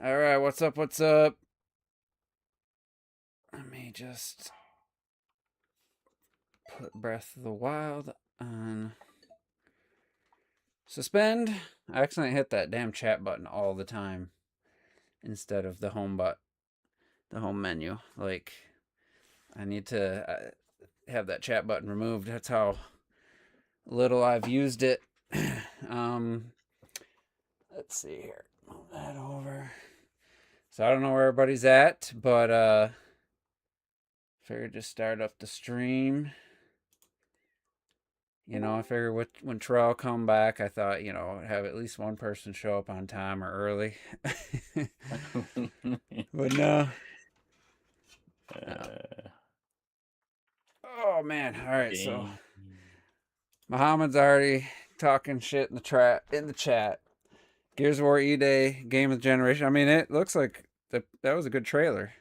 All right, what's up? What's up? Let me just put Breath of the Wild on suspend. I accidentally hit that damn chat button all the time instead of the home menu. Like, I need to have that chat button removed. That's how little I've used it. um, let's see here. Move that over. So I don't know where everybody's at, but figured just start up the stream. I figured when Terrell come back, I thought, have at least one person show up on time or early. But no. Uh, Oh man! All right, so Game. Muhammad's already talking shit in the chat. Gears of War E-Day game of the generation. I mean, it looks like that was a good trailer.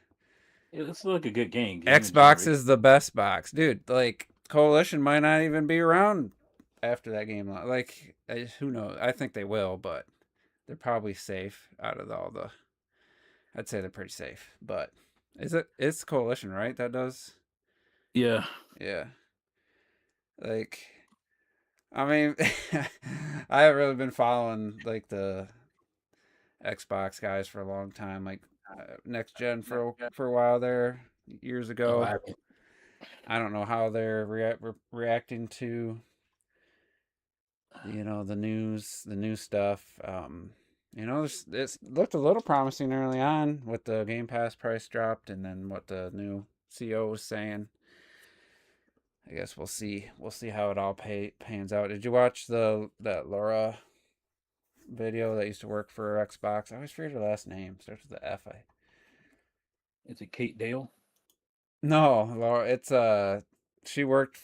It looks like a good game. Game of Xbox generation. is the best box, dude. Like Coalition might not even be around after that game. Like, who knows? I think they will, but they're probably safe out of all the. I'd say they're pretty safe, but it's Coalition, right? That does. Yeah. Yeah. Like, I mean, I haven't really been following like the Xbox guys for a long time. Like, next gen for a while there years Oh, ago. I don't know how they're reacting to the new stuff. It's looked a little promising early on with the Game Pass price dropped, and then what the new CEO was saying. I guess we'll see. We'll see how it all pans out. Did you watch that Laura video that used to work for Xbox? I always forget her last name. Starts with the F. is it Kate Dale? No, Laura. It's she worked.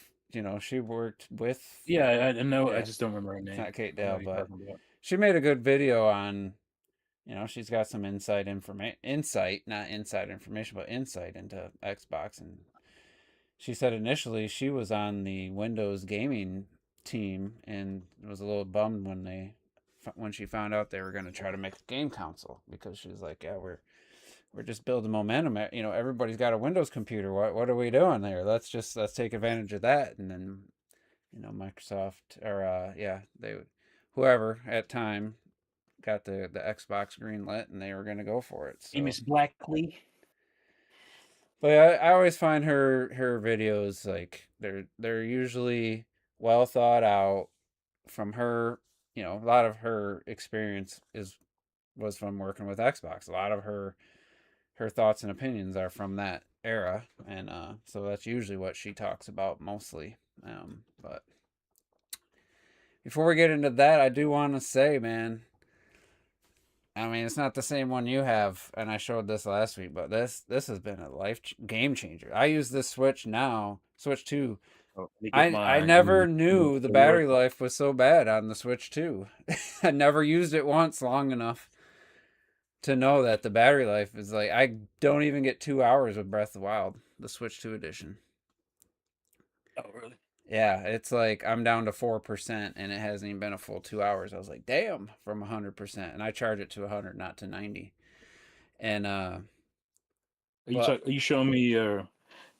She worked with. Yeah, I know. I Yeah, just don't remember her it's name. not Kate I know Dale, who you're but talking about. she made a good video on. She's got some insight, not inside information, but insight into Xbox. And she said initially she was on the Windows gaming team and was a little bummed when she found out they were going to try to make a game console, because she's like, yeah, we're just building momentum. Everybody's got a Windows computer. What are we doing there? Let's take advantage of that. And then Microsoft, or yeah, they whoever at time got the Xbox green lit, and they were going to go for it. So, Amos Blackley. but I always find her videos, like, they're usually well thought out from her. A lot of her experience was from working with Xbox. A lot of her thoughts and opinions are from that era, and so that's usually what she talks about mostly. But before we get into that, I do want to say, man, I mean, it's not the same one you have, and I showed this last week, but this has been a game changer. I use this Switch now, Switch 2. Oh, let me get I my never new knew the sword. battery life was so bad on the Switch 2. I never used it once long enough to know that the battery life is like, I don't even get 2 hours with Breath of the Wild, the Switch 2 edition. Oh, really? Yeah, it's like I'm down to 4%, and it hasn't even been a full 2 hours. I was like, damn, from 100%. And I charge it to 100, not to 90. And but Are you showing me your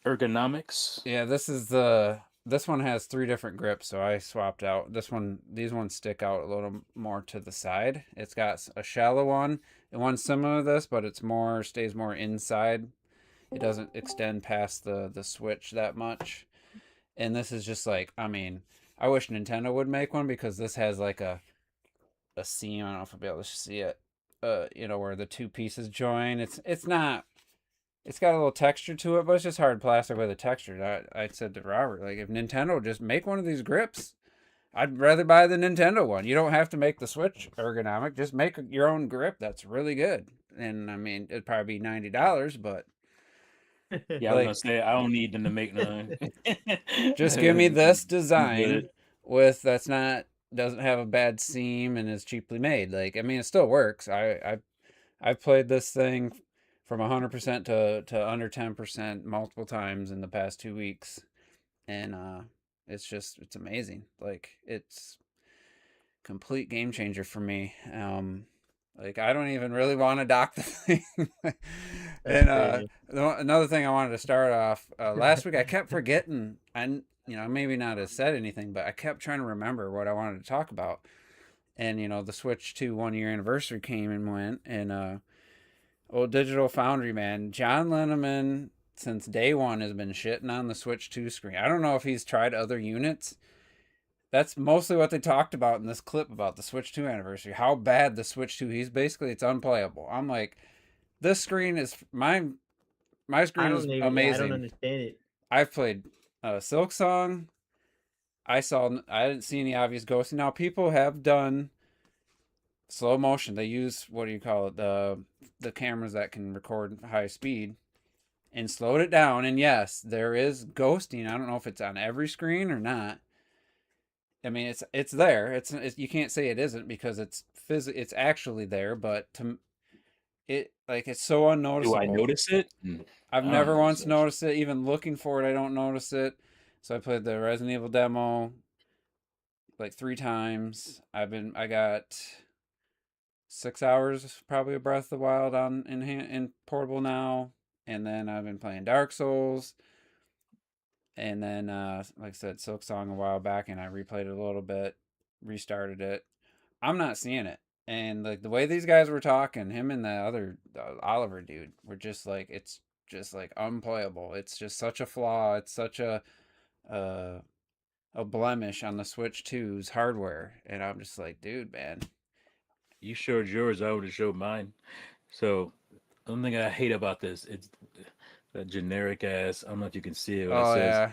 ergonomics? yeah, this one has three different grips, so I swapped out. These ones stick out a little more to the side. It's got a shallow one, and one similar to this, but stays more inside. It doesn't extend past the switch that much. And this is just like, I mean, I wish Nintendo would make one, because this has like a seam. I don't know if I'll be able to see it. Where the two pieces join. It's not. It's got a little texture to it, but it's just hard plastic with a texture. I said to Robert, like, if Nintendo would just make one of these grips, I'd rather buy the Nintendo one. You don't have to make the Switch ergonomic. Just make your own grip that's really good. And I mean, it'd probably be $90, but Yeah, I was gonna like, say I don't need them to make none. just give me this I'm good. design that's not doesn't have a bad seam and is cheaply made. Like, I mean, it still works. I've played this thing from 100% to under 10% multiple times in the past 2 weeks, and it's amazing. Like, it's complete game changer for me. Like I don't even really want to dock the thing. That's And crazy. another thing I wanted to start off last week, I kept forgetting, and maybe not have said anything, but I kept trying to remember what I wanted to talk about. And the Switch 2 1 year anniversary came and went, and old Digital Foundry man, John Linneman, since day one has been shitting on the Switch 2 screen. I don't know if he's tried other units. That's mostly what they talked about in this clip about the Switch 2 anniversary. How bad the Switch 2, it's unplayable. I'm like, this screen is my screen is I don't amazing. understand it. I've played Silk Song. I didn't see any obvious ghosting. Now people have done slow motion. They use, what do you call it, the cameras that can record high speed, and slowed it down. And yes, there is ghosting. I don't know if it's on every screen or not. I mean, it's there. It's you can't say it isn't, because it's actually there. But it's so Do unnoticeable. I notice it? I've I never don't once notice noticed it. Even looking for it, I don't notice it. So I played the Resident Evil demo like 3 times. I got 6 hours probably of Breath of the Wild on in portable now, and then I've been playing Dark Souls, and then like I said, Silk Song a while back, and I replayed it a little bit, restarted it. I'm not seeing it, and like the way these guys were talking, him and the Oliver dude were just like, it's just like unplayable. It's just such a flaw. It's such uh, a blemish on the Switch 2's hardware, and I'm just like, dude, man. You showed yours, I would have showed mine. So the only thing I hate about this, it's that generic ass. I don't know if you can see it. What it Oh says, yeah,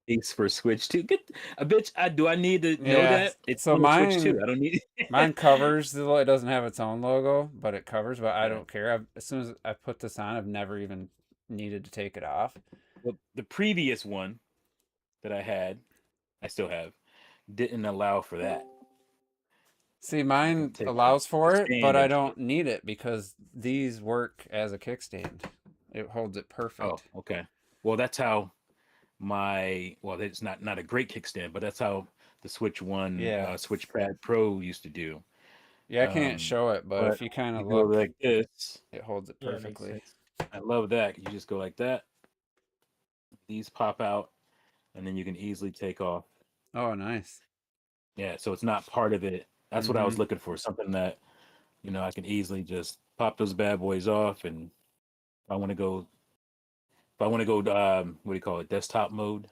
"Ace for Switch 2." Get a bitch. Do I need to know yeah. that? It's So on the Switch 2. I don't need. mine covers it doesn't have its own logo, but it covers. But I Yeah. don't care. As soon as I put this on, I've never even needed to take it off. Well, the previous one that I still have, didn't allow for that. See, mine Take allows for it, but stand I and don't shit. need it because these work as a kickstand. It holds it Oh, perfect. okay. Well, that's how it's not a great kickstand, but that's how the Switch One, Yeah. Switch Pad Pro used to do. Yeah, I can't show it, but But if you kind you of go look, like this. it holds it Yeah, it makes perfectly. sense. I love that. You just go like that. These pop out, and then you can easily take off. Oh, nice. Yeah, so it's not part of it. That's what I was Mhm. looking for. Something that, I can easily just pop those bad boys off, and if I want to go, what do you call it, desktop mode,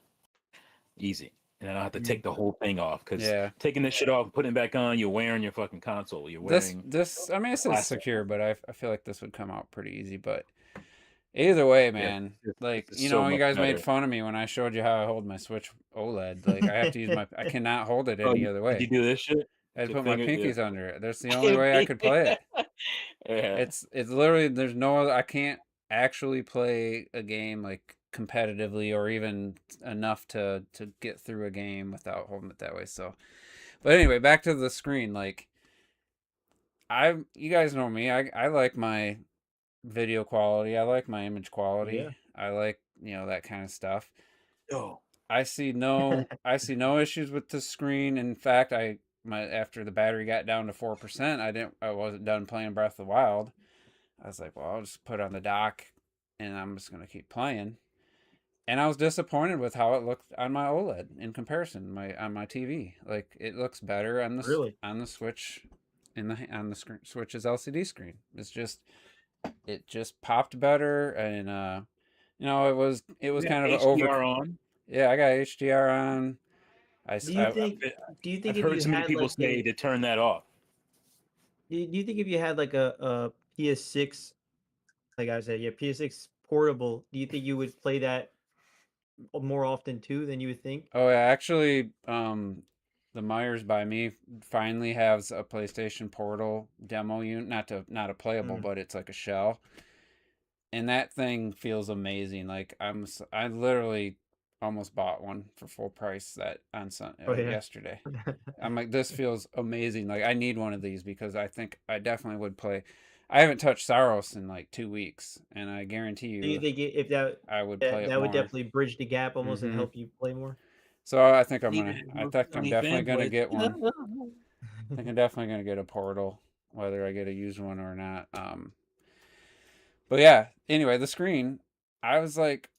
easy. And then I don't have to take the whole thing off, because Yeah. taking this shit off and putting it back on, you're wearing your fucking console. You're wearing I mean, it says plastic. secure, but I feel like this would come out pretty easy. But either way, Yeah, man, this like, is so you much guys made better. fun of me when I showed you how I hold my Switch OLED. Like, I have to use I cannot hold it Oh, any other did you way. do this shit? I had to The put my finger, yeah. pinkies under it. That's the only way I could play it. Yeah. It's literally, there's no other, I can't actually play a game like competitively or even enough to get through a game without holding it that way. So, but anyway, back to the screen. Like, you guys know me. I like my video quality. I like my image quality. Yeah. I like, that kind of stuff. Oh, I see no issues with the screen. In fact, after the battery got down to 4%, I wasn't done playing Breath of the Wild. I was like, well, I'll just put it on the dock and I'm just going to keep playing. And I was disappointed with how it looked on my OLED in comparison on my TV. Like, it looks better on the Switch on the screen, Switch's LCD screen. It just popped better, and it was kind of an HDR on. Yeah, I got HDR on. Do you think I've if heard you so many had people like say to turn that off. do you think if you had like a PS6, like I said, yeah, PS6 portable, do you think you would play that more often too than you would think? Oh yeah, actually, the Myers by me finally has a PlayStation Portal demo unit, not a playable, Mm. but it's like a shell, and that thing feels amazing. Like, I literally almost bought one for full price that Oh yeah. yesterday. I'm like, this feels amazing. Like, I need one of these because I think I definitely would play. I haven't touched Saros in like 2 weeks, and I guarantee Do you you, think if that I would play it that would more. definitely bridge the gap almost and Hmm. help you play more? So I think Even I'm definitely gonna fanboys. get one. I think I'm definitely gonna get a Portal. whether I get a used one or not. But yeah, anyway, the screen, I was like,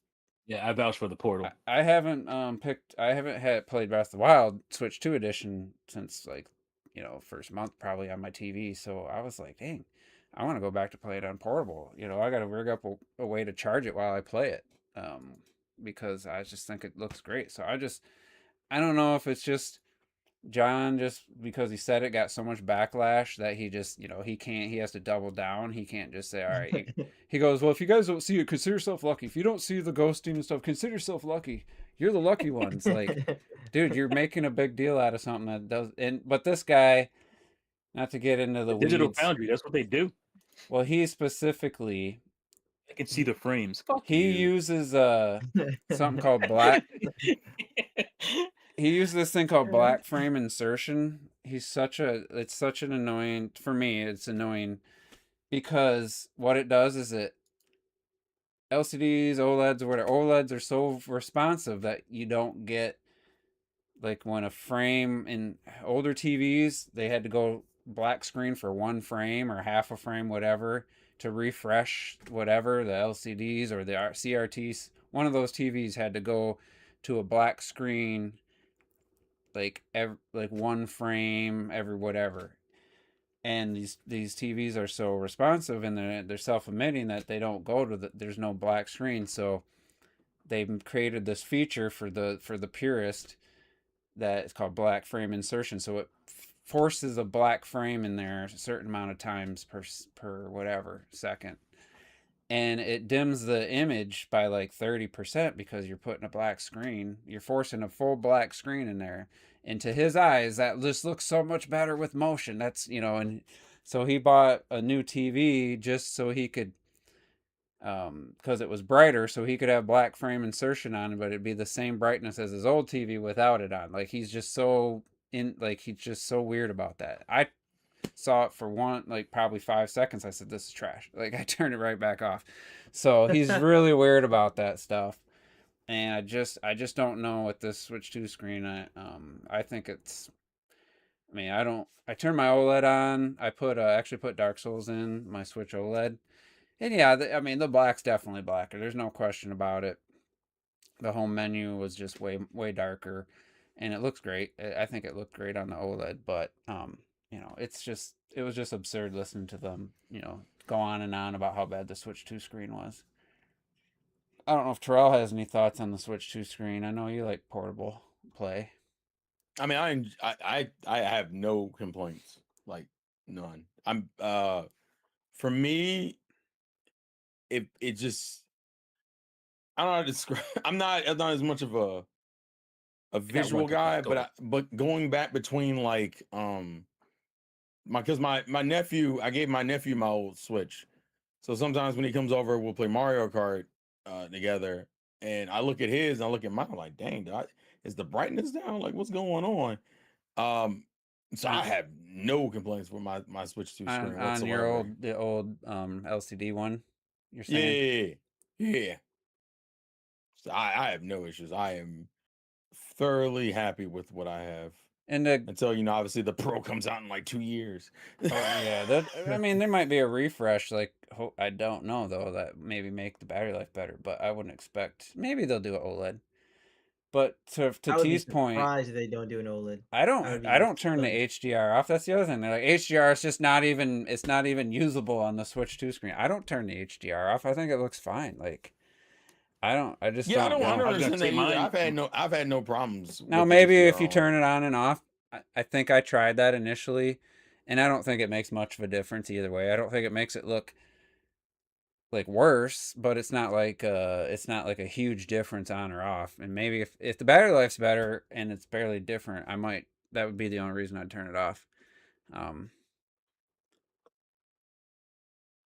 Yeah, I vouch for the Portal. I haven't I haven't had played Breath of the Wild Switch 2 edition since like, first month probably on my TV. So I was like, dang, I want to go back to play it on portable. I got to rig up a way to charge it while I play it. Um, because I just think it looks great. So I don't know if it's just John, just because he said it, got so much backlash that he just, he has to double down. He can't just say, all right. He goes, well, if you guys don't see it, consider yourself lucky. If you don't see the ghosting and stuff, consider yourself lucky. You're the lucky ones. Like, dude, you're making a big deal out of something that does. But this guy, not to get into the Digital weeds, Foundry, that's what they do. well, he specifically, I can see the frames. Fuck he you. uses something called black. He used this thing called black frame insertion. It's such an annoying, for me, it's annoying because what it does is LCDs, OLEDs, or whatever, OLEDs are so responsive that you don't get, like when a frame in older TVs, they had to go black screen for one frame or half a frame, whatever, to refresh whatever, the LCDs or the CRTs. One of those TVs had to go to a black screen like one frame every whatever. And these TVs are so responsive and they're self-emitting that they don't go to there's no black screen. So they've created this feature for the purist that is called black frame insertion. So it forces a black frame in there a certain amount of times per whatever second, and it dims the image by like 30% because you're putting a black screen. You're forcing a full black screen in there. And to his eyes, that just looks so much better with motion. That's, and so he bought a new TV just so he could, because it was brighter, so he could have black frame insertion on it, but it'd be the same brightness as his old TV without it on. Like he's just so weird about that. I saw it for probably 5 seconds. I said, this is trash. Like I turned it right back off. So he's really weird about that stuff. And I just don't know with this Switch 2 screen. I think I turned my OLED on. I actually put Dark Souls in my Switch OLED. And yeah, the black's definitely blacker. There's no question about it. The home menu was just way, way darker, and it looks great. I think it looked great on the OLED, but it was just absurd listening to them, go on and on about how bad the Switch 2 screen was. I don't know if Terrell has any thoughts on the Switch 2 screen. I know you like portable play. I mean, I have no complaints, like none. For me, it just, I don't know how to describe. I'm not as much of a visual guy, but going back between like because my nephew, I gave my nephew my old Switch, so sometimes when he comes over, we'll play Mario Kart together, and I look at his and I look at mine, I'm like, dang, is the brightness down? Like, what's going on? So I have no complaints with my Switch 2 screen on whatsoever. the old LCD one. You're saying? Yeah. So I have no issues. I am thoroughly happy with what I have. And until obviously the Pro comes out in like 2 years. yeah, there might be a refresh. Like, I don't know though, that maybe make the battery life better, but I wouldn't expect. Maybe they'll do an OLED. But to T's point, surprised if they don't do an OLED. I don't turn the HDR off. That's the other thing. They're like, HDR is just not even usable on the Switch 2 screen. I don't turn the HDR off. I think it looks fine. Like, I don't understand that either. I've had no problems. Now maybe if you turn it on and off, I think I tried that initially, and I don't think it makes much of a difference either way. I don't think it makes it look like worse, but it's not like a huge difference on or off. And maybe if the battery life's better and it's barely different, that would be the only reason I'd turn it off.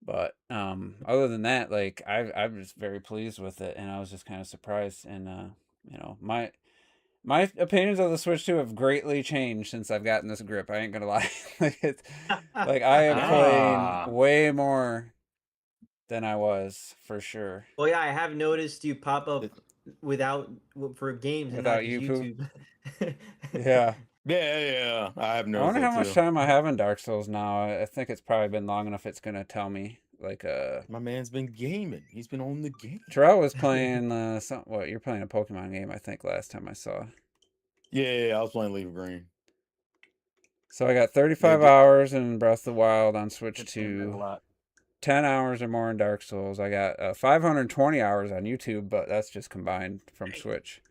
But other than that, like I'm just very pleased with it, and I was just kind of surprised. And my opinions of the Switch 2 have greatly changed since I've gotten this grip. I ain't gonna lie. Like I am playing way more than I was, for sure. Well, yeah, I have noticed you pop up for games without and not just YouTube. Yeah. Yeah. I have I noticed wonder that how much too. time I have in Dark Souls now. I think it's probably been long enough. It's gonna tell me like My man's been gaming. He's been on the game. Terrell was playing what you're playing a Pokemon game, I think, last time I saw. Yeah. I was playing Leaf Green. So I got Yeah, 35 hours in Breath of the Wild on Switch It's been a 2, lot. 10 hours or more in Dark Souls. I got 520 hours on YouTube, but that's just combined from Switch.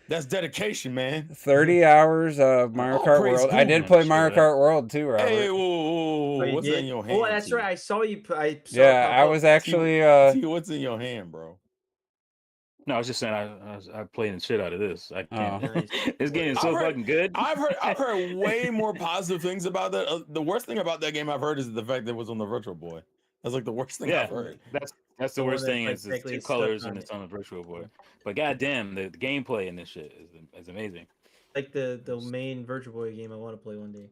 that's dedication, man. 30 hours of Mario Oh, Kart praise World. I did God. play Sure Mario that. Kart World too, Robert. Hey, whoa, Oh, you what's that in did? your hand? Oh, that's T? right. I saw you. I saw it Yeah, pop I up. was T, actually T, what's in your hand, bro? No, I was just saying I playing the shit out of this. I can't. Nice. This game is I've so heard- fucking good. I've heard way more positive things about that. The worst thing about that game I've heard is the fact that it was on the Virtual Boy. That's like the worst thing I've Yeah, heard. that's The the one worst that's, thing like, is it's technically two stuck colors on and it. it's on the Virtual Boy. But goddamn, the gameplay in this shit is amazing. Like the main Virtual Boy game I want to play one day.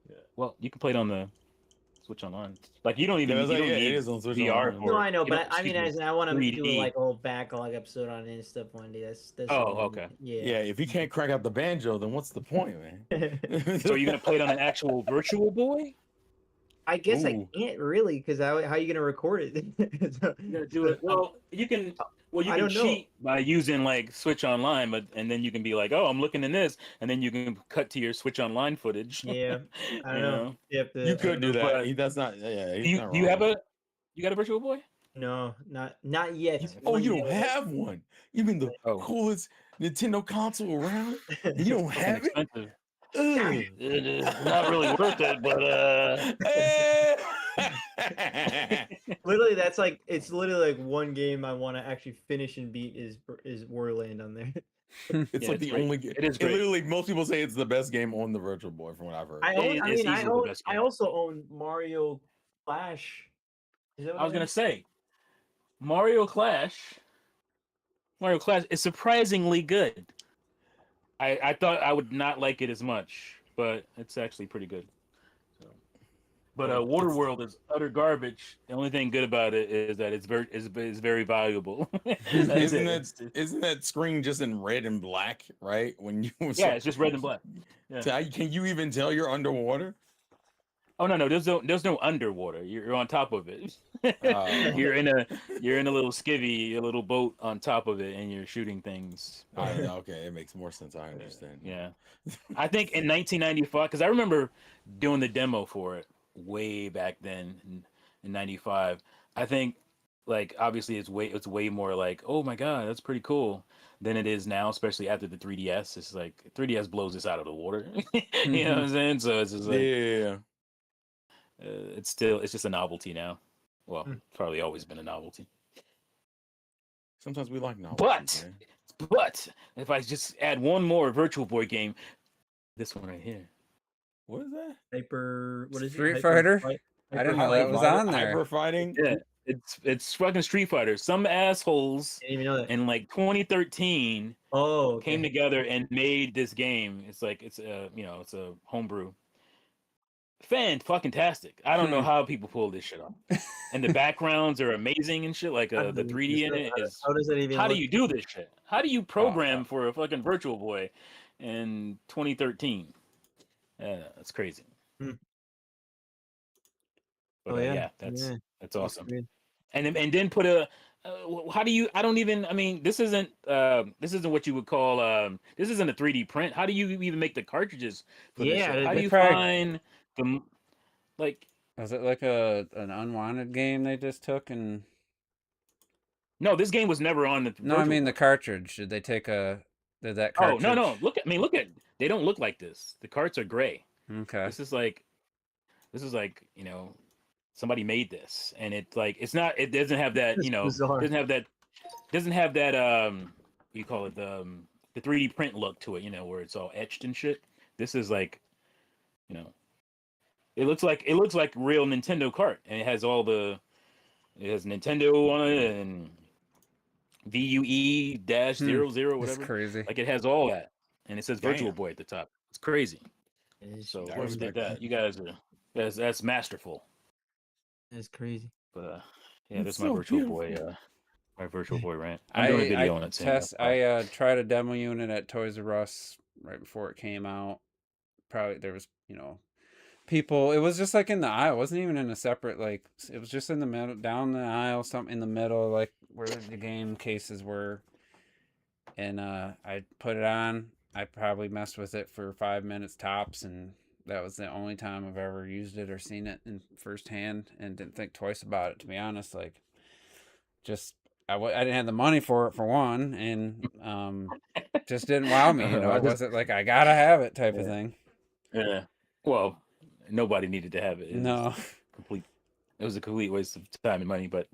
Yeah. Well, you can play it on the Switch Online. Like you don't even Yeah, that's you like, don't yeah, it need is on Switch VR Online. for No, it. I know, You but don't- I mean, excuse as me, I want to do 3D. like a whole backlog episode on it and stuff one day. That's Oh, what I mean. okay. Yeah, if he can't crack out the banjo, then what's the point, man? So you're gonna play it on an actual Virtual Boy? I guess I Ooh. can't really, because how are you gonna record it? So- You gotta do it. Well, you can. Well, you I can don't know. cheat by using like Switch Online, but and then you can be like, oh, I'm looking in this, and then you can cut to your Switch Online footage. Yeah, I don't You know. You have to. You I could don't do know. that. But That's not. Yeah, he's Do you not do you have wrong. you got a Virtual Boy? No, not yet. Oh, One you day don't I'll- have one. You mean the Oh. coolest Nintendo console around? And you don't Fucking have it? expensive. Ugh. It is not really worth it, but Literally, that's like it's literally like one game I want to actually finish and beat is Warland on there. It's Yeah, like it's the great. only game. It is great. Literally, most people say it's the best game on the Virtual Boy, from what I've heard. I own. I It's mean, I easily the own. best I game. also own Mario Clash. Is that what I was it gonna is? say Mario Clash. Mario Clash is surprisingly good. I thought I would not like it as much, but it's actually pretty good. So. But Waterworld is utter garbage. The only thing good about it is that it's very valuable. That's it. Isn't that screen just in red and black, right? When you Yeah, it's just red and black. Yeah. Can you even tell you're underwater? Oh no, there's no underwater. You're on top of it. Oh. You're in a little skivvy, a little boat on top of it, and you're shooting things. Okay, it makes more sense. I understand. Yeah, I think in 1995, because I remember doing the demo for it way back then in '95. I think like obviously it's way more like, oh my god, that's pretty cool than it is now, especially after the 3DS. It's like 3DS blows this out of the water. You know what I'm saying? So it's just like Yeah. it's just a novelty now. Well, it's probably always been a novelty. Sometimes we like novelties. But if I just add one more Virtual Boy game, this one right here. What is that? Hyper. What is it? Street Hyper Fighter? Fight- I didn't know Hyper that was on there. Hyper fighting. Yeah, it's fucking Street Fighter. Some assholes I didn't even know that. in like 2013 Oh, came okay. together and made this game. It's like it's a homebrew. Fucking-tastic. I don't know how people pull this shit off. And the backgrounds are amazing and shit. Like the 3D in it is. How does that even? How do look? you do this shit? How do you program for a fucking Virtual Boy in 2013? That's crazy. Hmm. But Oh, yeah. that's Yeah. that's awesome. Weird. And then put a. How do you? I don't even. I mean, this isn't what you would call. This isn't a 3D print. How do you even make the cartridges for this? Yeah, Shit? How they do you probably- find the like? Was it like an unwanted game they just took and? No, this game was never on the. No, I Virtual mean the Boy. cartridge. Did they take Did that Oh cartridge? no! Look at. They don't look like this. The carts are gray. Okay. This is like somebody made this, and it's not. It doesn't have that. It's bizarre. Doesn't have that. You call it the 3D print look to it. Where it's all etched and shit. This is like, it looks like real Nintendo cart, and it has it has Nintendo on it and VUE-00 That's whatever. crazy. Like it has all that, and it says Virtual Damn. Boy at the top. It's crazy. So I whoever respect did that, that. you guys are that's masterful. That's crazy. But yeah, It's that's my so Virtual Boy. beautiful. My Virtual Boy rant. I'm doing a video on it soon. I tried a demo unit at Toys R Us right before it came out. probably there was people. It was just like in the aisle. It wasn't even in a separate like. It was just in the middle, down the aisle, something in the middle, like where the game cases were. And I put it on. I probably messed with it for 5 minutes tops, and that was the only time I've ever used it or seen it in firsthand, and didn't think twice about it. To be honest, like just I didn't have the money for it for one, and just didn't wow me. It wasn't like I gotta have it type of thing. Yeah. Well, nobody needed to have it. No. It was a complete waste of time and money, but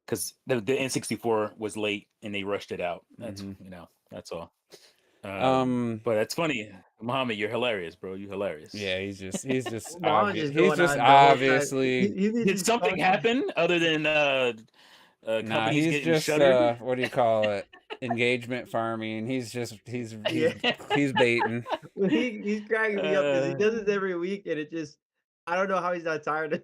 because the N64 was late and they rushed it out. That's that's all. But that's funny, Muhammad. You're hilarious, bro. You're hilarious. Yeah, he's just Muhammad obvious. just He's going just on the whole time. obviously. Did something happen other than Nah, companies he's getting just shuttered? what do you call it? Engagement farming. He's Yeah. he's baiting. He's cracking me up because he does this every week, and it just I don't know how he's not tired of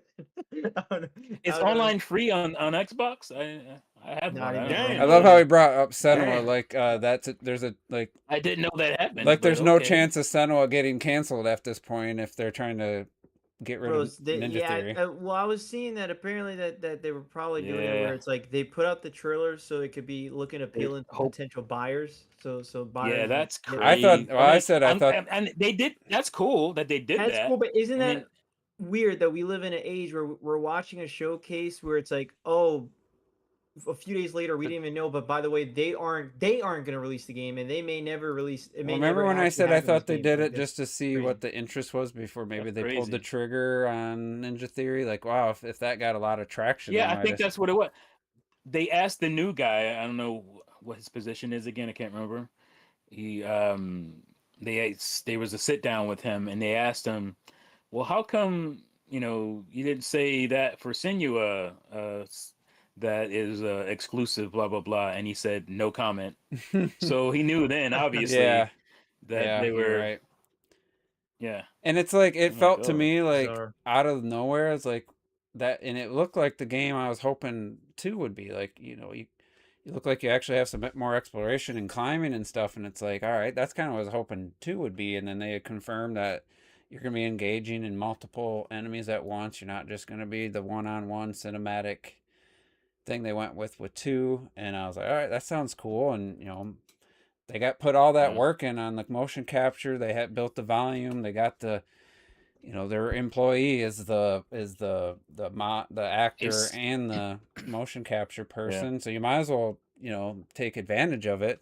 it. It's online free on Xbox. I have Not one. even Damn. I love how he close. brought up Senua. Damn. Like there's a like I didn't know that happened. like but there's no okay. chance of Senua getting canceled at this point if they're trying to get rid of Ninja Theory. Well, I was seeing that apparently that they were probably doing it Yeah. where it's like they put out the trailer so it could be looking appealing to hope- potential buyers. So buyers. Yeah, would that's get- crazy. I thought and they did. That's cool that they did That's that. cool, but isn't I that mean- weird that we live in an age where we're watching a showcase where it's like, oh, a few days later we didn't even know, but by the way, they aren't going to release the game, and they may never release. It may remember never when I actually said I happen, this thought they game, did so it that's just to see crazy. what the interest was before maybe That's they pulled the crazy. trigger on Ninja Theory? Like, wow, if that got a lot of traction. Yeah, they I might think have- that's what it was. They asked the new guy. I don't know what his position is again. I can't remember. He there was a sit down with him, and they asked him, "Well, how come you didn't say that for Senua? That is exclusive, blah blah blah." And he said, "No comment." So he knew then, obviously, yeah, that yeah, they you're were. right. Yeah. And it's like it Oh my felt to God, me like bizarre. out of nowhere. It's like that, and it looked like the game I was hoping 2 would be. Like you look like you actually have some bit more exploration and climbing and stuff. And it's like, all right, that's kind of what I was hoping 2 would be. And then they had confirmed that you're going to be engaging in multiple enemies at once. You're not just going to be the one-on-one cinematic thing they went with 2. And I was like, all right, that sounds cool. And they got put all that Yeah. work in on the motion capture. They had built the volume. They got the their employee is the actor It's- and the motion capture person. So you might as well take advantage of it.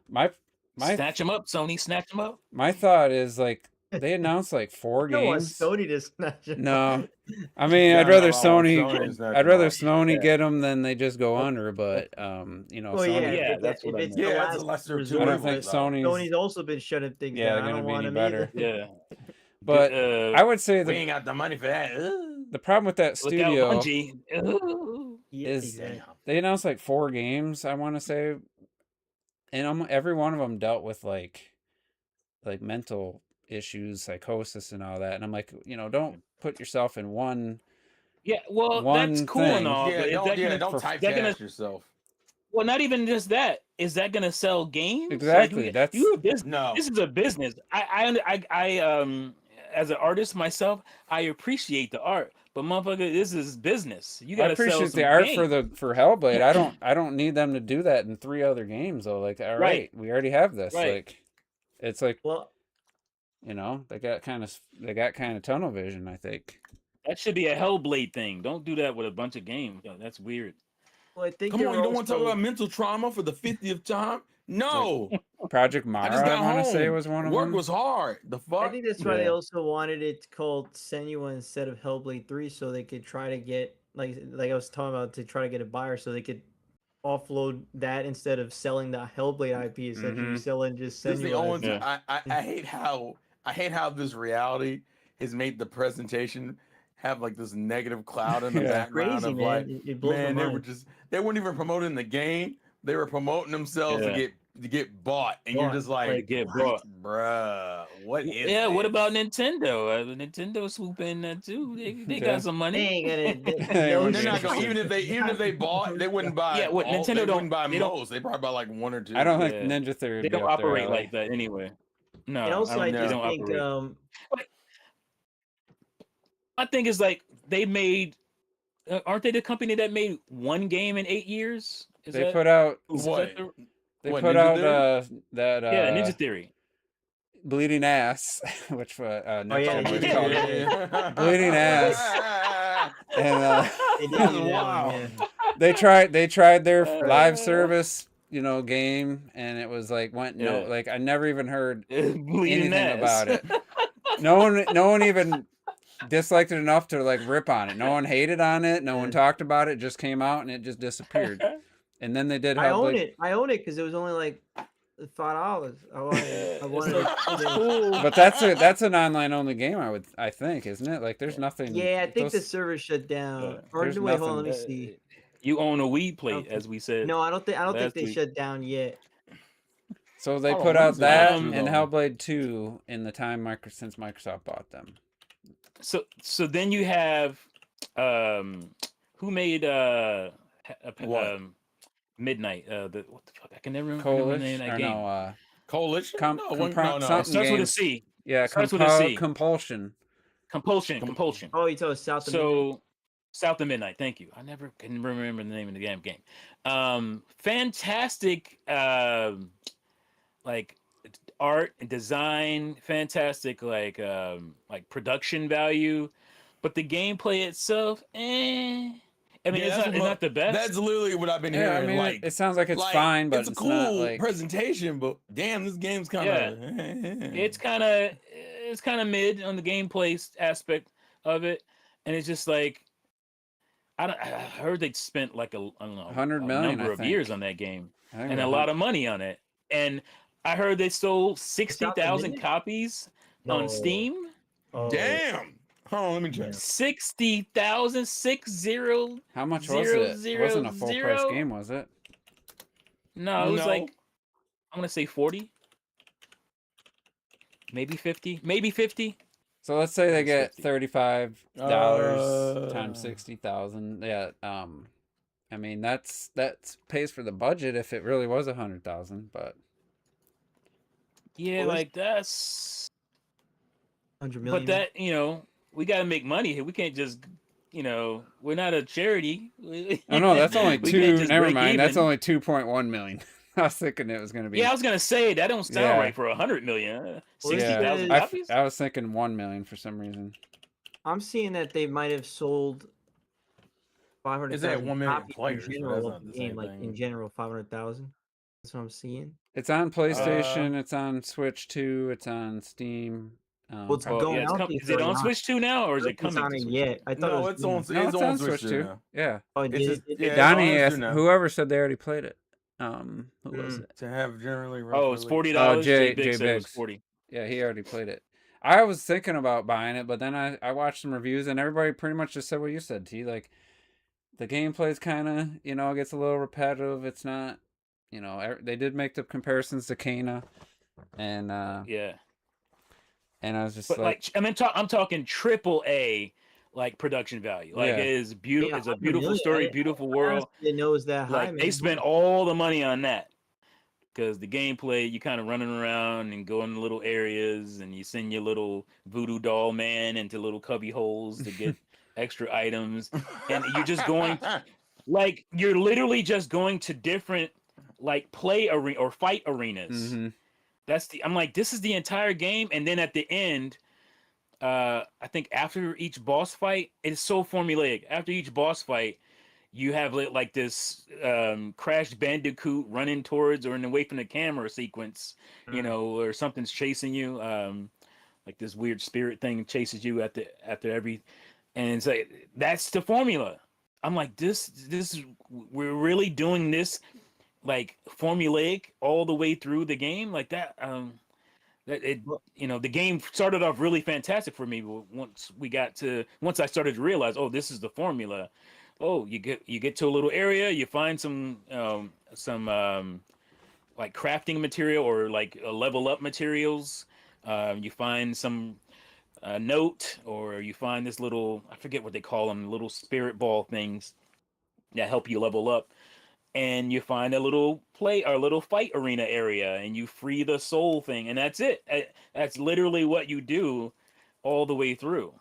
My Snatch him up, Sony. Snatch him up. my thought is like they announced like 4 I don't want games. Sony to snatch it. No, I mean Yeah, I'd rather no, I want Sony. Sony to snatch I'd them rather up. Sony Yeah. get them than they just go under. But Well, Sony. Yeah, if that's if what I it's meant. the Yeah, that's a last lesser of two resort, I don't evils, think though. Sony's. Sony's also been shutting things Yeah, down. I gonna don't be want any them better. either. Yeah. But I would say We the ain't got the money for that. the problem with that Look out, studio Bungie. Ooh. Yeah, is exactly. they announced like 4 games. I want to say, and every one of them dealt with like mental issues, psychosis, and all that. And I'm like, don't put yourself in one. Yeah, well, One that's cool thing. and all, Yeah, but is that gonna, don't that gonna typecast yourself. well, not even just that. Is that gonna sell games? Like, Exactly, that's- No. this is a business. I as an artist myself, I appreciate the art, but motherfucker, this is business. You I gotta sell appreciate some the art games. for Hellblade. I don't need them to do that in 3 other games though. Like, all right, we already have this. Right. Like, it's like Well, they got kind of tunnel vision. I think. That should be a Hellblade thing. Don't do that with a bunch of games. Yo, that's weird. I think Come they on, were you don't want to talk also- about mental trauma for the 50th time? No. Project I Mara, just got I want to say home. was one of Work them. was hard. The fuck? I think that's why they Yeah. also wanted it called Senua instead of Hellblade 3, so they could try to get like I was talking about, to try to get a buyer, so they could offload that instead of selling the Hellblade IP, essentially Mhm. selling just This is the Senua. only Yeah. time I hate how this reality has made the presentation have like this negative cloud in the Yeah. background Crazy, of man. like, It blows man, my they mind. were they weren't even promoting the game. They were promoting themselves Yeah. to get bought, and you're Bought, just To like, get what? bought. Bruh, what is? Yeah, what this? about Nintendo? Nintendo swoop in that too. They Yeah. got some They money. ain't gonna. They no were They're not shit. going. Even if they bought, they wouldn't buy. Yeah, what, all, Nintendo they don't- wouldn't buy they don't- most. They probably buy like 1 or 2. I don't think Yeah. Ninja Theory. They don't operate like that anyway. No, And also, I I don't. They just don't think operate. I think it's like they made. Aren't they the company that made one game in 8 years? Is They that put out is What? that the they What, put Ninja out Theory? that yeah Ninja Theory? Bleeding Ass, which Oh Nick yeah, Boys Ninja called Theory, it. yeah. Bleeding Ass. And They did That's do that one, yeah. wild. they tried their Right. live service, game, and it was like Yeah. like I never even heard Bleeding anything ass. about it. No one even disliked it enough to like rip on it. No one hated on it. No one Yeah. talked about it. It just came out and it just disappeared. And then they did I own Hellblade. it. I own it because it was only like $5. I wanted. Yeah, I it's wanted. like, it. it's Yeah. cool. But that's an online only game. I think, isn't it? Like there's nothing. Yeah, I think the those- server shut down. Or There's no, wait, hold on. Let nothing. me see. You own a weed I plate, don't as we said. No, I don't think. I don't think last they week. shut down yet. So they Hold on, put when out is it that true, and though? Hellblade 2 in the time since Microsoft bought them. So then you have who made What? Midnight what the fuck, I can never remember the name Coalition of that or game. no Coalition? Com- No, when- compro- no, no. It something starts with a games. C. Yeah, Starts with a C. Compulsion. Compulsion. Oh, you told us South of Midnight? So South of Midnight, thank you. I never can remember the name of the damn game. Fantastic like art and design, fantastic like production value, but the gameplay itself, I mean, Yeah, it's not the best. That's literally what I've been Yeah, hearing. I mean, like, it sounds like it's fine, but it's a it's cool not like presentation. But damn, this game's kind of. It's kind of mid on the gameplay aspect of it, and it's just like I heard they spent like I don't know, 100 a million, number I of years think. on that game I think and it a was lot of money on it, and I heard they sold 60,000 Midnight? copies on No. Steam. Oh, Damn. Hold on, let me check. 60,000 60. How much was it? It wasn't a full price game, was it? No, it was No. like I'm gonna say 40, maybe 50, maybe 50. So let's say they It's get 50. $35 times 60,000. Yeah, I mean that pays for the budget if it really was 100,000, but Yeah, Well, like that's 100 million. but that we got to make money here. We can't just we're not a charity. oh no, that's only We can't two. just Never break mind, that's even. only 2.1 million. I was thinking it was gonna be. Yeah, I was gonna say that don't sound Yeah. right for 100 million. Well, 60,000 yeah, copies. I was thinking 1 million for some reason. I'm seeing that they might have sold 500,000 It's at 1 million copies players, in but general that's of not the the game. same Like thing. in general, 500,000. That's what I'm seeing. It's on PlayStation. It's on Switch 2. It's on Steam. Well, it's probably- going Yeah, out. is it on Switch 2 now, or is it It's coming on to it Switch yet? 2? I thought No, it it's was. on. No, It's on Switch 2 now. Yeah. Oh, It's did just- it? yeah, it's Donnie on asked, Switch now. whoever said they already played it. Who was Mm. it? To have generally. Oh, it's $40. Oh, Jay Jay Big said it was Biggs. 40. Yeah, he already played it. I was thinking about buying it, but then I watched some reviews and everybody pretty much just said what you said, T. Like, the gameplay's kind of, it gets a little repetitive. It's not, they did make the comparisons to Kana. And, Yeah, and I was just but like I mean, I'm talking triple A like production value. Like Yeah. it is beautiful. Yeah, It's a 100 beautiful million. story, beautiful world. Honestly, didn't know it was that high, Like man. they spent all the money on that because the gameplay, you kind of running around and going to little areas, and you send your little voodoo doll man into little cubby holes to get extra items, and you're just going like you're literally just going to different like play arena or fight arenas. hmm I'm like, this is the entire game, and then at the end, I think after each boss fight, it's so formulaic. After each boss fight, you have like this Crash Bandicoot running towards or away from the camera sequence, or something's chasing you, like this weird spirit thing chases you after every, and it's like that's the formula. I'm like, we're really doing this like formulaic all the way through the game like that. The game started off really fantastic for me, but once I started to realize, oh, this is the formula. Oh, you get to a little area, you find some like crafting material or like level up materials. You find some note, or you find this little, I forget what they call them, little spirit ball things that help you level up. and you find a little play or a little fight arena area, and you free the soul thing, and that's it. That's literally what you do all the way through.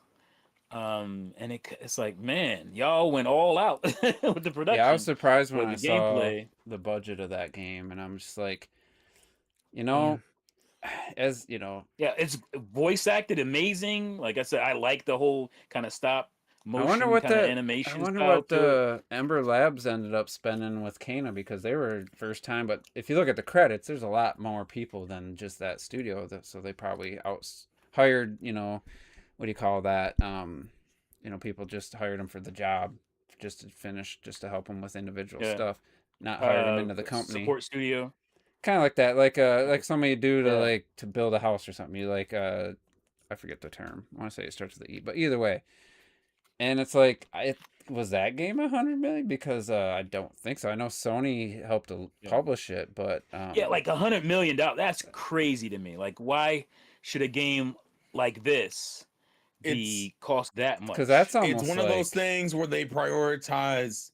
And it's like, man, y'all went all out with the Yeah, I was production, surprised when but I the saw gameplay, the budget of that game, and I'm just like, you Yeah. know, as you know, yeah, it's voice acted amazing. Like I said, I like the whole kind of stop I wonder motion what kind of the I animation wonder style what to it. the Ember Labs ended up spending with Kana because they were first time. But if you look at the credits, there's a lot more people than just that studio. So they probably hired, what do you call that? People just hired them for the job, just to finish, just to help them with individual Yeah, stuff, not hired them into the company. support studio. Kind of like that, like Okay. somebody do Yeah. to build a house or something. You I forget the term. I want to say it starts with the E, but either way. And it's like, was that game 100 million? Because I don't think so. I know Sony helped to Yeah. publish it, but Yeah, like $100 million. That's crazy to me. Like, why should a game like this It's cost that because that's much? it's almost one of those like, things where they prioritize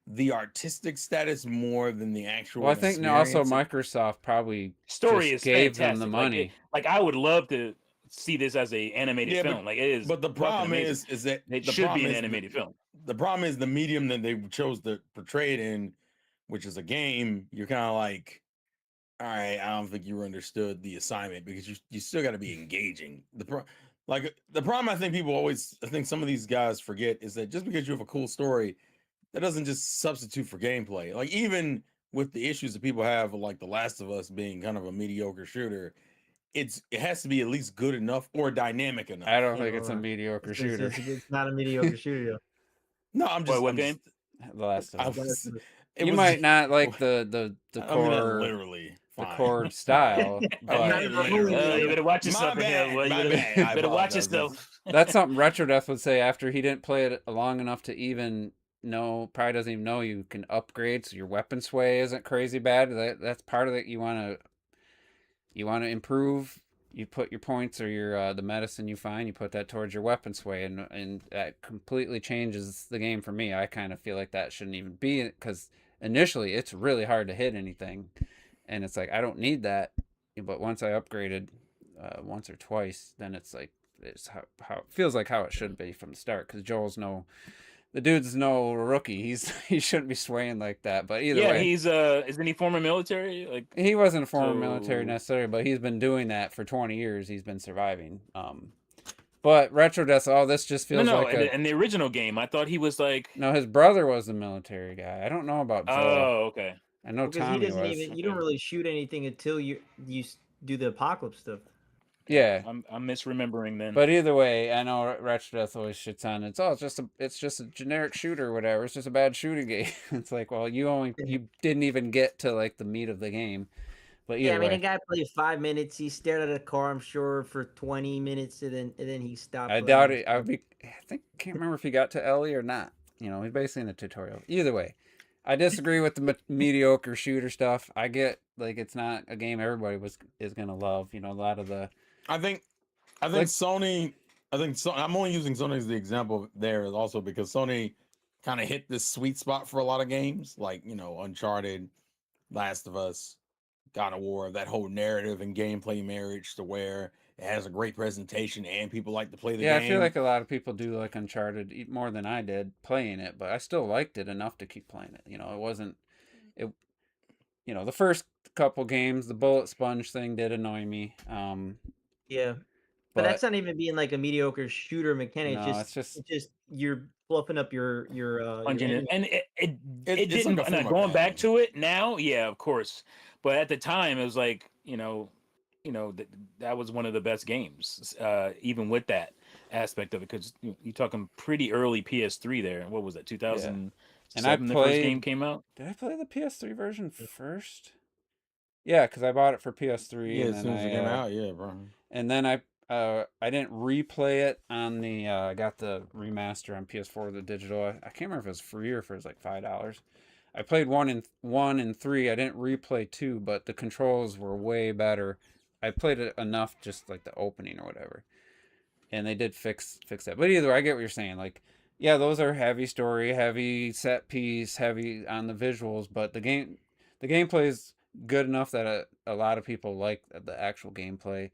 the artistic status more than the actual well, I think now also experience. Microsoft probably Story just is gave them the fantastic. money. Like I would love to see this as a animated Yeah, film. Like it is but the fucking problem amazing. is that It the should be problem an is animated film. the problem is the medium that they chose to portray it in, which is a game. You're kind of like, all right, I don't think you understood the assignment because you still got to be engaging. The problem I think I think some of these guys forget is that just because you have a cool story, that doesn't just substitute for gameplay. Like even with the issues that people have, like The Last of Us being kind of a mediocre shooter, it has to be at least good enough or dynamic enough. I don't Yeah, think it's a well, mediocre it's, shooter. it's not a mediocre shooter. No, What I'm game? just The Last of I Us. was it You was might not like the I mean not core literally. the Fine. core style, I Not but even literally. You better watch My yourself in here. bad. Well, My you bad. I better watch apologize. yourself. that's something Retro Death would say after he didn't play it long enough to even know. Probably doesn't even know you can upgrade, so your weapon sway isn't crazy bad. That's part of it. You want to improve. You put your points or your the medicine you find, you put that towards your weapon sway, and that completely changes the game for me. I kind of feel like that shouldn't even be it because initially it's really hard to hit anything, and it's like I don't need that. But once I upgraded once or twice, then it's like it's how it feels like how it should be from the start. Because the dude's no rookie. He shouldn't be swaying like that. But either Yeah, way, he's isn't he former military? Like he wasn't a former military so. necessarily, but he's been doing that for 20 years. He's been surviving. But Retro Death, all this just No, feels no. like In the original game, I thought he was like. no. His brother was the military guy. I don't know about Joel. Oh, okay. I know Because he Tommy doesn't was. even. You don't Okay. really shoot anything until you do the apocalypse stuff. Yeah, I'm misremembering then. but either way, I know Retro Death always shits on it. It's just a generic shooter, or whatever. It's just a bad shooting game. It's like, well, you didn't even get to like the meat of the game. But Yeah, either I mean, the way, guy played 5 minutes. He stared at a car, I'm sure, for 20 minutes, and then he stopped. I playing. doubt it. Can't remember if he got to Ellie or not. He's basically in the tutorial. Either way, I disagree with the mediocre shooter stuff. I get like it's not a game everybody is gonna love. A lot of the I think like Sony. I'm only using Sony as the example there, is also because Sony kind of hit this sweet spot for a lot of games, like Uncharted, Last of Us, God of War. That whole narrative and gameplay marriage to where it has a great presentation and people like to play the yeah. game. I feel like a lot of people do like Uncharted more than I did playing it, but I still liked it enough to keep playing it. It wasn't it. The first couple games, the bullet sponge thing did annoy me. Yeah, but But that's not even being like a mediocre shooter mechanic. no, it's just It's just you're fluffing up your Punching it, enemy. and it It's didn't. like a form of Going back padding. to it now, yeah, of course. But at the time, it was like that was one of the best games. Even with that aspect of it, because you're talking pretty early PS3 there. What was that? yeah. 2007. And I The first game played. came out. Did I play the PS3 version first? Yeah, because I bought it for PS3, Yeah, and as then soon as it came out, yeah, bro. I didn't replay it on the. I got the remaster on PS4, the digital. I can't remember if it was free or if it was like $5. I played one and three. I didn't replay two, but the controls were way better. I played it enough, just like the opening or whatever, and they did fix that. But either way, I get what you're saying. Like Yeah, those are heavy story, heavy set piece, heavy on the visuals, but the gameplay is good enough that a lot of people like the actual gameplay.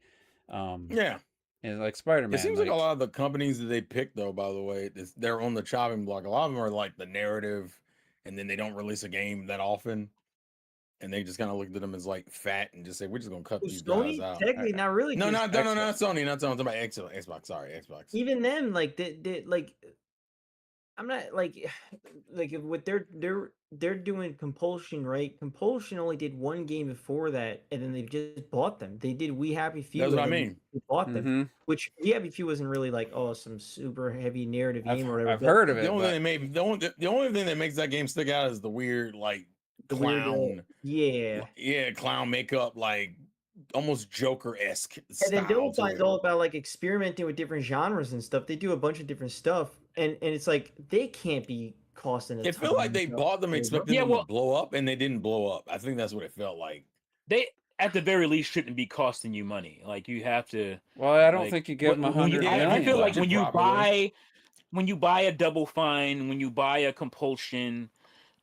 Um, Yeah. and like It Spider-Man, seems like a like lot of the companies that they pick, though, by the way, they're on the chopping block. A lot of them are like the narrative, and then they don't release a game that often, and they just kind of look at them as like fat and just say, "We're just gonna cut Well, these guys Sony out." technically not really, No, because no, Xbox. not Sony, not Sony. I'm talking about Xbox. Sorry, Xbox. even them, like they like I'm not like like what they're doing Compulsion, right? Compulsion only did one game before that, and then they just bought them. They did We Happy Few, That's what and I then mean. they bought them. Mm-hmm. Which We Happy Few wasn't really like some super heavy narrative game or whatever, I've but heard of The it, only thing but they made, the only thing that makes that game stick out is the weird like the weird, clown, yeah. yeah, clown makeup, like almost Joker esque And then style Double to Fine's it. all about like experimenting with different genres and stuff. They do a bunch of different stuff, and it's like they can't be costing a It ton felt of like they money. bought them expecting Yeah, them to well, blow up, and they didn't blow up. I think that's what it felt like. they at the very least shouldn't be costing you money. Like you have to well, I don't like think you give them when you. 100 Yeah, if I you million feel like though. budget when you properly. buy a Double Fine, when you buy a Compulsion,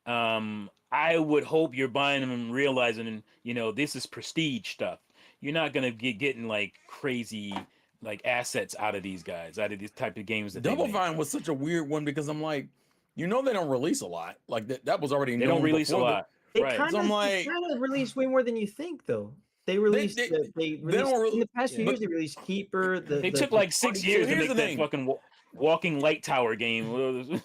I would hope you're buying them and realizing, this is prestige stuff. You're not gonna getting like crazy like assets out of these guys, out of these type of games that they Double make. Fine was such a weird one because I'm like, they don't release a lot. Like that was already They don't known release a before. lot, right? So I'm They like, kind of release way more than you think, though. They they released they, they they released don't in really. the past few Yeah. years. But They released Keeper, They took the like 6 party years to here's make the that thing. fucking walking light tower game. But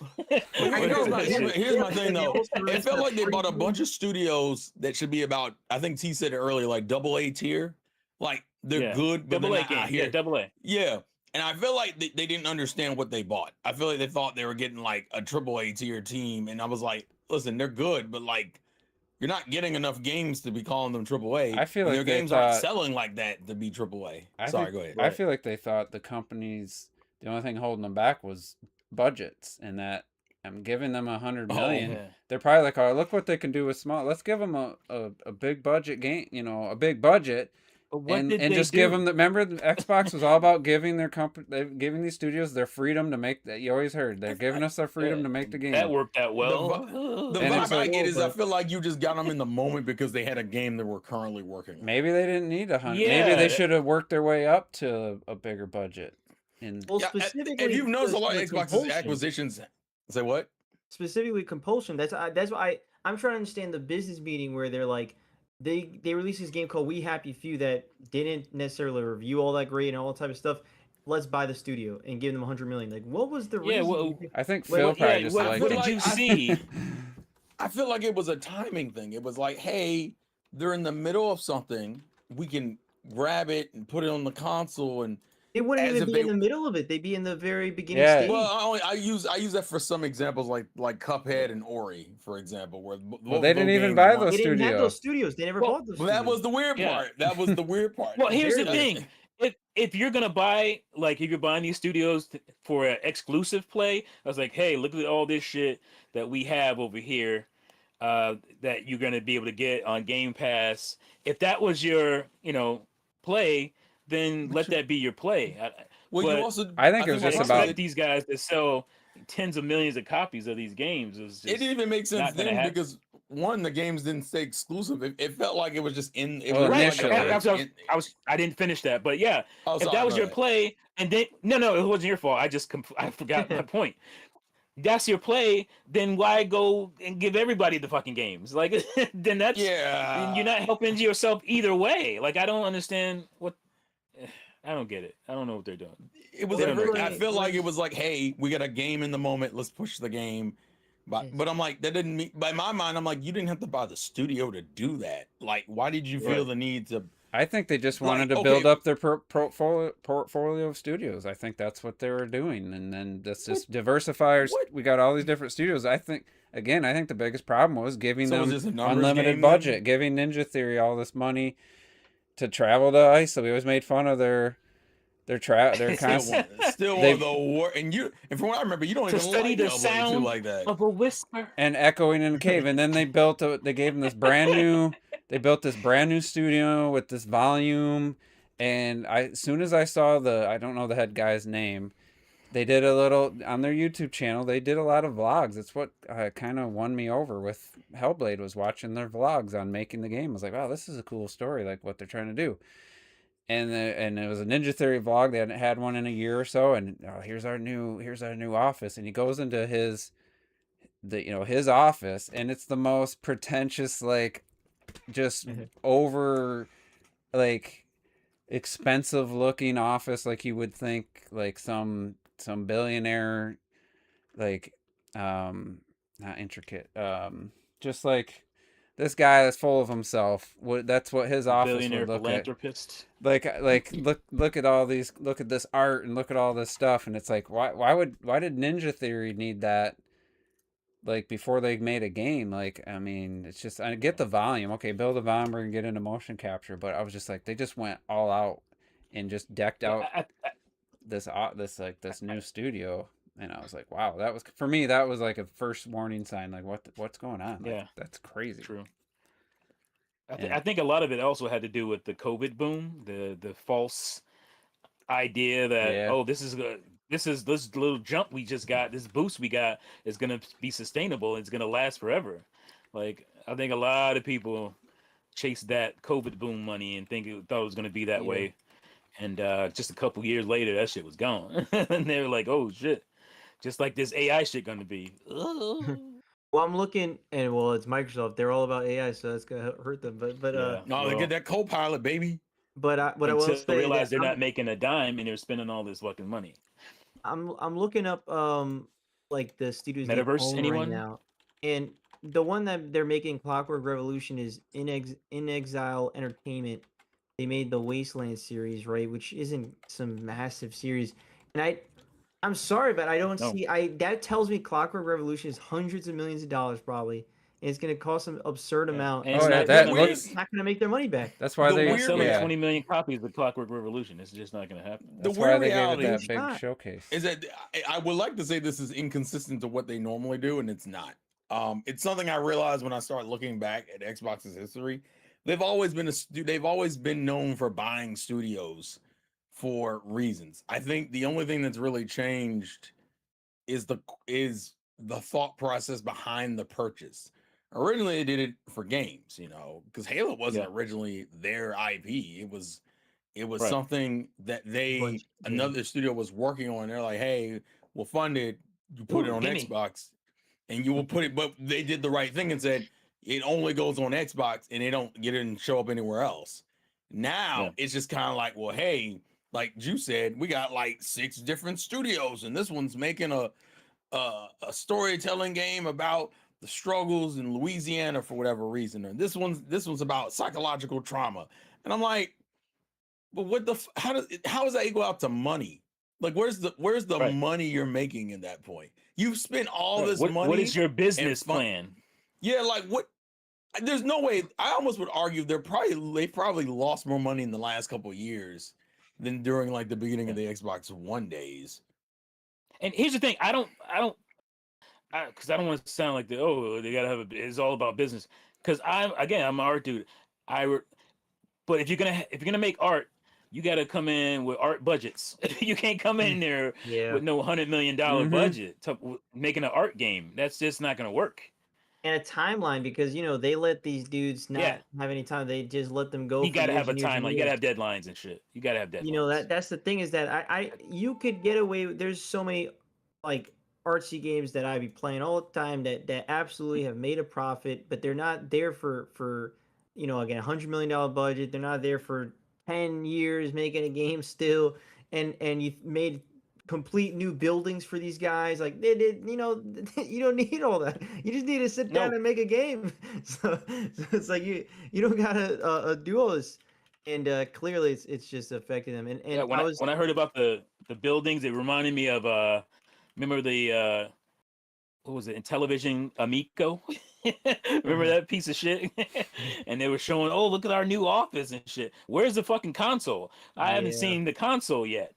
here's my Shit. here's my thing And they though. also It released felt the like they free bought a game. bunch of studios that should be about. I think T said it earlier, like double A tier. Like they're Yeah, good, but they're double A not out game. Yeah, here. double A. Yeah. And I feel like they didn't understand what they bought. I feel like they thought they were getting like a triple A tier team. And I was like, listen, they're good, but like you're not getting enough games to be calling them triple A. I feel And like their they games aren't thought. selling like that to be triple A. I Sorry, think go ahead. I feel like they thought the only thing holding them back was budgets, and that I'm giving them 100 Oh, million. Yeah. They're probably like, oh, look what they can do with small. Let's give them a big budget game, a big budget, But what did and they just give do? them the. Remember, the Xbox was all about giving giving these studios their freedom to make that. You always heard they're giving us their freedom to make the game. That worked out The, well. the And it's vibe I like- get is I but- feel like you just got them in the moment because they had a game that we're currently working on. Maybe they didn't need 100. Maybe Yeah. they should have worked their way up to a bigger budget. And Well, Yeah, specifically, if you've noticed a lot of because Xbox's Compulsion- acquisitions, say what? specifically Compulsion. That's why I'm trying to understand the business meeting where they're like they released this game called We Happy Few that didn't necessarily review all that great and all that type of stuff. Let's buy the studio and give them 100 million. Like, what was the Yeah, reason? well, I think Wait, Phil what- probably yeah, just what liked did it. you see? I feel like it was a timing thing. It was like, hey, they're in the middle of something. We can grab it and put it on the console. And They wouldn't as even if be in they- the middle of it. They'd be in the very beginning Yeah. stage. well, I use that for some examples, like Cuphead and Ori, for example, where Well, they didn't even buy those they didn't have studio. those studios. They never Well, bought those. Well, that studios. was the weird Yeah. part. That was the weird part. Well, here's the Very- thing. If you're gonna buy, like, if you're buying these studios for an exclusive play, I was like, hey, look at all this shit that we have over here, that you're gonna be able to get on Game Pass. If that was your, play, then let that be your play. Well, but you also. I think it was what just I also about- expect these guys to sell tens of millions of copies of these games. It didn't even make sense not gonna then happen. because one, the games didn't stay exclusive. It felt like it was just in. It Well, was Right, initially. I didn't finish that, but yeah, Oh, if sorry, that was go your ahead. play, and then no, it wasn't your fault. I forgot my point. That's your play. Then why go and give everybody the fucking games? Like, then that's Yeah. you're not helping yourself either way. Like, I don't understand what. I don't get it. I don't know what they're doing. It was. They don't know. I feel like it was like, hey, we got a game in the moment. Let's push the game. But I'm like, that didn't mean. By my mind, I'm like, you didn't have to buy the studio to do that. Like, why did you feel Right. the need to? I think they just Like, wanted to build okay. up their portfolio of studios. I think that's what they were doing, and then this just diversifiers. What? We got all these different studios. I think the biggest problem was giving So was them this a numbers unlimited game then? budget, giving Ninja Theory all this money to travel to ICE. So we always made fun of their constant. Still They- one of the war. And from what I remember, you don't To even study like the Diablo 2 sound like that. Of a whisper. And echoing in a cave, and then they gave them this brand new studio with this volume. And as soon as I saw I don't know the head guy's name, they did a little on their YouTube channel. They did a lot of vlogs. It's what kind of won me over with Hellblade, was watching their vlogs on making the game. I was like, wow, this is a cool story, like what they're trying to do. And it was a Ninja Theory vlog. They hadn't had one in a year or so. And here's our new office. And he goes into his office, and it's the most pretentious, like, just over, like, expensive looking office, like you would think like some billionaire, like, not intricate, just like this guy that's full of himself. That's what his office Billionaire would look philanthropist. at. Like look at all these, look at this art and look at all this stuff, and it's like, why did Ninja Theory need that, like, before they made a game? Like, I mean, it's just, I get the volume. Okay, build a volume, we're gonna get into motion capture, but I was just like, they just went all out and just decked out this new studio, and I was like, wow, that was, for me, that was like a first warning sign. Like, what's going on? Like, Yeah. that's crazy. True. Yeah. I think a lot of it also had to do with the COVID boom, the false idea that Yeah. this little jump we just got, this boost we got, is gonna be sustainable. It's gonna last forever. Like, I think a lot of people chased that COVID boom money and thought it was gonna be that Yeah. way, and just a couple years later, that shit was gone, and they were like, "Oh shit!" Just like this AI shit gonna be. Well, I'm looking, and well, it's Microsoft. They're all about AI, so that's gonna hurt them. But Yeah. No, they Well, get that Copilot, baby. what I will until say they that realize they're not making a dime and they're spending all this fucking money. I'm looking up like the studios they Metaverse, own right anyone? now, and the one that they're making Clockwork Revolution is In Exile Entertainment. They made the Wasteland series, right, which isn't some massive series, and I'm sorry, but I don't No. see. That tells me Clockwork Revolution is hundreds of millions of dollars probably, and it's gonna cost some absurd Yeah. amount. And and it's yeah, not that gonna looks- it's not gonna make their money back. That's why The they They're weird- selling yeah. 20 million copies of Clockwork Revolution. It's just not gonna happen. The That's why weird they gave it reality that It's big not. showcase. is that I would like to say this is inconsistent to what they normally do, and it's not. It's something I realized when I start looking back at Xbox's history. They've always been known for buying studios for reasons. I think the only thing that's really changed is the thought process behind the purchase. Originally, they did it for games, because Halo wasn't Yeah. originally their IP. It was Right. something that Bunch of another studio was working on. They're like, hey, we'll fund it. You put it Ooh, on gimme. Xbox, and you will put it. But they did the right thing and said it only goes on Xbox, and they don't get it and show up anywhere else. Now Yeah. it's just kind of like, well, hey, like you said, we got like 6 different studios, and this one's making a storytelling game about the struggles in Louisiana for whatever reason, and this one's about psychological trauma. And I'm like, but what the how does that equal out to money? Like, where's the Right. money you're making in that point? You've spent all Right. this What money. is your business fun- plan? Yeah, like what? There's no way. I almost would argue they probably lost more money in the last couple of years than during like the beginning of the Xbox One days. And here's the thing: I don't, because I don't want to sound like they gotta have it's all about business. Because I'm an art dude. But if you're gonna make art, you gotta come in with art budgets. You can't come in there Yeah. with no $100 million Mhm. budget making an art game. That's just not gonna work. And a timeline, because they let these dudes not Yeah. have any time. They just let them go. You for gotta years have a and years and timeline. You gotta years. have deadlines and shit. You gotta have deadlines. That's the thing, is that you could get away with, there's so many like artsy games that I be playing all the time that absolutely have made a profit, but they're not there for again, $100 million budget. They're not there for 10 years making a game still, and you made complete new buildings for these guys. Like, they did, you don't need all that. You just need to sit down No. and make a game. So it's like you don't gotta do all this. And clearly it's just affecting them. And Yeah, when I heard about the buildings, it reminded me of remember the what was it, in television, Amico? Remember that piece of shit? And they were showing, oh, look at our new office and shit. Where's the fucking console? I haven't Yeah. seen the console yet.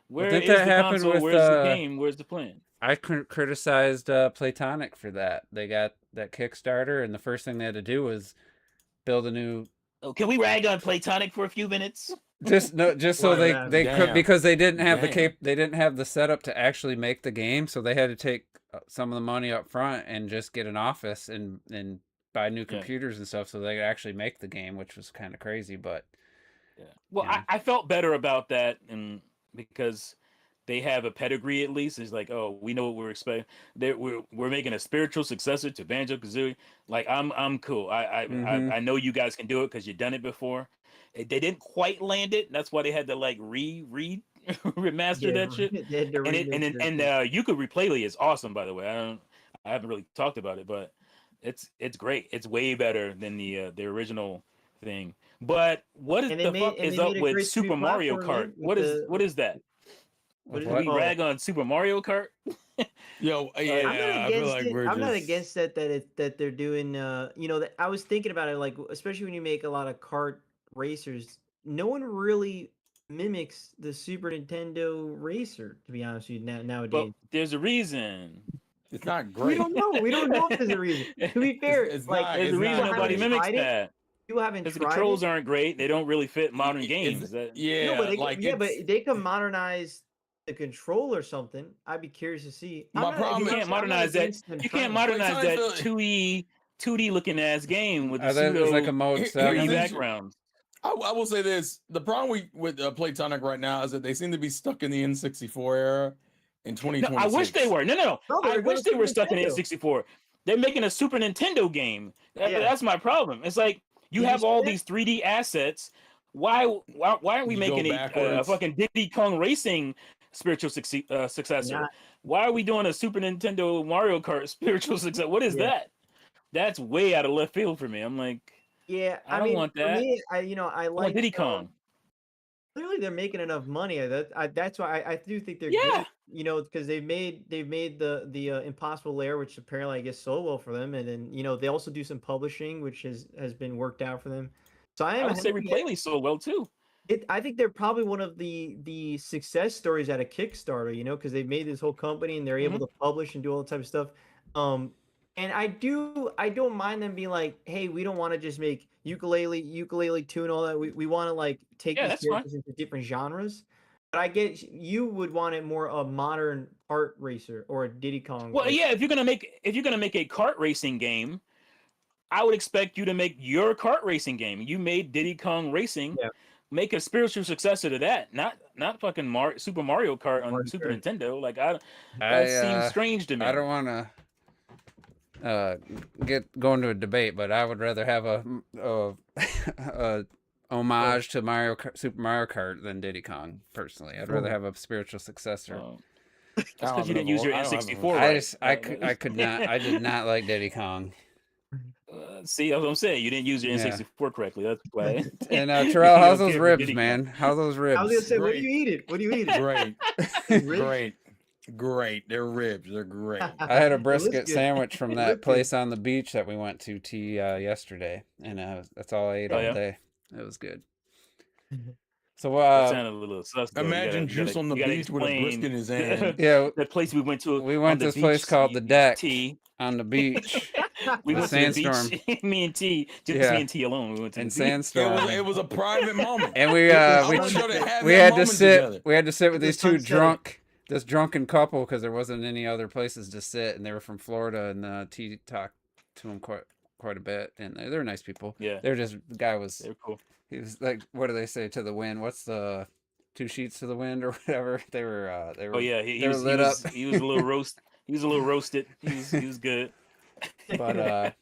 Where didn't is that the happen console? with, Where's the game? Where's the plan? I criticized Playtonic for that. They got that Kickstarter, and the first thing they had to do was build a new. Oh, can we rag on Playtonic for a few minutes? just so Why they not? they could, Damn. because they didn't have Damn. they didn't have the setup to actually make the game, so they had to take some of the money up front and just get an office and buy new Yeah. computers and stuff so they could actually make the game, which was kind of crazy, but Yeah. Well, you know. I felt better about that, and because they have a pedigree at least. It's like, oh, we know what we're expecting. We're making a spiritual successor to Banjo Kazooie. Like, I'm cool. Mhm. I know you guys can do it because you've done it before. They didn't quite land it. That's why they had to like remaster that shit. They had to And it remix that shit. and you could replay is awesome, by the way. I haven't really talked about it, but it's great. It's way better than the original thing. But what is And they the made- fuck and is they up made a with great Super Mario platform, Kart? man, with What is that? With is Did it we called? rag on Super Mario Kart? Yo, I'm yeah, not I feel against like it. we're I'm not just. against that they're doing. That I was thinking about it, like especially when you make a lot of kart racers, no one really mimics the Super Nintendo racer. To be honest with you, But nowadays, there's a reason. It's not we great. don't know. We don't know if there's a reason. To be fair, It's like not. There's It's a reason not nobody great. mimics tried it. that. You haven't Because the tried controls it. aren't great. They don't really fit modern games. It's, That, yeah, No, but like but it's, they can modernize the control or something. I'd be curious to see. My problem you is- can't I'm not modernize that. against them You can't trying. modernize that Playtime 2D looking ass game with the there's like a pseudo mode Here's 7. 3D the issue. backgrounds. I will say this: the problem with Playtonic right now is that they seem to be stuck in the N64 era in No, 2026. I wish they were. No. No, I they're wish going they Super were stuck in Nintendo. N64. They're making a Super Nintendo game. Yeah. That's my problem. It's like you Did you have see all that? these 3D assets. Why aren't we You go making a backwards. fucking Diddy Kong Racing spiritual successor? Not- Why are we doing a Super Nintendo Mario Kart spiritual successor? What is Yeah. that? That's way out of left field for me. I'm like, Yeah, I don't want for that. me, I I want like Diddy Kong. clearly they're making enough money. That's why I do think they're Yeah. good. Because they've made the Impossible Lair, which apparently I guess sold well for them, and then they also do some publishing, which has been worked out for them. So I I am would say happy. Replayly sold well too. I think they're probably one of the success stories out of Kickstarter, because they've made this whole company and they're able to publish and do all the type of stuff. And I don't mind them being like, hey, we don't want to just make ukulele 2 and all that. We want to like take Yeah, these that's fine. characters into different genres. But I get you would want it more a modern kart racer or a Diddy Kong. Well, yeah, if you're gonna make a kart racing game, I would expect you to make your kart racing game. You made Diddy Kong Racing. Yeah. Make a spiritual successor to that. Not fucking Super Mario Kart on Mario Super Kart. Nintendo. Like that seems strange to me. I don't want to go into a debate, but I would rather have a homage to Super Mario Kart than Diddy Kong. Personally, I'd rather have a spiritual successor. That's because you didn't use your N64. I Right? just I could not. I did not like Diddy Kong. See, that's what I'm saying. You didn't use your Yeah. N64 correctly. That's why. And You Terrell, don't how's those care for ribs, Diddy man? How's those I was gonna ribs? say, what do Great. you eat it? What do you eat it? Great, Ribs? great. They're ribs. They're great. I had a It looks brisket good. sandwich from It that looks good. place on the beach that we went to yesterday, and that's all I ate Oh, all yeah? day. It was good. So That sounded a little sus. though. You Imagine gotta- Juice you on the gotta beach with a brisket in explain his hand. yeah, that place we went to. we on went the to this place beach, called the Deck T. on the beach We The went to the Sandstorm. beach. Me and T, just Yeah. me and T alone. We went to in the beach. Sandstorm, It was a private moment. and we I we want y'all to have we that had to moment sit together. we had to sit with The these two sun setting. this drunken couple because there wasn't any other places to sit, and they were from Florida, and T talked to them quite a bit, and they're nice people. Yeah, They're just the guy was they were cool. he was like, what do they say to the wind? What's the 2 sheets to the wind or whatever? They were Oh yeah, they he were was lit up. he was a little roast. He was a little roasted. He was good. But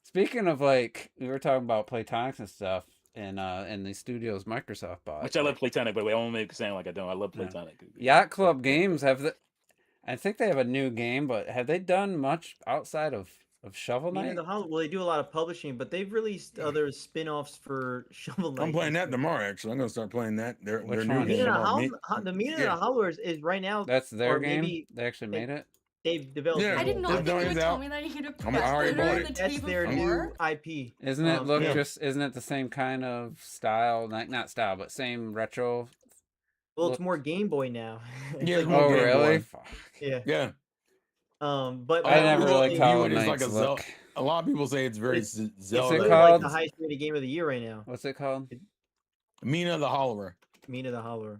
speaking of, like, we were talking about Playtonics and stuff, and the studios Microsoft bought. Which I love Playtonic, by the way. I won't make it sound like I don't. I love Yeah. Playtonic. Yacht Club Games I think they have a new game, but have they done much outside of Shovel Knight? Well, they do a lot of publishing, but they've released other spin-offs for Shovel Knight. I'm playing that tomorrow. Actually, I'm gonna start playing that. Their Which new one? game. The Meaning of Yeah. the Hollowers is right now. That's their or game. maybe They actually they- made it. They've developed. Yeah. it. I did They've not think done you it would tell out. me that you could I'm press already the bought on it. the That's table their before. new IP. Isn't it look yeah. isn't it the same kind of style? Like, not style, but same retro. Well, look- it's more Game Boy now. It's Yeah, like it's more Oh, Game really? Boy. Fuck. yeah. Yeah, But I never people liked view Hollow it as like Knight's a Zel- look. a lot of people say it's very It's- Zelda. it It's called? like the highest rated game of the year right now. What's it called? Mina the Hollerer. Mina the Hollower.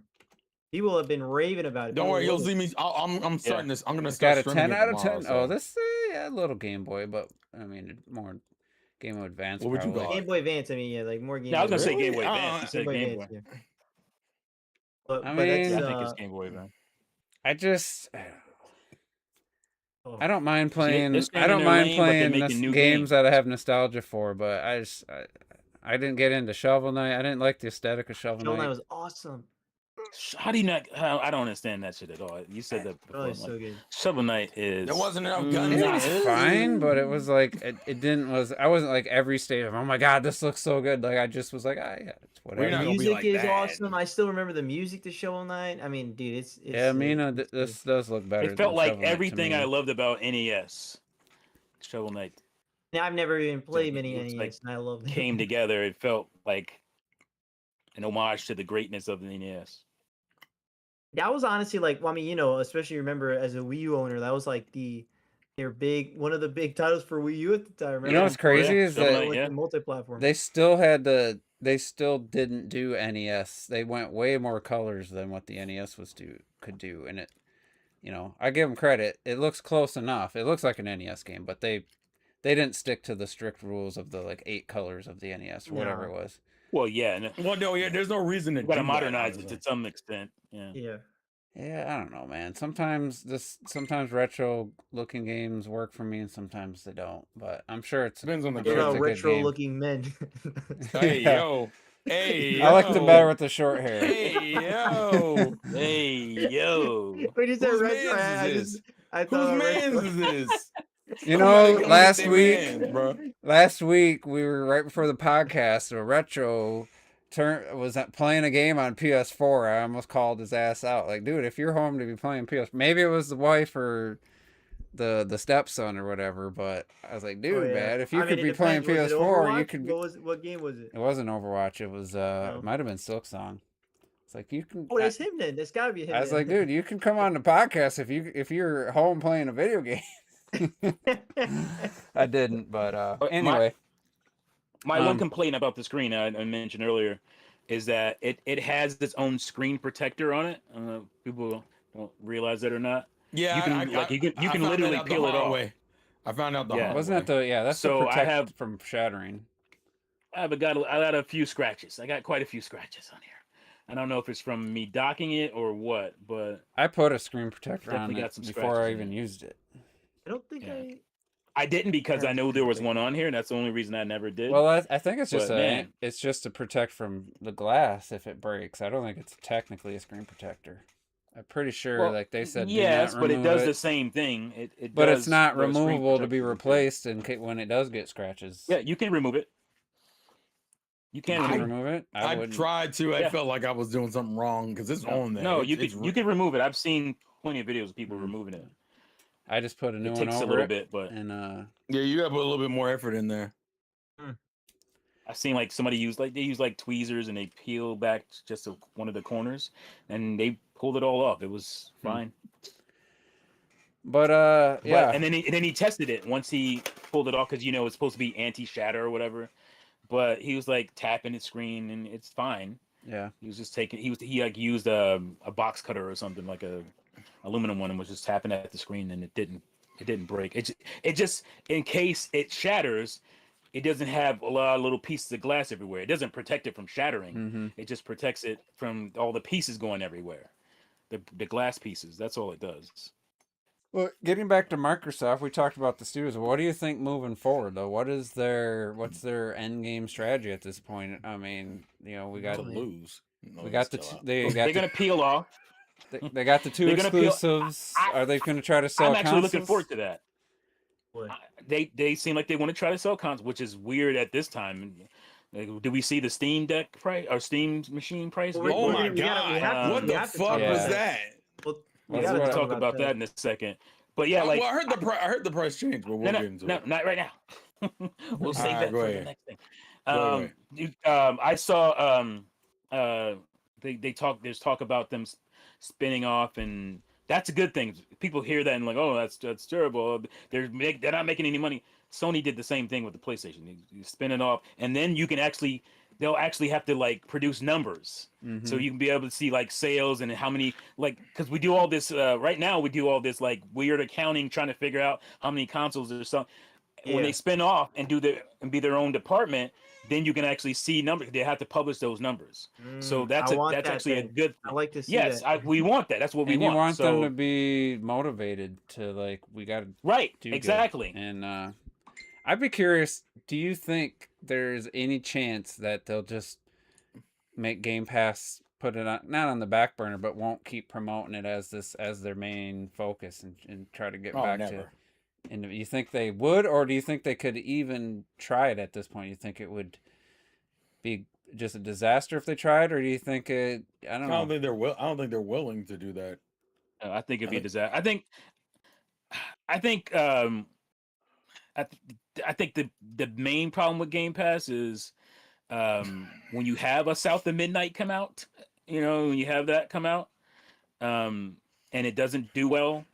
People have been raving about it. Don't People worry, you'll love see it. me. I'm starting this. I'm gonna It's start got a streaming 10 it out of tomorrow, 10. so- Oh, this yeah, a little Game Boy, but I mean more Game Boy Advance. What would you probably. call it? Game Boy Advance. I mean, yeah, like more Game. Yeah, I was Boy gonna say Advance. Game Boy Advance. You said Game Boy Game Boy. Advance, yeah. But I but that's mean- Yeah, I think it's Game Boy, man. I just oh, I don't mind they're playing. staying I in don't their mind lane, but they're playing making new games games. that I have nostalgia for, but I didn't get into Shovel Knight. I didn't like the aesthetic of Shovel Shovel Knight. Knight was awesome. How do you not? I don't understand that shit at all. You said that before. Oh, Like, it's so good. Shovel Knight is. There wasn't enough guns It in was it. fine, but it was like it didn't was I wasn't like every stage of oh my god this looks so good, like I just was like yeah it's whatever. not The gonna be music like is that. awesome. I still remember the music to Shovel Knight. I mean, dude, it's Yeah, Mina, it's good. this does look better. It felt than like Shovel Knight to everything I me. loved about NES. Shovel Knight Now, I've never even played it many looks NES, like and I love them. came together. It felt like an homage to the greatness of the E NES. That was honestly like, well, I mean, especially remember as a Wii U owner, that was like one of the big titles for Wii U at the time. You know what's Remember? crazy Yeah, is Shovel that Knight, With yeah. the multi-platform. they still didn't do NES. They went way more colors than what the NES could do, and I give them credit. It looks close enough. It looks like an NES game, but they didn't stick to the strict rules of the like 8 colors of the NES or whatever No. it was. Well, yeah, and Well, no, yeah. There's no reason to you got to do that, modernize it honestly. to some extent. Yeah. Yeah. Yeah, I don't know, man. Sometimes retro looking games work for me, and sometimes they don't. But I'm sure it's Depends on the I'm What sure game. it's about a good game. retro-looking men? Hey Yeah. yo, hey. I like them yo. better with the short hair. Hey yo. Hey yo. When you said Whose retro, mans is I thought Whose retro. man's is this? You Somebody know, come with last their week, mans, bro. last week we were right before the podcast. A retro was playing a game on PS4. I almost called his ass out. Like, dude, if you're home to be playing PS, maybe it was the wife or the stepson or whatever. But I was like, dude, Oh, yeah. man, if I you mean, could it be playing depends. Was it PS4, you Overwatch? could. Be, What game was it? it wasn't Overwatch. It was No. it might have been Silk Song. It's like you can. Oh, that's him then. That's gotta be him. I was then. like, dude, you can come on the podcast if you're home playing a video game. I didn't, but anyway. My one Um, complaint about the screen I mentioned earlier is that it has its own screen protector on it. I don't know if people don't realize that or not. Yeah, You can- I like, you can I found literally that out the peel it hard off. way. I found out the Yeah. hard Wasn't that way. the that's So the I protect have- from shattering? I got a few scratches. I got quite a few scratches on here. I don't know if it's from me docking it or what, but I put a screen protector on Definitely it got some before scratches I in even it. used it. I don't think Yeah. I. I didn't because I That's knew there was interesting. one on here, and that's the only reason I never did. Well, I think it's just But, man. it's just to protect from the glass if it breaks. I don't think it's technically a screen protector. I'm pretty sure, Well, like they said, do yes, not but it remove does it. the same thing. It But does it's not what a screen removable to be protector would do. replaced in case when it does get scratches. Yeah, you can remove it. You You can can remove it. remove it. I wouldn't. tried to. I Yeah. felt like I was doing something wrong because it's on there. No, It's you can remove it. I've seen plenty of videos of people Mhm. removing it. I just put a new It one takes a over little it, bit, but and Yeah, you got to put a little bit more effort in there. I've seen like somebody use tweezers and they peel back just one of the corners, and they pulled it all off. It was Hmm. fine. but But- yeah, and then he tested it once he pulled it off because it's supposed to be anti-shatter or whatever. But he was like tapping the screen and it's fine. yeah. He was just taking he like used a box cutter or something like a aluminum one and was just tapping at the screen and it didn't break. It just in case it shatters, it doesn't have a lot of little pieces of glass everywhere. It doesn't protect it from shattering. hmm It just protects it from all the pieces going everywhere. The glass pieces. That's all it does. Well, getting back to Microsoft, we talked about the studios. What do you think moving forward, though? What's their end game strategy at this point? I mean, we got To lose. No, we got the chill t- out. they got They're the, gonna peel off. they got the 2 they're gonna peel- exclusives. I- Are they going to try to sell I'm actually looking consoles? forward to that. What? They seem like they want to try to sell consoles, which is weird at this time. Like, do we see the Steam Deck price or Steam machine price? Well, Oh we're my gonna- we gotta- we god! have to- What we the have to fuck talk about was that. that? Well, we That's gotta what- We'll talk about that in a second. But yeah, like Well, I heard the price change, but we'll no, get into no, it. not right now. We'll save Alright, that go for the ahead. next thing. Go I saw there's talk about them spinning off, and that's a good thing. People hear that and like, oh, that's terrible. They're not making any money. Sony did the same thing with the PlayStation. You spin it off, and then you can actually they'll actually have to like produce numbers. So you can be able to see like sales and how many, like, because we do all this right now, we do all this like weird accounting trying to figure out how many consoles or something. When Yeah. they spin off and be their own department, then you can actually see numbers. They have to publish those numbers. So I want that's that actually a then. good I thing. like to see Yes, that. we want that. That's what we And you want. want them So to be motivated to like we got to right, do good. exactly. And I'd be curious, do you think there's any chance that they'll just make Game Pass put it on, not on the back burner, but won't keep promoting it as their main focus and try to get Oh, back never. to? And you think they would, or do you think they could even try it at this point? You think it would be just a disaster if they tried, or do you think it? I don't I know. don't think I don't think they're willing to do that. I think it'd be a think- disaster. I think I think the main problem with Game Pass is when you have a South of Midnight come out, when you have that come out, and it doesn't do well,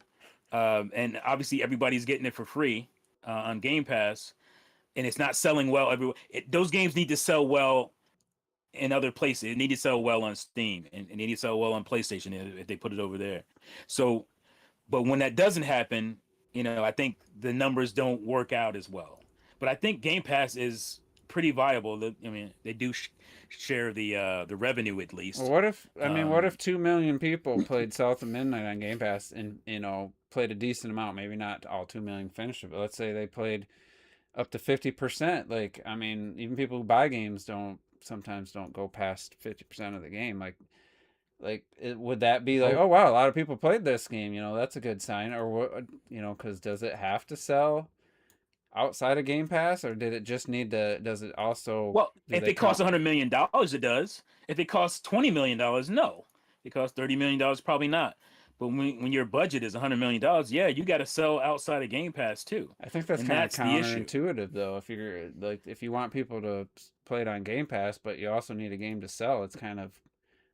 and obviously everybody's getting it for free on Game Pass, and it's not selling well everywhere. Those games need to sell well in other places. It need to sell well on Steam, and they need to sell well on PlayStation if they put it over there. So, but when that doesn't happen, I think the numbers don't work out as well. But I think Game Pass is pretty viable. I mean, they do share the revenue at least. Well, what if 2 million people played South of Midnight on Game Pass and played a decent amount? Maybe not all 2 million finished it, but let's say they played up to 50%. Like, I mean, even people who buy games sometimes don't go past 50% of the game. Would that be like, oh wow, a lot of people played this game? That's a good sign. Or what? Because does it have to sell outside of Game Pass, or did it just need to? Does it also? Well, if it costs $100 million, it does. If it costs $20 million, no. If it costs $30 million, probably not. But when your budget is $100 million, yeah, you got to sell outside of Game Pass too. I think that's kind of counterintuitive, though. If you want people to play it on Game Pass, but you also need a game to sell, it's kind of,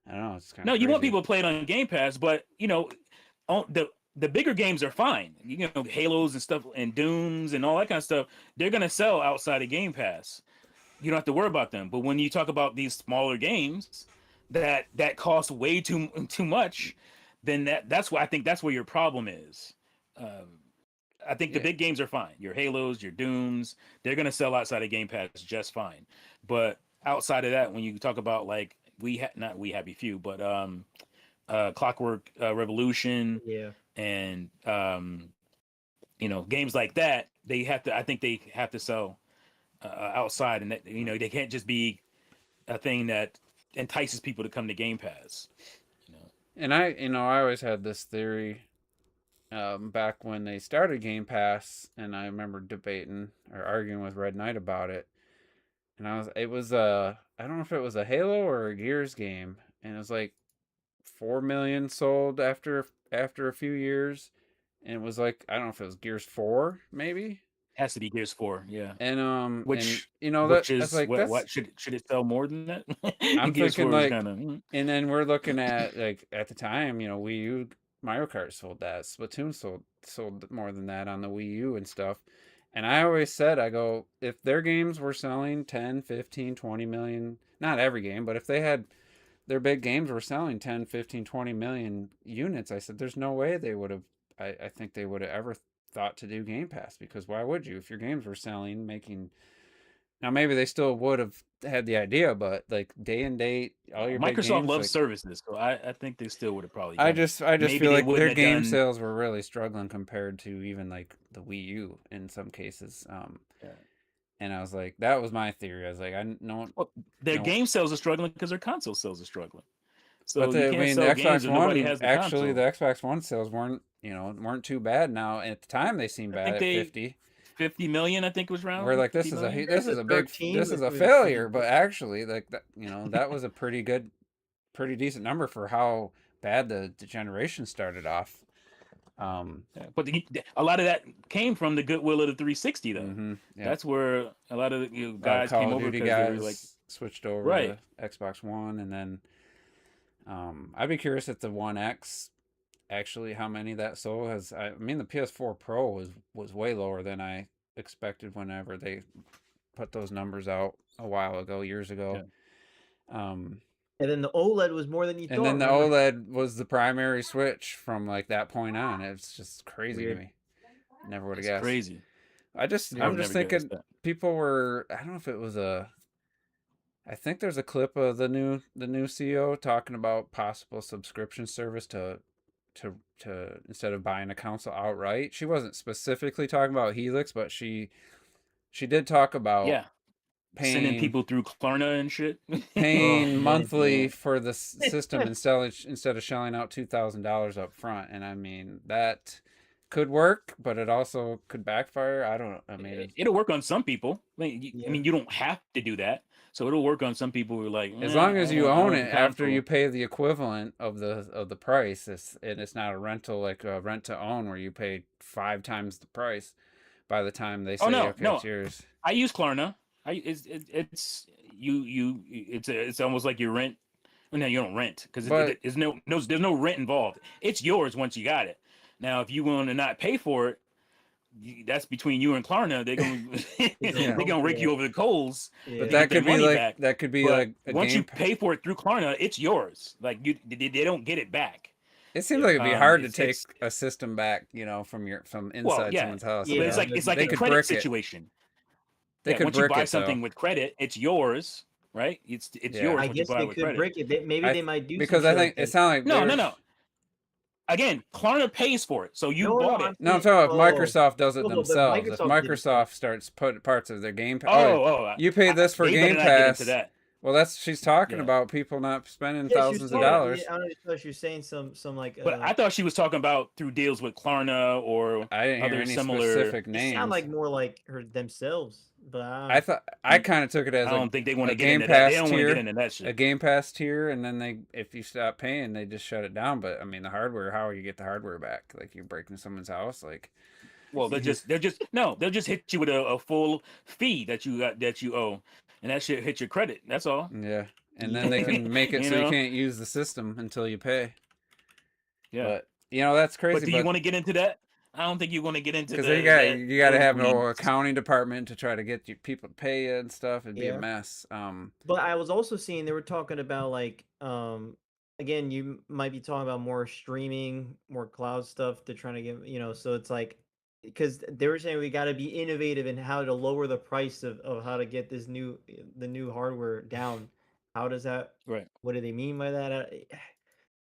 I don't know. It's kind of you want people to play it on Game Pass, but the bigger games are fine. Halos and stuff and Dooms and all that kind of stuff, they're gonna sell outside of Game Pass. You don't have to worry about them. But when you talk about these smaller games that cost way too much, then that's why I think that's where your problem is. I think the big games are fine. Your Halos, your Dooms, they're gonna sell outside of Game Pass just fine. But outside of that, when you talk about like not We Happy Few, but Clockwork Revolution, Yeah. and games like that, I think they have to sell outside, and that they can't just be a thing that entices people to come to Game Pass. And I always had this theory back when they started Game Pass, and I remember debating or arguing with Red Knight about it. And I don't know if it was a Halo or a Gears game, and it was like 4 million sold after a few years, and it was like, I don't know if it was Gears 4 maybe. Has to be Gears 4, yeah. And Which that's like, what should it sell more than that? I'm Gears thinking 4 is like, kinda, and then we're looking at like at the time, Wii U, Mario Kart sold that, Splatoon sold more than that on the Wii U and stuff. And I always said, I go, if their games were selling 10, 15, 20 million, not every game, but if they had their big games were selling 10, 15, 20 million units, I said, there's no way they would have, I think they would have ever thought to do Game Pass, because why would you? If your games were selling, now maybe they still would have had the idea, but like day and date, all your big Microsoft games, loves like, services, so I think they still would have probably I done it. just Maybe feel they like wouldn't their have game done- sales were really struggling compared to even like the Wii U in some cases. Yeah. And I was like, that was my theory. I was like, Their No. game sales are struggling because their console sales are struggling. So but you the can't sell games Xbox if nobody One, has the actually, console. the Xbox One sales weren't too bad. Now at the time they seemed I bad think at 50. 50 million, I think, was around. We're like, this 50 is million? this is a big 13 this is a was failure, pretty but actually, like that, that was a pretty decent number for how bad the generation started off. Yeah, but a lot of that came from the goodwill of the 360, though. Yeah. That's where a lot of the guys Call came of over Duty because they were guys like, switched over Right. to Xbox One, and then I'd be curious if the One X actually how many that sold has. I mean, the PS4 Pro was way lower than I expected whenever they put those numbers out a while ago, years ago. Um, And then the OLED was more than you and thought. then the remember? OLED was the primary switch from like that point on. It's just crazy to Weird. me. Never would have It's guessed. crazy. I just I I'm would just never guess thinking that. people were I don't know if it was a I think there's a clip of the new CEO talking about possible subscription service to instead of buying a console outright. She wasn't specifically talking about Helix, but she did talk about Yeah, sending paying people through Klarna and shit. Oh paying man. monthly Yeah. for the system instead of shelling out $2,000 up front. And I mean that could work, but it also could backfire. I don't. I mean, It'll work on some people. I Yeah. mean, you don't have to do that. So it'll work on some people who are like, as long as you I own want it the after you console. pay the equivalent of the price, and it's not a rental like a rent to own where you pay 5 times the price by the time they Oh say no, okay no, it's yours. I use Klarna. It's it's almost like you rent. Well, no, you don't rent because But there's no rent involved. It's yours once you got it. Now, if you want to not pay for it, that's between you and Klarna. They're gonna Yeah. they're gonna rake you over the coals but Yeah. to get their money back. that could be But like a once you game. pay for it through Klarna, it's yours. Like they don't get it back. It seems like it'd be hard to take It's a system back, from well, inside yeah, someone's house. but Yeah, it's like They a could credit brick it. situation. They Yeah, could once you brick buy it though. something with credit, it's yours, right? It's Yeah. yours I once you guess buy it they with could credit. break it. Maybe they might do some Because shit I think like it sounded like No, they no, were, no. Again, Klarna pays for it, so you No, bought no, it. I'm No, I'm saying, talking about Microsoft does it no, but themselves. If Microsoft did it first. Microsoft starts put parts of their Game Pass, Oh, you pay this for they better Game not get into Pass. that. Well, that's she's talking Yeah, about people not spending Yeah, she was thousands of talking. yeah. dollars. Yeah, I don't know if she was saying some like But I thought she was talking about through deals with Klarna or I didn't hear other any similar. specific it sound names. like more like her themselves, but I thought I Mm, kind of took it as I don't think they want a to get Game into that. They Pass don't want to get tier, into that a shit. Game Pass tier, and then if you stop paying, they just shut it down. But I mean, the hardware, how you get the hardware back? Like you're breaking someone's house, like Well, they'll just hit you with a full fee that you owe, and that shit hit your credit. That's all. yeah. And then they yeah. can make it You so you know? can't use the system until you pay. Yeah. But that's But crazy. do you But want to get into that? I don't think you want to get into because that. you got to have an nosebleeds. accounting department to try to get you people to pay you and stuff. It'd be a Yeah. mess. But I was also seeing they were talking about like again, you might be talking about more streaming, more cloud stuff to trying to get, so it's like because they were saying we got to be innovative in how to lower the price of how to get the new hardware down. How does that Right. what do they mean by that?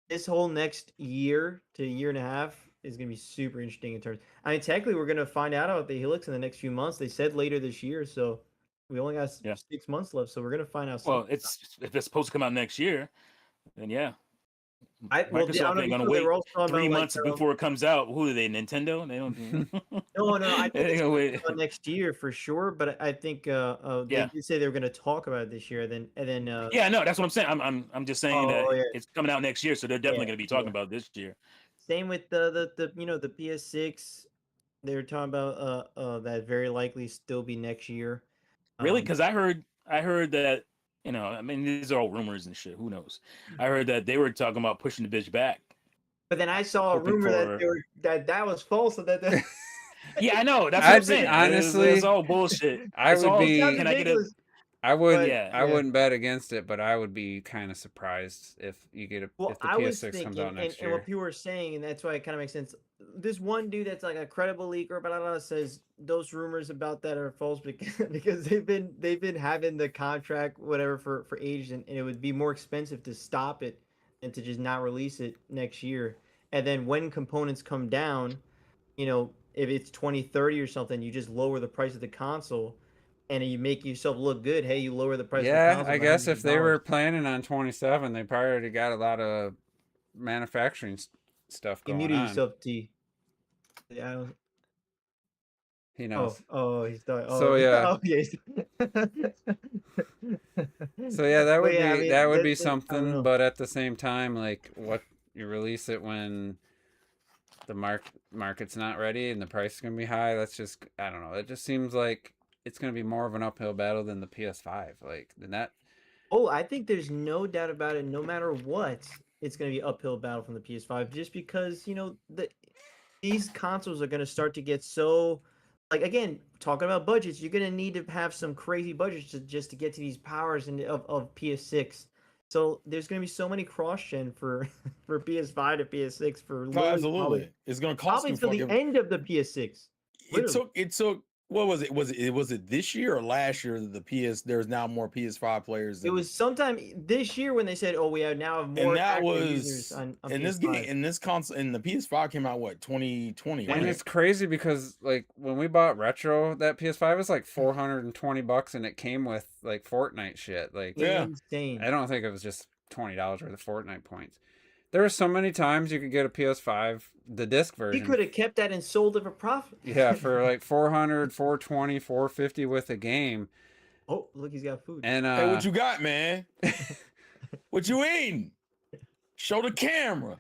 This whole next year to year and a half is going to be super interesting in terms. I mean, technically, we're going to find out about the Helix in the next few months. They said later this year, so we only got Yeah. 6 months left. So we're going to find out Well, something. if it's supposed to come out next year, then yeah. I don't Microsoft know ain't if gonna you know, they wait were also talking 3 about, months before it comes out. Who are they? Nintendo? They don't. No, I think They it's gonna gonna wait. come out next year for sure. But I think they Yeah. did say they were going to talk about it this year. And then Yeah, no, that's what I'm saying. I'm just saying that oh yeah, it's coming out next year, so they're definitely yeah, gonna be talking yeah. about this year. Same with the PS6. They were talking about that very likely still be next year. Really? Um, Because I heard that I mean these are all rumors and shit. Who knows? I heard that they were talking about pushing the bitch back, But then I saw a hoping rumor that for. they were that was false. And that Yeah, I know. That's what I'm I'd be saying. honestly, It's all bullshit. I It's would all. it sounds be. Can I get a? ridiculous. But Yeah. I wouldn't bet against it, but I would be kind of surprised if well, if the I was PS6 comes thinking, out next and what year. people were saying, and that's why it kind of makes sense. This one dude that's like a credible leaker, blah, blah, blah, says those rumors about that are false because they've been having the contract whatever for ages, and it would be more expensive to stop it than to just not release it next year. And then when components come down, if it's 2030 or something, you just lower the price of the console and you make yourself look good. Hey, you lower the price of the Yeah, console I by guess hundreds if of they were dollars. planning on 27, they probably already got a lot of manufacturing stuff You going muted on. yourself, T. Yeah, I don't, He knows. he's done. So yeah, Oh, yeah. so yeah, that But would yeah, I be mean, that would be I don't something. know. But at the same time, like what you release it when the market's not ready and the price is gonna be high. That's just I don't know. It just seems like it's gonna be more of an uphill battle than the PS5. Like than that. Oh, I think there's no doubt about it. No matter what, it's going to be uphill battle from the PS5, just because these consoles are going to start to get so like again talking about budgets. You're going to need to have some crazy budgets just to get to these powers of PS6. So there's gonna be so many cross-gen for for PS5 to PS6 for No, literally absolutely. It's gonna cost probably you till the fucking. end of the PS6. Literally. It took. What was it? Was it this year or last year that the PS? There's now more PS5 players It than. was sometime this year when they said, "Oh, we have now have And more that active users was on in this PS5." game, in this console, and the PS5 came out what 2020, And right? it's crazy because like when we bought Retro, that PS5 was like $420 and it came with like Fortnite shit. Like Yeah. Insane. I don't think it was just $20 worth of Fortnite points. There were so many times you could get a PS5, the disc He version. could have kept that and sold it for profit. Yeah, for like 400, 420, 450 with a game. Oh, look, he's got food. And Hey, what you got, man? What you eating? Show the camera.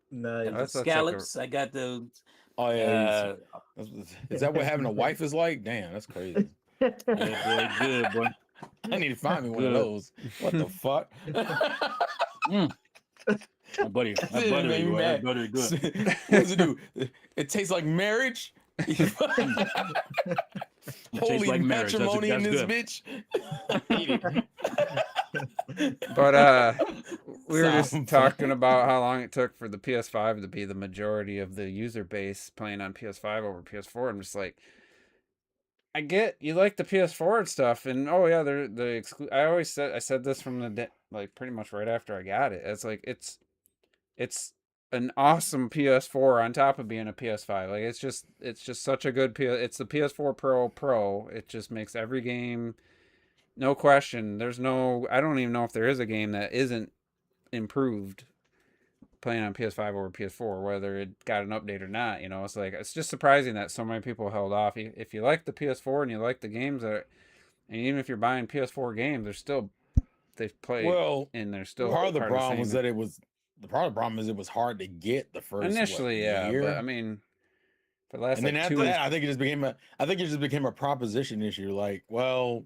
Nice. that's like a- Scallops. I got the. Oh yeah. Uh, is that what having a wife is like? Damn, that's crazy. yeah, boy, good boy. I need to find me one of Good. those. What the fuck? My buddy, That my shit butter, made me boy, mad. that butter good. What does it do? It tastes like marriage. tastes Holy like marriage. That's- matrimony in that's this good. bitch. But we were just Sound talking funny. about how long it took for the PS5 to be the majority of the user base playing on PS5 over PS4. I'm just like, I get you like the PS4 and stuff, and oh yeah, they're the I always said this from the like pretty much right after I got it. It's like it's an awesome PS4 on top of being a PS5. Like it's just such a good It's the PS4 Pro. It just makes every game, no question. I don't even know if there is a game that isn't improved playing on PS5 over PS4, whether it got an update or not. It's like it's just surprising that so many people held off. If you like the PS4 and you like the games and even if you're buying PS4 games, they play Well, and they're still part of the the problem was same. that the problem is it was hard to get the first Initially, yeah, year. but I mean, for the last And then like after 2 that, I think it just became a proposition issue. Like, well,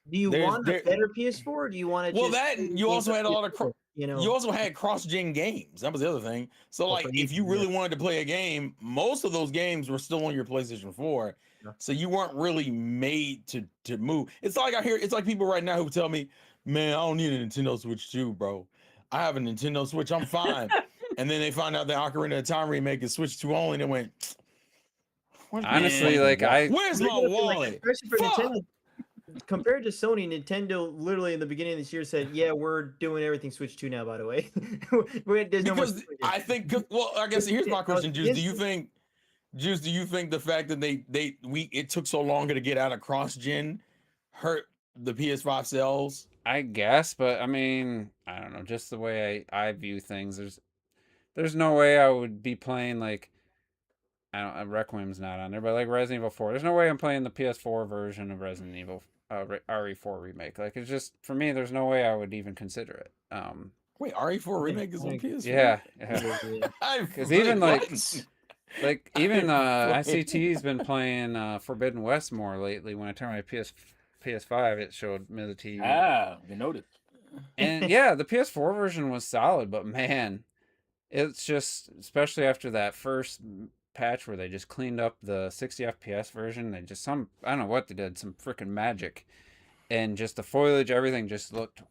Do you There's- want there- a better PS4? Or do you want to Well, just? that play you games also on had a lot of PS4, you know. you also had cross-gen games. That was the other thing. So Oh, like for if you easy, really yeah. wanted to play a game, most of those games were still on your PlayStation 4. Yeah. So you weren't really made to move. It's like people right now who tell me, "Man, I don't need a Nintendo Switch 2, bro. I have a Nintendo Switch. I'm fine." And then they find out the Ocarina of Time remake is Switch 2 only and they went, "Where's my Honestly, fucking like, wallet? Where's my They're gonna be like, wallet?" especially for Fuck! Nintendo, compared to Sony, Nintendo literally in the beginning of this year said, "Yeah, we're doing everything Switch 2 now." By the way, there's no more. Because switches. I think, well, I guess here's my That was question, Juice. Do you instant. think, Juice, do you think the fact that it took so longer to get out of cross gen hurt the PS5 sales? I guess, but I mean, I don't know, just the way I view things. There's no way I would be playing like Requiem's not on there, but like Resident Evil 4. There's no way I'm playing the PS4 version of Resident Evil RE4 remake. Like it's just for me, there's no way I would even consider it. Wait, RE4 remake is on like, PS4? Yeah, Because even, like, even Right. ICT's been playing Forbidden West more lately. When I turn my PS5, it showed me the TV. Ah, you noticed. And yeah, the PS4 version was solid, but man, it's just, especially after that first patch where they just cleaned up the 60 FPS version, I don't know what they did, some freaking magic, and just the foliage, everything just looked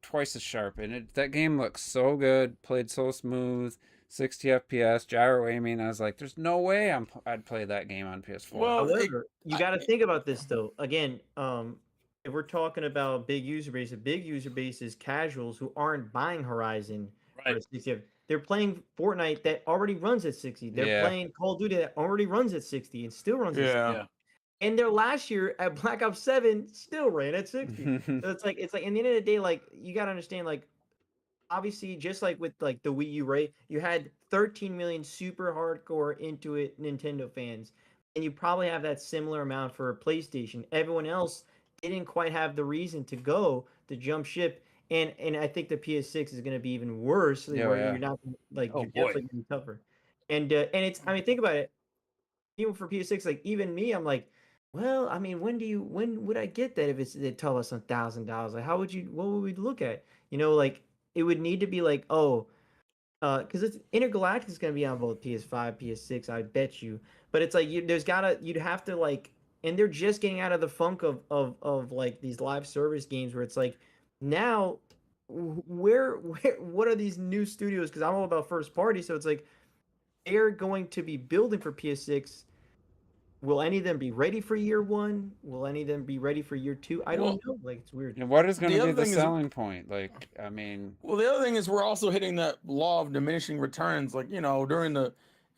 twice as sharp, and that game looks so good, played so smooth, 60 FPS, gyro aiming. I was like, there's no way I'd play that game on PS4. Well, However, you got to think about this though. Again, if we're talking about big user base, a big user base is casuals who aren't buying Horizon Right. for 60 FPS. They're playing Fortnite that already runs at 60. They're Yeah. playing Call of Duty that already runs at 60 and still runs at 60. Yeah. And their last year at Black Ops 7 still ran at 60. So it's like in the end of the day, like you gotta understand, like obviously just like with like the Wii U, right? You had 13 million super hardcore into it Nintendo fans, and you probably have that similar amount for PlayStation. Everyone else didn't quite have the reason to go to jump ship, and I think the PS6 is going to be even worse, Yeah, where yeah. you're not like Oh, you're boy. definitely going to be tougher. And it's, I mean, think about it. Even for PS6, like even me, I'm like, well, I mean, when would I get that if they tell us $1,000? Like, what would we look at? Like it would need to be like, oh, because it's Intergalactic is going to be on both PS5, PS6, I bet you. But it's like you'd have to like, and they're just getting out of the funk of like these live service games where it's like now where what are these new studios? Because I'm all about first party, so it's like they're going to be building for PS6. Will any of them be ready for year one? Will any of them be ready for year two? I Well, don't know. Like, it's weird. And what is going the to be other the thing is, selling point? Like, I mean, well, the other thing is we're also hitting that law of diminishing returns. Like, during the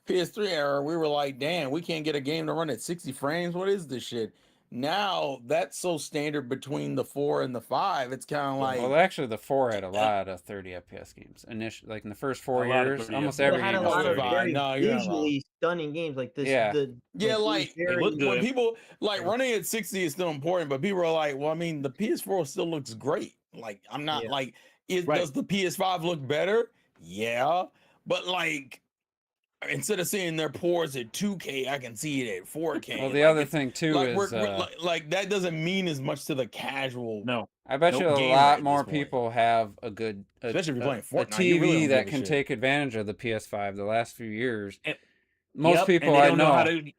PS3 era, we were like, damn, we can't get a game to run at 60 frames. What is this shit? Now that's so standard between the 4 and the 5. It's kind of well, like, actually, the 4 had a uh, lot of 30 FPS games. Initially, like in the first A 4 lot of years, 30 almost They every had game a was lot of 30. very No, you're not wrong. visually stunning games. Like this, Yeah. Yeah, it was like They very look when good. people like Yeah. running at 60 is still important, but people are like, well, I mean, the PS4 still looks great. Like, I'm not Yeah. like, Right. does the PS5 look better? Yeah, but like, instead of seeing their pores at 2K, I can see it at 4K. Well, the Like, other it's thing too like is, like that doesn't mean as much to the casual No. I bet Nope. you a gamer lot at this more point. people have a Especially if you're playing a Fortnite, you really TV don't that give a can shit. take advantage of the PS5 the last few years. And- Most Yep, people and they I don't know how know, to.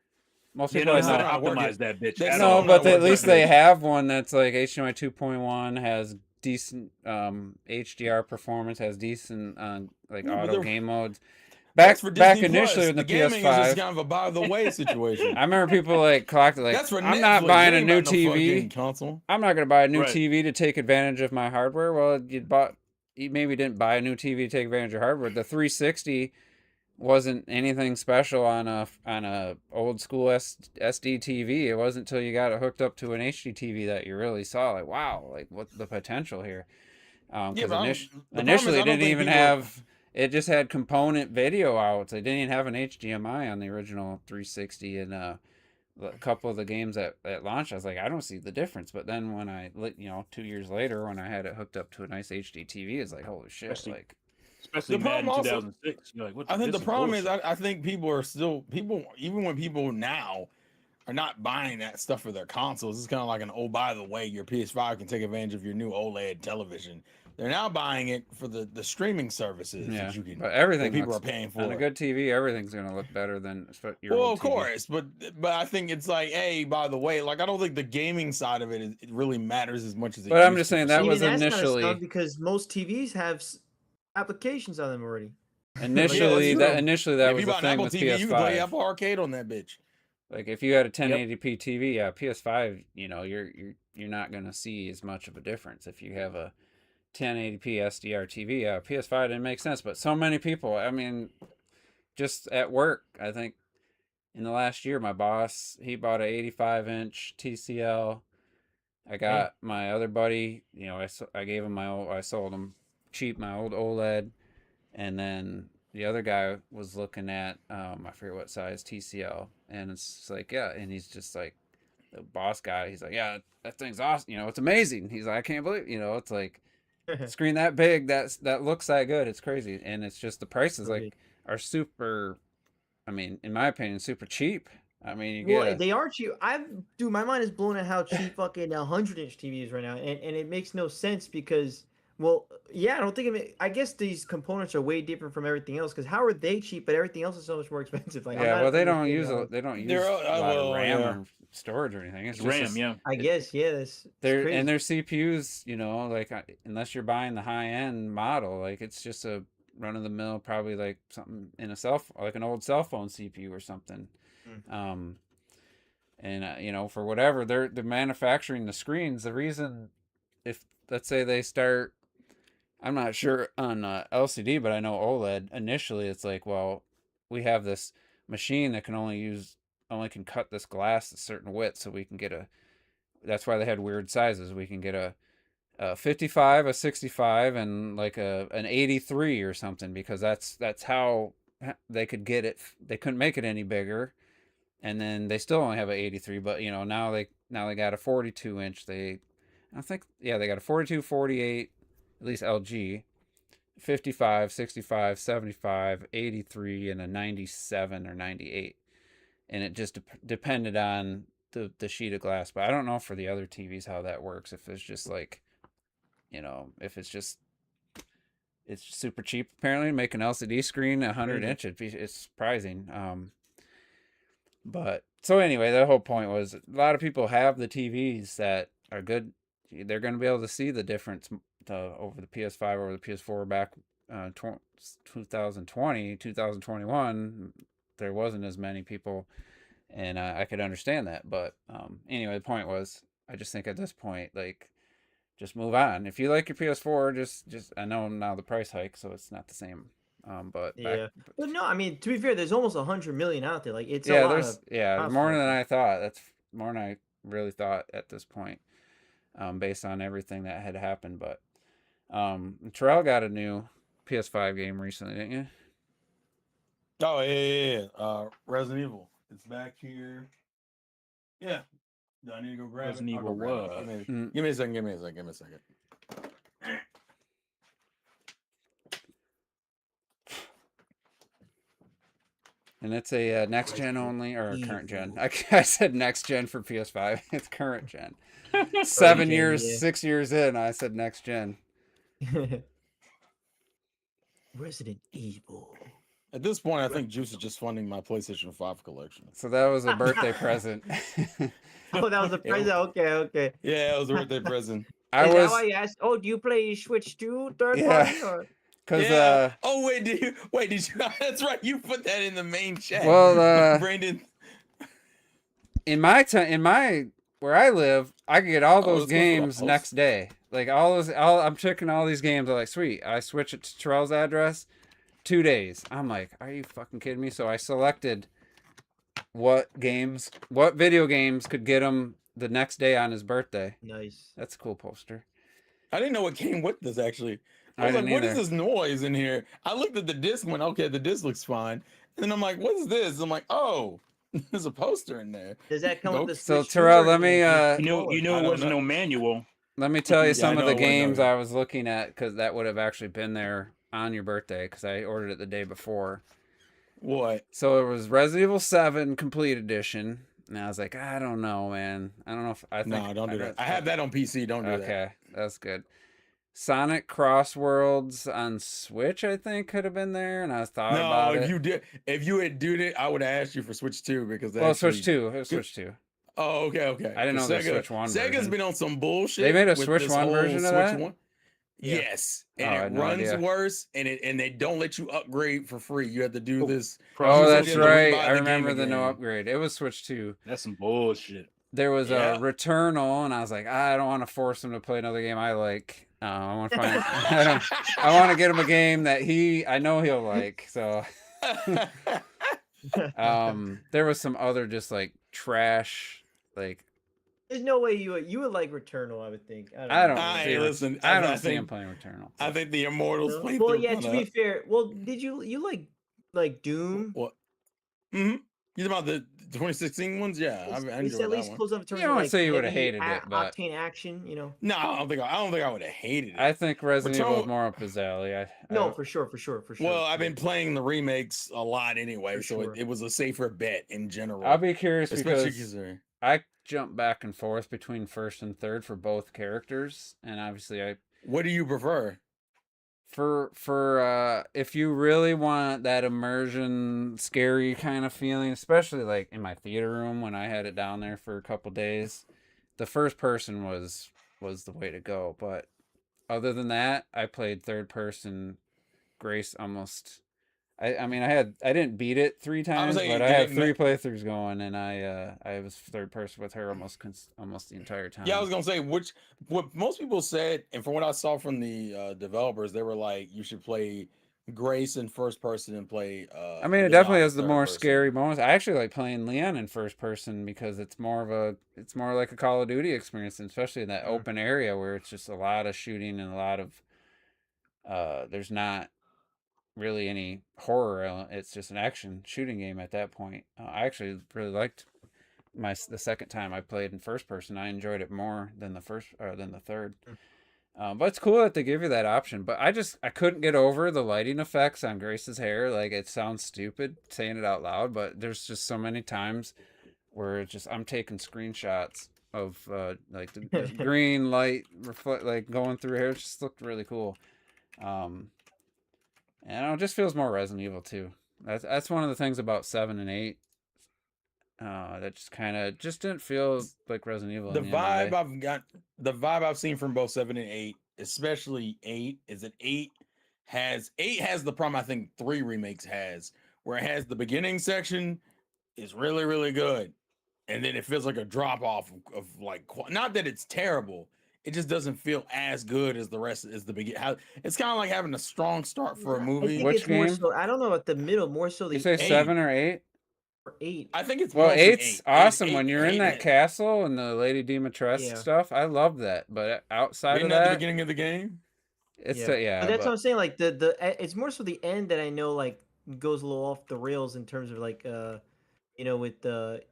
most They people don't I know how know. to not working. optimize that bitch They at still No, all. don't but know at what least that they is. have one that's like HDMI 2.1, has decent HDR performance, has decent like Yeah, but auto they're- game modes. That's for Back Disney initially Plus. in the The gaming is just PS5, kind of a by the way situation. I remember people like clocked it like, That's for I'm Netflix. not buying That a ain't new about no fucking TV. console. I'm not gonna buy a new Right. TV to take advantage of my hardware. Well, you maybe didn't buy a new TV to take advantage of hardware. The 360 wasn't anything special on a old school SD TV. It wasn't until you got it hooked up to an HD TV that you really saw like, wow, like what's the potential here? Yeah, Because but the problem is, initially I it don't didn't think even people are- have. It just had component video outs. It didn't even have an HDMI on the original 360, and a couple of the games at launch, I was like, I don't see the difference. But then when 2 years later, when I had it hooked up to a nice HD TV, it's like, holy shit! Especially- Like, Especially The problem Madden also- 2006. You're like, what? I think this the problem is, bullshit. I think people are still even when people now are not buying that stuff for their consoles. It's kind of like an, oh, by the way, your PS5 can take advantage of your new OLED television. They're now buying it for the streaming services yeah, that you can. but That everything people looks, are paying for. on a good TV, everything's gonna look better than your Well, old of TV. course, but I think it's like, hey, by the way, like I don't think the gaming side of it really matters as much as it. But I'm used just to. saying that Even was that's kinda initially stuff because most TVs have applications on them already. initially true. that initially that if was you the buy an thing Apple with TV, you can play PS5. Apple Arcade on that bitch. Like if you had a 1080p TV, yeah, PS5, you're not gonna see as much of a difference. If you have a 1080p SDR TV, yeah, PS5 didn't make sense. But so many people, I mean, just at work, I think in the last year, my boss he bought an 85-inch TCL. I got my other buddy, I gave him I sold him cheap my old OLED, and then the other guy was looking at I forget what size TCL, and it's just like, yeah, and he's just like, the boss guy, he's like, yeah, that thing's awesome, it's amazing. He's like, I can't believe, it's like screen that big, that looks that good, it's crazy, and it's just the prices Right. like are super, I mean, in my opinion, super cheap. I mean, you Well, get a, they are cheap. Dude, my mind is blown at how cheap fucking 100-inch TV is right now, and it makes no sense because, well, yeah, I don't think I guess these components are way different from everything else. Because how are they cheap, but everything else is so much more expensive? Like, I'm yeah, not well, they don't understanding use how- they don't use They're, a lot of well, RAM yeah. or storage or anything. It's just RAM, yeah. I guess, yeah, that's Their crazy. and their CPUs, like unless you're buying the high end model, like it's just a run of the mill, probably like something in a like an old cell phone CPU or something. And for whatever they're manufacturing the screens, the reason, if let's say they start, I'm not sure on LCD, but I know OLED initially it's like, well, we have this machine that can only can cut this glass a certain width, so we can get that's why they had weird sizes. We can get a 55, a 65, and like an 83 or something, because that's how they could get it. They couldn't make it any bigger, and then they still only have an 83. But now they got a 42-inch. They got a 42, 48, at least LG, 55, 65, 75, 83, and a 97 or 98, and it just depended on the sheet of glass. But I don't know for the other TVs how that works, if it's just like, if it's super cheap apparently to make an LCD screen 100-inch. It's surprising. But so anyway, the whole point was a lot of people have the TVs that are good. They're going to be able to see the difference over the PS5 over the PS4 back 2020, 2021, there wasn't as many people, and I could understand that. But anyway, the point was, I just think at this point, like, just move on. If you like your PS4, just I know now the price hike, so it's not the same. But Yeah, but no, I mean, to be fair, there's almost 100 million out there. Like, it's a yeah, lot there's of more than consoles. I thought. That's more than I really thought at this point, based on everything that had happened. But Terrell got a new PS5 game recently, didn't you? Oh yeah. Resident Evil. It's back here. Yeah. Do I need to go grab Resident it? I'll go Evil grab it. what? Give me a second. Give me a second. And it's a next gen only, or current gen. I said next gen for PS5. It's current gen. 7 years, yeah. 6 years in, I said next gen. Resident Evil. At this point, I think Juice is just funding my PlayStation 5 collection. So that was a birthday present. Oh, that was a present. Okay. Yeah, it was a birthday present. Is that why you asked? Oh, do you play Switch 2 third party or? Because Yeah. Oh wait, did you? That's right. You put that in the main chat. well, Brandon. in my where I live, I could get all those it's going for the games host. next day. Like I'm checking all these games. I'm like, sweet. I switch it to Terrell's address, 2 days. I'm like, are you fucking kidding me? So I selected what video games could get him the next day on his birthday. Nice. That's a cool poster. I didn't know what came with this actually. I I was like, didn't what is either. this noise in here? I looked at the disc and went, okay, the disc looks fine. And then I'm like, what is this? I'm like, oh, there's a poster in there. Does that come with the So, Switch 2 Terrell, or let do me, you You control knew I it don't wasn't know. no manual. Let me tell you Yeah, I some of know the it wasn't games no- I was looking at, because that would have actually been there on your birthday, because I ordered it the day before. What? So it was Resident Evil 7 Complete Edition. And I was like, I don't know, man. I don't know if I think. No, don't do that. I have that on PC. Don't do that. Okay, that's good. Sonic Crossworlds on Switch, I think, could have been there, and I thought about No, it. if you had done it, I would have asked you for Switch 2 because Well, Switch 2. It was Switch 2. Oh, okay. I didn't know 'Cause there was Switch 1 Sega's version. been on some bullshit. They made a with Switch this 1 whole version of Switch that? 1. Yeah. Yes, Oh, I and had it no runs idea. worse, and they don't let you upgrade for free. You have to do this. Oh, You that's have to right. rebuy I the remember game the no again. upgrade. It was Switch 2. That's some bullshit. There was Yeah. a Returnal, and I was like, I don't want to force him to play another game I like. I want to find. I want to get him a game that I know he'll like. So, there was some other just like trash, like There's no way you would like Returnal, I would think. I don't. Hey, see, listen, I I don't see think- him playing Returnal. I think the Immortals No? playthrough. Well, yeah. To kinda- be fair, well, did you like Doom? What? Mm-hmm. You talking about the 2016 ones? Yeah, I It's enjoyed at that least one. close up in terms You of don't like say you would've heavy hated it, but- octane action. You know. No, I don't think I would have hated it. I think Resident Evil is Returnal- more up his alley. No, for sure. Well, I've been playing the remakes a lot anyway, For so sure. it was a safer bet in general. I'll be curious especially because because I jump back and forth between first and third for both characters, and obviously what do you prefer? for if you really want that immersion scary kind of feeling, especially like in my theater room when I had it down there for a couple days, the first person was the way to go. But other than that, I played third person Grace almost. I mean I didn't beat it 3 times, saying, but I did had it 3 playthroughs going, and I was third person with her almost the entire time. Yeah, I was gonna say what most people said, and from what I saw from the developers, they were like, you should play Grace in first person and play. I mean, it Leon definitely in has the third more person. scary moments. I actually like playing Leon in first person because it's more like a Call of Duty experience, and especially in that open area where it's just a lot of shooting and a lot of there's not really any horror. It's just an action shooting game at that point. I actually really liked the second time I played in first person. I enjoyed it more than the third. But it's cool that they give you that option. But I couldn't get over the lighting effects on Grace's hair. Like, it sounds stupid saying it out loud, but there's just so many times where it's just I'm taking screenshots of like the green light reflect like going through here. It just looked really cool. And it just feels more Resident Evil too. That's one of the things about 7 and 8. That just didn't feel like Resident Evil. The vibe I've seen from both 7 and 8 especially 8, is that 8 has the problem I think 3 remakes has, where it has the beginning section is really, really good. And then it feels like a drop off of like, not that it's terrible, it just doesn't feel as good as the rest as the beginning. It's kind of like having a strong start for a I movie. think Which it's more game? so. I don't know about the middle, more so You the say 8. 7 or 8? 8. I think it's Well, mostly 8's 8. awesome 8, when you're in 8 that castle and the Lady Dimitrescu Yeah. stuff. I love that, but outside Isn't of that the that, beginning of the game? it's Yeah. yeah. But that's what But I'm saying. Like it's more so the end that I know like goes a little off the rails in terms of like with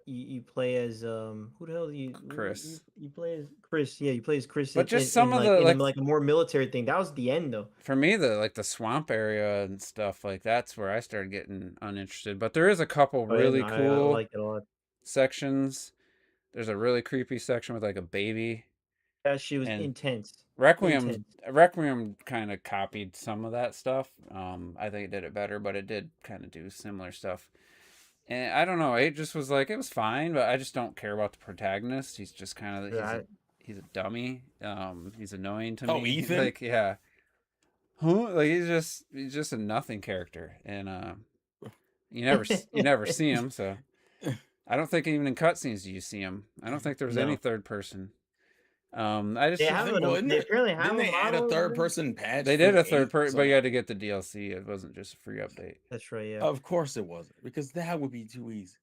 you play as who the hell do Chris. you play as Chris. Yeah, you play as Chris But just some of the in like like a more military thing. That was the end though. for me, the swamp area and stuff like that's where I started getting uninterested. But there is a couple Oh, yeah, really no, I cool like it a lot. sections. There's a really creepy section with like a baby. That she was And intense. Requiem kind of copied some of that stuff. I think it did it better, but it did kind of do similar stuff. And I don't know, it just was like it was fine, but I just don't care about the protagonist. He's just kind of he's a dummy. He's annoying to me. Oh, Ethan? Like yeah. Huh? Like he's just a nothing character, and you never see him. So I don't think even in cutscenes do you see him. I don't think there's any No. third person. I just They have Well, they apparently have Didn't they add a model third already? person patch? they did for a third 8? person, but you had to get the DLC. It wasn't just a free update. That's right. Yeah. Of course it wasn't, because that would be too easy.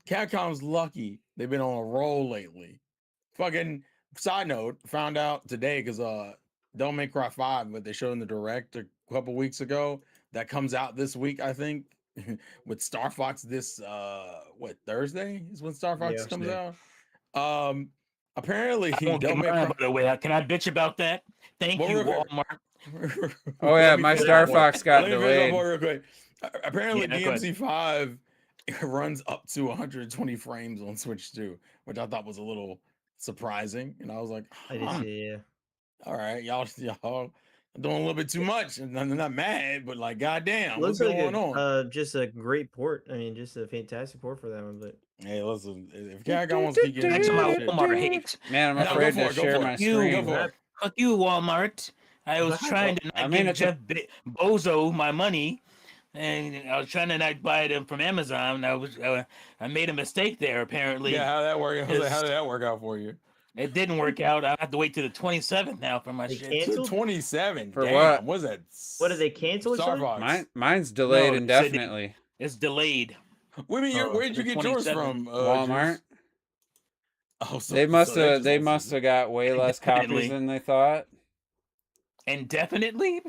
Capcom's lucky they've been on a roll lately. Fucking side note, found out today because Don't Make Cry 5, but they showed in the direct a couple weeks ago. That comes out this week, I think, with Star Fox this Thursday is when Star Fox Yeah, comes yeah. out. Apparently I won't get Don't Make mine, Cry. by the way. Can I bitch about that? Thank Well, you, real quick. Walmart. Oh Let yeah, me my finish Star my point. Fox got Let me finish my delayed. point real quick. Apparently Yeah, go ahead. DMC5 runs up to 120 frames on Switch 2, which I thought was a little surprising. And I was like, I did huh, see. Yeah. all right, y'all doing a little bit too much. And I'm not mad, but like, goddamn, what's Looks like going on? just a great port. I mean, just a fantastic port for that one. But Hey, listen, if Capcom wants to keep getting Back to into my this shit, Walmart hate. Man, I'm No, go afraid for to it, go share for my it. You, Go screen. for it. Fuck you, Walmart. I was trying to I not mean, give it's a- Jeff Bozo my money, and I was trying to not buy them from Amazon. I made a mistake there. Apparently, Yeah, how did that work? I was like, how It's- did that work out for you? it didn't work out. I have to wait till the 27th now for my They shit. can't- To Canceled? 27. For Damn, what? was that? what did they cancel or Star something? Fox. Mine's delayed No, it said it- indefinitely. It's delayed. Where did Oh, you the get yours 27th. from? Walmart. Juice? Oh, so, They must so have just also- have got way less copies Indefinitely. than they thought. Indefinitely?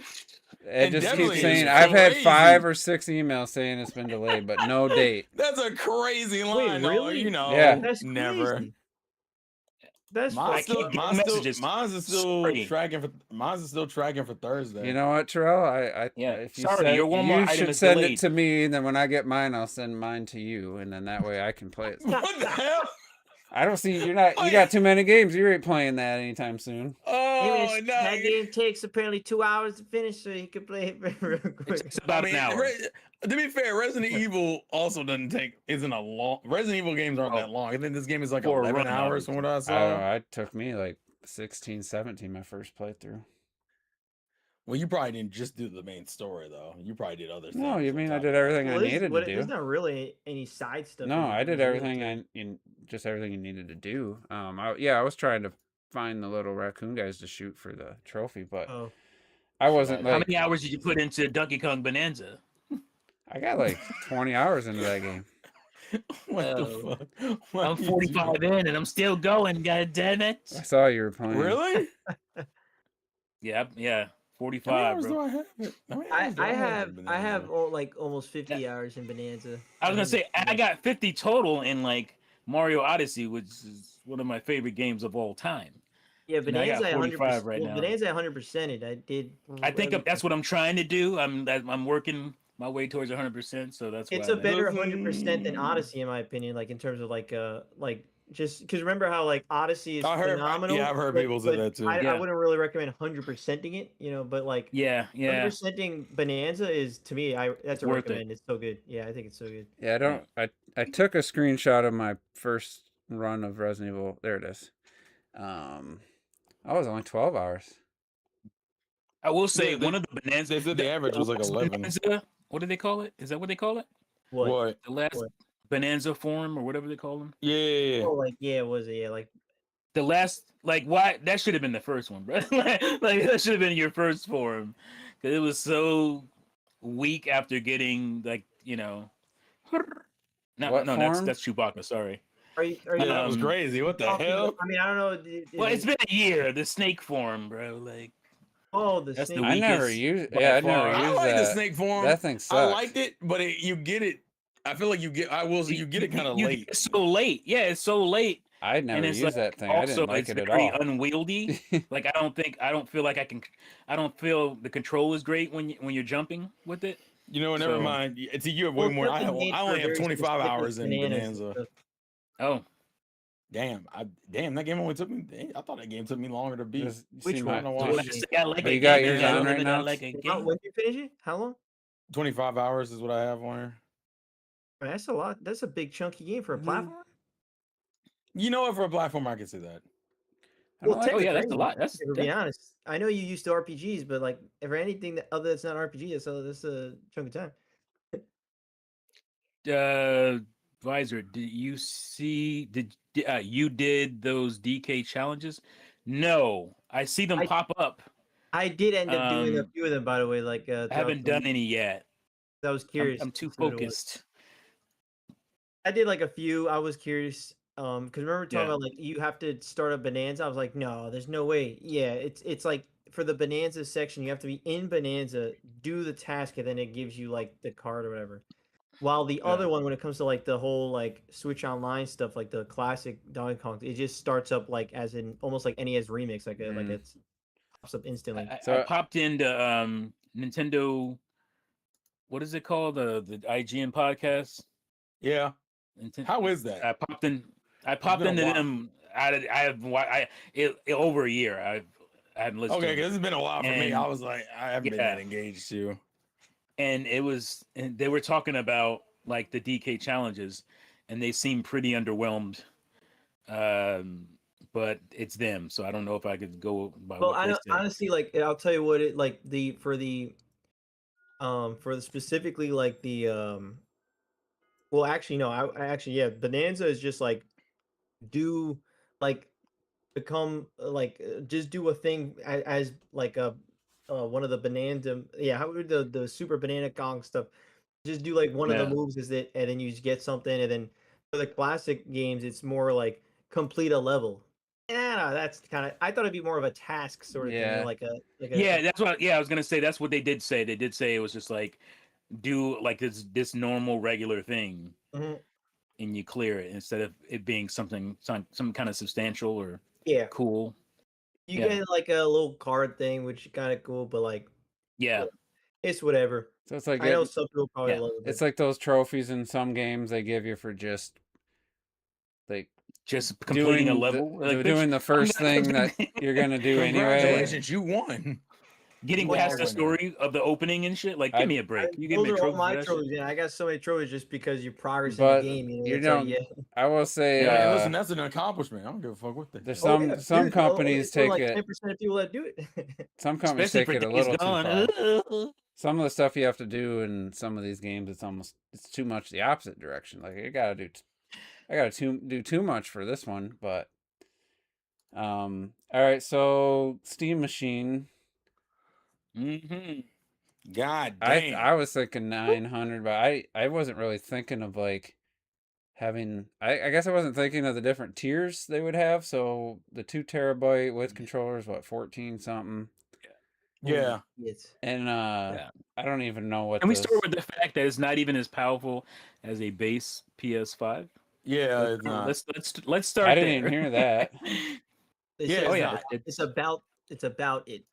It just Indefinitely keeps is saying I've had crazy. 5 or 6 emails saying it's been delayed, but no date. That's a crazy line. though, really? You know, Yeah. That's never. crazy. That's Mine's can't still, get mine's still, messages. mine's is still Sorry. tracking for. Mine's is still tracking for Thursday. You know what, Terrell? Yeah, if you sorry, said, your Walmart you item should is send delayed. it to me, and then when I get mine, I'll send mine to you, and then that way I can play it. What the hell? I don't see you got too many games. You ain't playing that anytime soon. Oh no! that game takes apparently 2 hours to finish, so you can play it real quick. It's about an hour. To be fair, Resident Evil also isn't a long. Resident Evil games aren't Oh. that long. I think this game is like For a 11 run, hours from what I I saw. don't know. It took me like 16, 17 my first playthrough. Well, you probably didn't just do the main story though. You probably did other things. No, you on mean I top did of that. everything I Well, needed to there's do? not really any side stuff. No, in I did Resident Evil everything just everything you needed to do. I was trying to find the little raccoon guys to shoot for the trophy, but Oh, I wasn't How How like many hours did you put into Donkey Kong Bonanza? I got like 20 hours into that game. What the fuck? What I'm are you 45 doing? in and I'm still going. God damn it! I saw you were playing. Really? Yeah, How many 45, hours do bro. I have? How many I hours do I in have Bonanza? like almost 50 hours in Bonanza. I was gonna And say then- I got 50 total in like Mario Odyssey, which is one of my favorite games of all time. Yeah, and I got Bonanza 45 right now. Bonanza 100%ed. I did. I think that's what I'm trying to do. I'm working my way towards 100%, so that's why. It's a I'm- better Listen- 100% than Odyssey, in my opinion. Like in terms of like just because remember how like Odyssey is I heard- phenomenal. yeah, I've heard but- people say but that too. I Yeah. wouldn't really recommend 100%ing it, but like Yeah, 100%ing Bonanza is to me, that's a Worth it. recommend. It's so good. Yeah, I think it's so good. Yeah, I took a screenshot of my first run of Resident Evil. There it is. I was only 12 hours. I will say Yeah, one of the Bonanza. they said the average was like last 11. Bonanza, what do they call it? Is that what they call it? What? The last What? Bonanza forum or whatever they call them. Yeah. Oh, like was it? Yeah, like The last, like, why that should have been the first one, bro. Like that should have been your first forum, because it was so weak after getting like No, What no, form? that's Chewbacca. Sorry. are you Yeah, that was Um, crazy. What the talking hell? about- I mean, I don't know. Well, it's been a year. The snake form, bro. Like the that's the snake. I never weakest used. by Yeah, I far. never I used like the that. snake form. That thing I sucks. liked it, but you get it. I feel like you get. I will say you get it kind of You late. get so late. Yeah, it's so late. I'd never it's used that thing. I Also, didn't like it's it at very all. unwieldy. Like I don't feel like I can. I don't feel the control is great when you're jumping with it. You know, never So- mind. It's you have way Well, more. I something made for only have very 25 specific hours in bananas and Bonanza. stuff. Oh, Damn, that game only took me. I thought that game took me longer to beat. Just- you Which see one? my- I don't know Which why. one? Let's say I like But a you got game, yours man. I on love right it, now? I like a How- game. when did you finish it? How long? 25 hours is what I have on here. Man, that's a lot. That's a big chunky game for a Mhm. platform. You know what? For a platform, I can see that. I don't like Oh yeah, it. that's a lot. That's To be honest, I know you used to RPGs, but like, if anything that other that's not RPG, that's a chunk of time. Visor. Did you see? You did those DK challenges? No, I see them I- pop up. I did end up doing a Um, few of them, by the way. Like, I haven't done any yet. I was curious. I'm too to see what it was. focused. I did like a few. I was curious. Because remember talking Yeah. about like you have to start a Bonanza. I was like, no, there's no way. Yeah, it's like for the Bonanza section, you have to be in Bonanza, do the task, and then it gives you like the card or whatever. While the Yeah. other one, when it comes to like the whole like Switch Online stuff, like the classic Donkey Kong, it just starts up like as in almost like NES remix, like Mm. it's pops up instantly. I So- popped into Nintendo. What is it called? The IGN podcast. Yeah. Ninten- How is that? I popped in. I popped been a into while. them. Over a year. I hadn't listened. Okay, to them. because it's been a while for me. And- I was like, I haven't been yeah. that engaged too. And they were talking about like the DK challenges, and they seem pretty underwhelmed. But it's them, so I don't know if I could go by Well, what I they don't, say. honestly like I'll tell you what it like for the specifically like the well actually no I actually yeah Bonanza is just like do like become like just do a thing as like a one of the Bonanza how would the Super Banana Kong stuff just do like one of Yeah. the moves is it and then you just get something and then for the classic games it's more like complete a level. Yeah, that's kind of I thought it'd be more of a task sort of thing Yeah. than like a Yeah, that's what. Yeah, I was gonna say that's what they did say. They did say it was just like do like this normal regular thing, Mhm. and you clear it instead of it being some kind of substantial or yeah. cool. You Yeah. get like a little card thing, which is kind of cool, but like Yeah, it's whatever. So it's like I know it- some people probably yeah, love it. it's like those trophies in some games they give you for just like just completing a doing level. the, Like, doing bitch, the first I'm thing not- that you're gonna do anyway. Congratulations, you won. getting Well, past the winner. story of the opening and shit. Like, I- give me a break. You give Those me a are all trophy. my for that shit? trophies. Yeah, I got so many trophies just because you progress But in the game. You know, you it's like, don't- yeah. I will say Yeah, uh, listen, that's an accomplishment. I don't give a fuck what they there's say. Oh, some yeah, some dude, well, companies it's only take like it 10% of people that do it. some companies Especially take for it a Days little too far. Gone. Some of the stuff you have to do in some of these games it's too much the opposite direction. Like I gotta do too much for this one, but all right, so Steam Machine, Mhm. God I damn. was thinking 900, but I wasn't really thinking of like having I guess I wasn't thinking of the different tiers they would have. So the 2 terabyte with controllers, what, 14 something, Yeah. It's and Yeah. I don't even know what Can we this- start with the fact that it's not even as powerful as a base PS5? Yeah, it's not. Let's start. I didn't there. even hear that. It Yeah, says Oh yeah, that it's about it.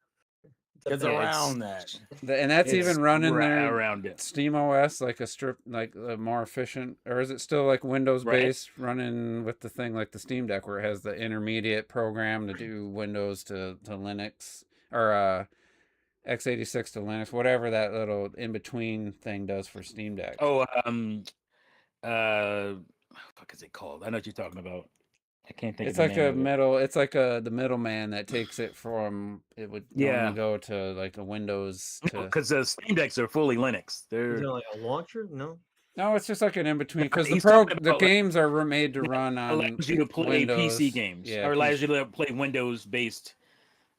It's Yeah, around that. And that's it's even running their around it. Steam OS, like a strip, like a more efficient, or is it still like Windows Right. based running with the thing like the Steam Deck where it has the intermediate program to do Windows to Linux or x86 to Linux, whatever that little in between thing does for Steam Deck. Oh, what fuck is it called? I know what you're talking about. I can't think It's of the like name a of it. middle. It's like the middleman that takes it from. It would normally Yeah, go to like a Windows to. because the Steam Decks are fully Linux. Is They're it like a launcher? No. No, it's just like an in between because he's talking the about like games are made to that run on allows you to play PC Windows. games Yeah, or allows PC. you to play Windows based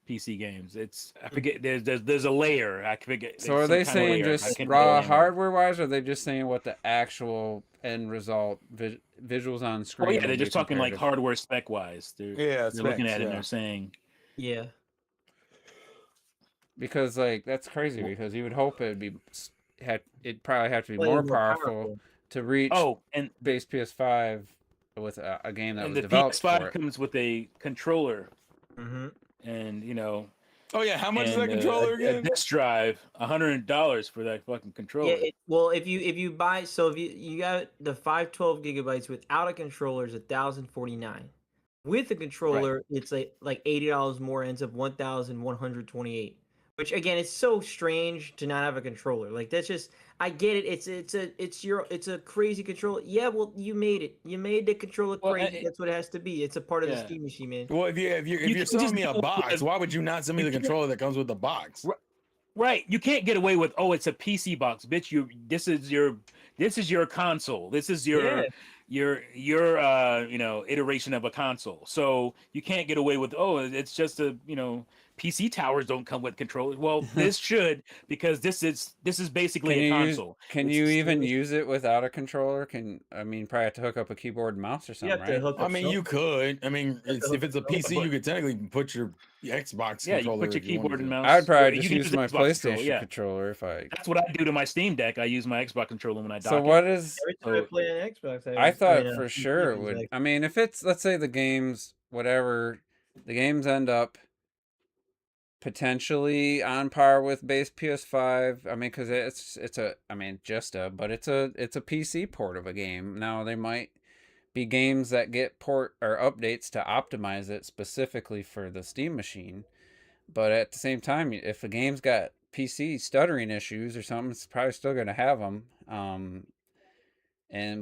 PC games. It's I forget. There's a layer. I forget. So It's are some they kind of saying layer. I just can't remember raw the name of it. hardware wise, or are they just saying what the actual end result visuals on screen? Oh yeah, will they're be just talking like compared to? hardware spec wise. Yeah, They're looking specs. at it and Yeah. they're saying, Yeah. Because like that's crazy Well- because you would hope it'd be it'd probably have to be Slightly more more powerful powerful. to reach "Oh, and base PS5 with a game that and was the developed for PS5 it. comes with a controller, Mm-hmm. and Oh yeah, how much is that and controller a again? disc drive, $100 for that fucking controller." Yeah. Well, if you buy, so if you got the 512 gigabytes without a controller is 1,049. With a controller, it's like $80 more, ends up 1,128. Which again, it's so strange to not have a controller. Like that's just, I get it. It's a crazy controller. Yeah, well, you made it. You made the controller Well, crazy. That's what it has to be. It's a part of the yeah. Steam machine, man. Well, if You you're can selling just me a go box, with- why would you not send me you the can't- controller that comes with the box? Right, you can't get away with, "Oh, it's a PC box, bitch. This is your console. This is Yeah. your iteration of a console." So you can't get away with, "Oh, it's just a PC towers don't come with controllers." Well, this should, because this is basically Can a you console. can It's you a Steam even machine. use it without a controller? Probably have to hook up a keyboard and mouse or You something, have to right? hook I up. mean, you could. I mean, if it's a But- PC, you could technically put your Xbox Yeah, you controller put your if you wanted keyboard and to. mouse. I would probably You just can use the my Xbox PlayStation controller, controller if I. That's what I do to my Steam Deck. I use my Xbox controller when I dock So it. what is? Every time I So- play an Xbox, I thought mean, for PC, sure it it's would. like- I mean, if it's let's say the games, whatever, the games end up potentially on par with base PS5. I mean, because it's a. I mean, but it's a PC port of a game. Now they might be games that get port or updates to optimize it specifically for the Steam machine. But at the same time, if a game's got PC stuttering issues or something, it's probably still going to have them.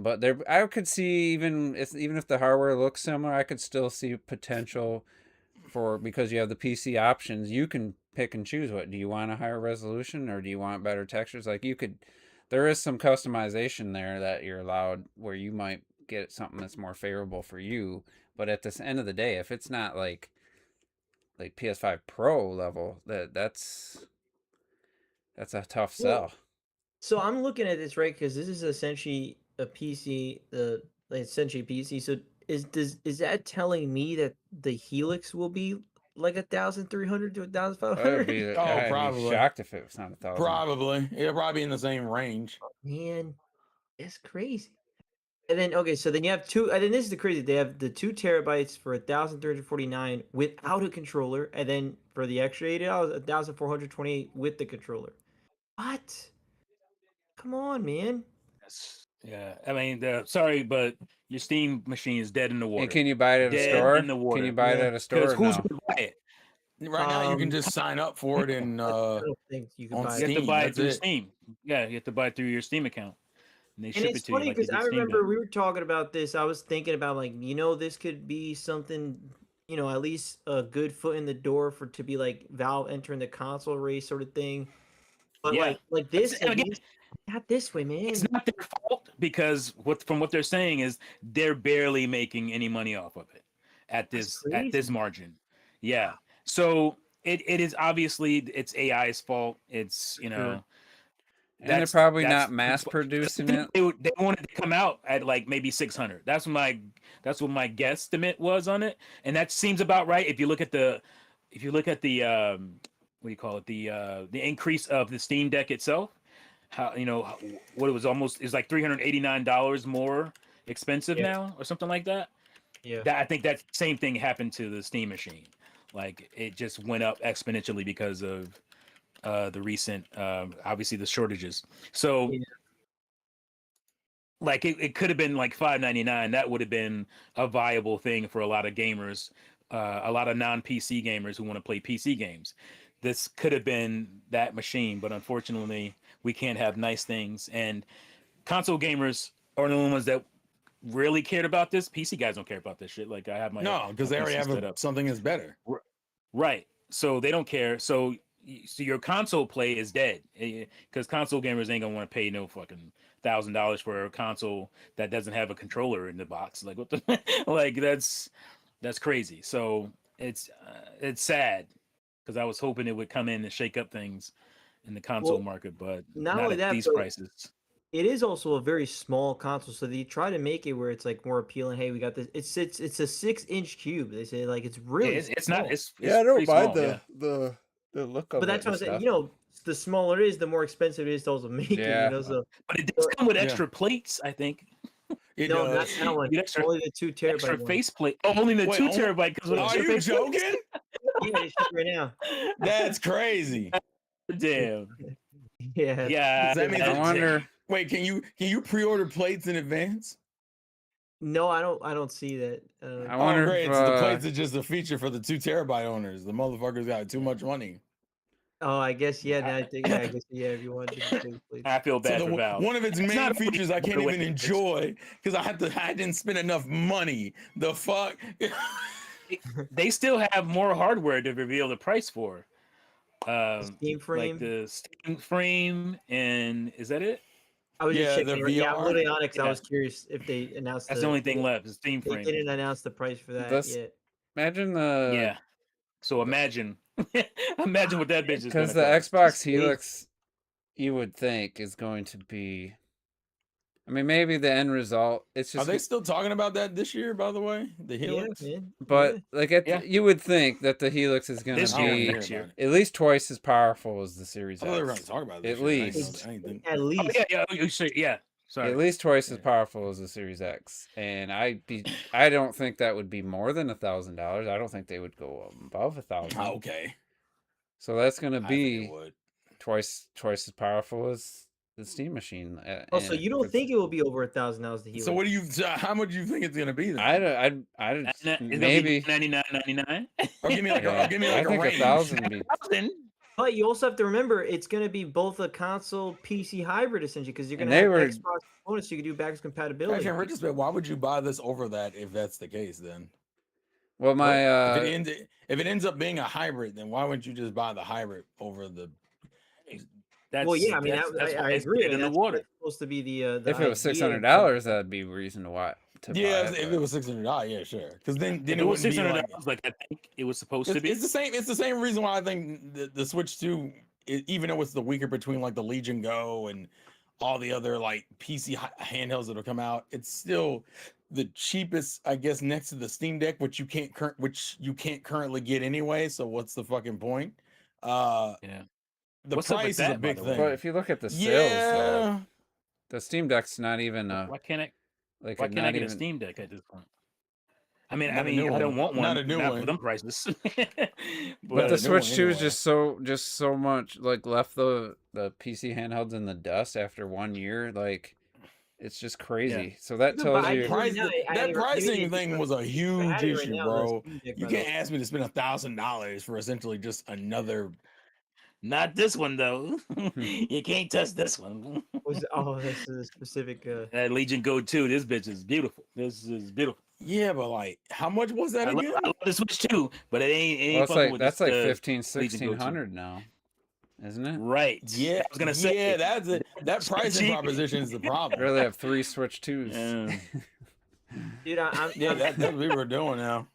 But there, I could see even if the hardware looks similar, I could still see potential for, because you have the PC options. You can pick and choose, what do you want, a higher resolution or do you want better textures? Like there is some customization there that you're allowed where you might get something that's more favorable for you. But at this end of the day, if it's not like PS5 Pro level, that's a tough Well, sell. So I'm looking at this right because this is essentially a PC, essentially PC. So is that telling me that the Helix will be like 1,300 to I'd 1,500? be, Oh, I'd be probably. shocked if it was not 1,000. Probably. It'll probably be in the same range. Man, it's crazy. And then okay, so then you have two. And then this is the crazy. They have the 2 terabytes for 1,349 without a controller, and then for the extra $80, 1,428 with the controller. What? Come on, man. Yeah, I mean, sorry, but your Steam machine is dead in the water. And can you buy it at a Dead store? in the water. Can you buy it Yeah. at a store? Because who's No. going to buy it? Right now, you can Um, just sign up for it and I don't think you can on buy You it. have to Steam, buy it that's through it. Steam. Yeah, you have to buy it through your Steam account. And they And ship it's it to you funny like they because did I Steam remember Deck. we were talking about this. I was thinking about this could be something, at least a good foot in the door to be like Valve entering the console race sort of thing. But Yeah. like this, And at again, least, not this way, man. It's not their fault because from what they're saying is they're barely making any money off of it at That's this crazy. margin. Yeah. So it is obviously it's AI's fault. It's And they're probably not mass producing it. They wanted to come out at like maybe 600. That's what my guesstimate was on it, and that seems about right. If you look at the what do you call it, the increase of the Steam Deck itself, how what it was almost is like $389 more expensive Yeah. now or something like that. Yeah. I think that same thing happened to the Steam machine. Like it just went up exponentially because of the recent obviously the shortages. So Yeah. like it could have been like $599. That would have been a viable thing for a lot of gamers, a lot of non-PC gamers who want to play PC games. This could have been that machine, but unfortunately we can't have nice things, and console gamers are the only ones that really cared about this. PC guys don't care about this shit. Like I have my No, because they my already PC have set up. something that's better. Right. So they don't care. So your console play is dead because console gamers ain't gonna want to pay no fucking $1,000 for a console that doesn't have a controller in the box. Like what the like that's crazy. So it's sad because I was hoping it would come in and shake up things in the console Well, market, but not not only at that, these but prices. it is also a very small console, so they try to make it where it's like more appealing. Hey, we got this. It's a 6-inch cube. They say like it's Yeah, really it's not. small. It's Yeah, I don't pretty mind small. Yeah. the look of But it that's what and I'm saying. stuff. You know, the smaller it is, the more expensive it is to also make it. Yeah. You know, so But it does come with Yeah. extra plates, I think. It no, not does. that one. You extra- Only the 2 Extra terabyte one. faceplate. Oh, only the Wait, 2 only- terabyte comes with Are extra you faceplate. joking? Yeah, they ship right now. That's crazy. Damn. Yeah. Yeah. That means I wonder. Wait, can you pre-order plates in advance? No, I don't see that. I Oh, wonder great! if So the plates are just a feature for the 2 terabyte owners. The motherfuckers got too much money. Oh, I guess yeah. Now I think I guess yeah. If you want to do please. I feel bad So for Valve. one of its It's main not a features I can't way even to- enjoy because I didn't spend enough money. The fuck? They still have more hardware to reveal the price for. Steam frame. Like the Steam frame, and is that it? I was just Yeah, checking. the Yeah, I'm VR. literally on it because I Yeah. was curious if they announced. That's the only thing left. Is Steam They frame. didn't announce the price for that This- yet. imagine the Yeah. So imagine, imagine what that bitch is because gonna the cost. Xbox Just Helix, you would think is going to be. I mean, maybe the end result. It's Are just. they still talking about that this year? By the way, the Yeah, Helix. man. But yeah. like, Yeah. you would think that the Helix is going This to I don't year, wanna be hear next year. about it. at least twice as powerful as the Series I thought they were going X. to talk about it At this year. I didn't least. know- I didn't think- At Oh, least. yeah. You say yeah. Sorry. At least twice as Yeah. powerful as the Series X, and I don't think that would be more than $1,000. I don't think they would go above 1,000. Okay. So that's going to I think be it would. twice as powerful as the Steam machine. Oh, so you don't think it will be over $1,000 the Helix? So what do you? How much do you think it's going to be then? I Maybe maybe. $99.99. Or give me like Yeah, give me I like a think range. 1,000 be. But you also have to remember it's going to be both a console PC hybrid essentially because you're going And to they have were- Xbox components so you can do backwards compatibility. Actually, I heard this, but why would you buy this over that if that's the case? Then Well, my if it ends up being a hybrid, then why wouldn't you just buy the hybrid over the? That's, Well, yeah, I mean, that's I why it's agree. dead in the That's water. supposed to be the if it was idea, $600, that'd be reason to buy. Yeah, buy if it was $600, yeah, sure. Because then If it it was wouldn't be $600, like. like I think it was supposed to be. It's the same. It's the same reason why I think the Switch 2, even though it's the weaker between like the Legion Go and all the other like PC handhelds that will come out, it's still the cheapest, I guess, next to the Steam Deck, which you can't currently get anyway. So what's the fucking point? Yeah. The What's up with price is that, a by big the way? thing. But if you look at the sales, Yeah, the Steam Deck's not even Why can't I? like Why a, can't I not get even. a Steam Deck at this point? I mean, Not a new I don't one. want one. Not a new for one. them prices. But Not the a new one Switch 2 is anyway. just so much like left the PC handhelds in the dust after 1 year. Like it's just crazy. So that No, tells but I you. do- Price, now, I that even- pricing even thing if was a I huge had it right issue, now, the bro. Steam Deck, You by the can't way. ask me to spend $1,000 for essentially just another. Not this one though. You can't touch this one. This is a specific. That Legion Go 2. This bitch is beautiful. This is beautiful. Yeah, but like, how much was that I love, again? I love the Switch too, but it ain't Well, it's fucking like with that's this, like 15, Legion Go 2. 1600 now, isn't it? Right. Yeah, I was gonna say. yeah, that's it. That pricing cheap. proposition is the problem. Really have 3 Switch 2s. Yeah. Dude, I'm Yeah, that's what we were doing now.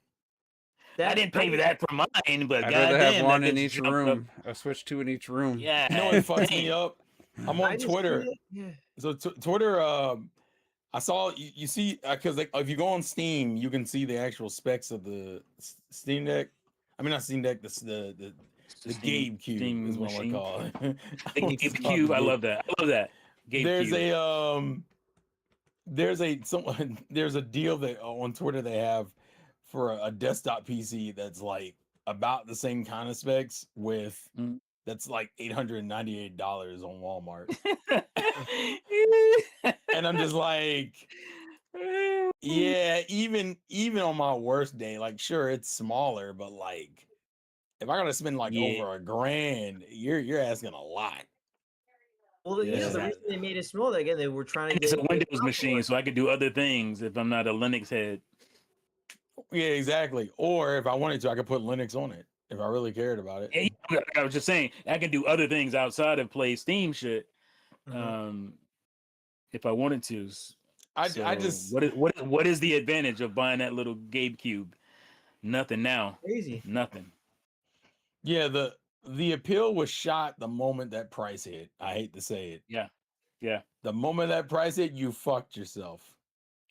I didn't pay for that for mine, but I'd rather have goddamn, one that in bitch each jumped up. room, a Switch 2 in each room. Yeah. You know what fucks me up? I'm I on just Twitter. feel- Yeah. So Twitter, I saw you see because like if you go on Steam, you can see the actual specs of the Steam Deck. I mean, not Steam Deck. The Steam- GameCube Steam is what I machine. call it. The GameCube. I love that. I love that. There's GameCube. there's a deal that on Twitter they have for a desktop PC that's like about the same kind of specs with Mm. that's like $898 on Walmart. And I'm just like, yeah, even on my worst day, like sure it's smaller, but like if I gotta spend like Yeah. over $1,000, you're asking a lot. Well, you know, the Yeah. reason they made it small, again, they were trying to And it's a get Windows machine, so I could do other things if I'm not a Linux head. Yeah, exactly. Or if I wanted to, I could put Linux on it if I really cared about it. And I was just saying, I can do other things outside of play Steam shit. Mhm. If I wanted to. I So just what is the advantage of buying that little GameCube? Nothing now. Crazy. Nothing. yeah, the appeal was shot the moment that price hit. I hate to say it. Yeah. Yeah. The moment that price hit, you fucked yourself.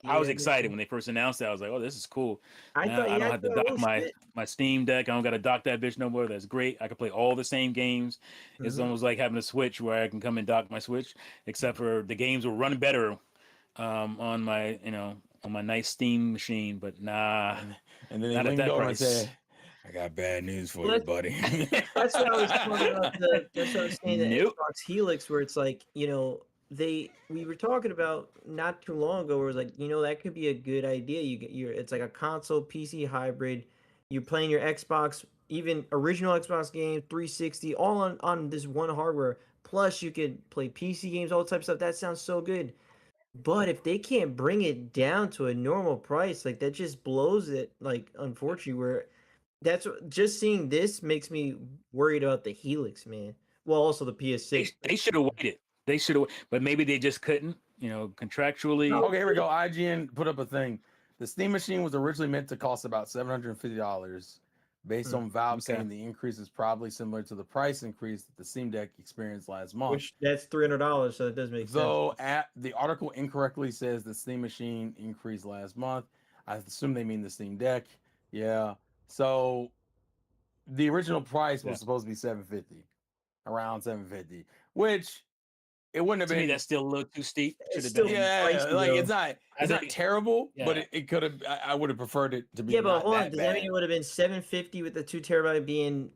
I was Yeah, excited when they first announced that. I was like, "Oh, this is cool." I Now thought, I yeah, don't I have to thought, dock oh my shit. my Steam Deck. I don't got to dock that bitch no more. That's great. I can play all the same games. It's Mhm. almost like having a Switch where I can come and dock my Switch, except for the games will run better on my on my nice Steam machine. But nah, And then they not at leaned that over and price. said, "I got bad news for Well, you, buddy." That's what I was talking about. That's what I was saying. The Nope. Xbox Helix, where it's like, we were talking about not too long ago, where it was like, that could be a good idea. It's like a console PC hybrid. You're playing your Xbox, even original Xbox game, 360, all on this one hardware. Plus, you could play PC games, all types of stuff. That sounds so good. But if they can't bring it down to a normal price, like that just blows it. Like, unfortunately, where just seeing this makes me worried about the Helix, man. Well, also the PS6. They should have waited. They should have, but maybe they just couldn't. Contractually. Okay, here we go. IGN put up a thing. The Steam machine was originally meant to cost about $750, based on Valve Okay. saying the increase is probably similar to the price increase that the Steam Deck experienced last month. Which that's $300, so it does make sense. Though the article incorrectly says the Steam machine increased last month. I assume they mean the Steam Deck. Yeah. So the original price was Yeah. supposed to be $750, around $750, which it wouldn't have To me, been. that's still a little too steep. It's Should have still been. Yeah, pricey, like though. it's not think- terrible, but yeah. it could have. I would have preferred it to be. Yeah, but not hold on. that Does that mean bad. it would have been 750 with the 2 terabyte being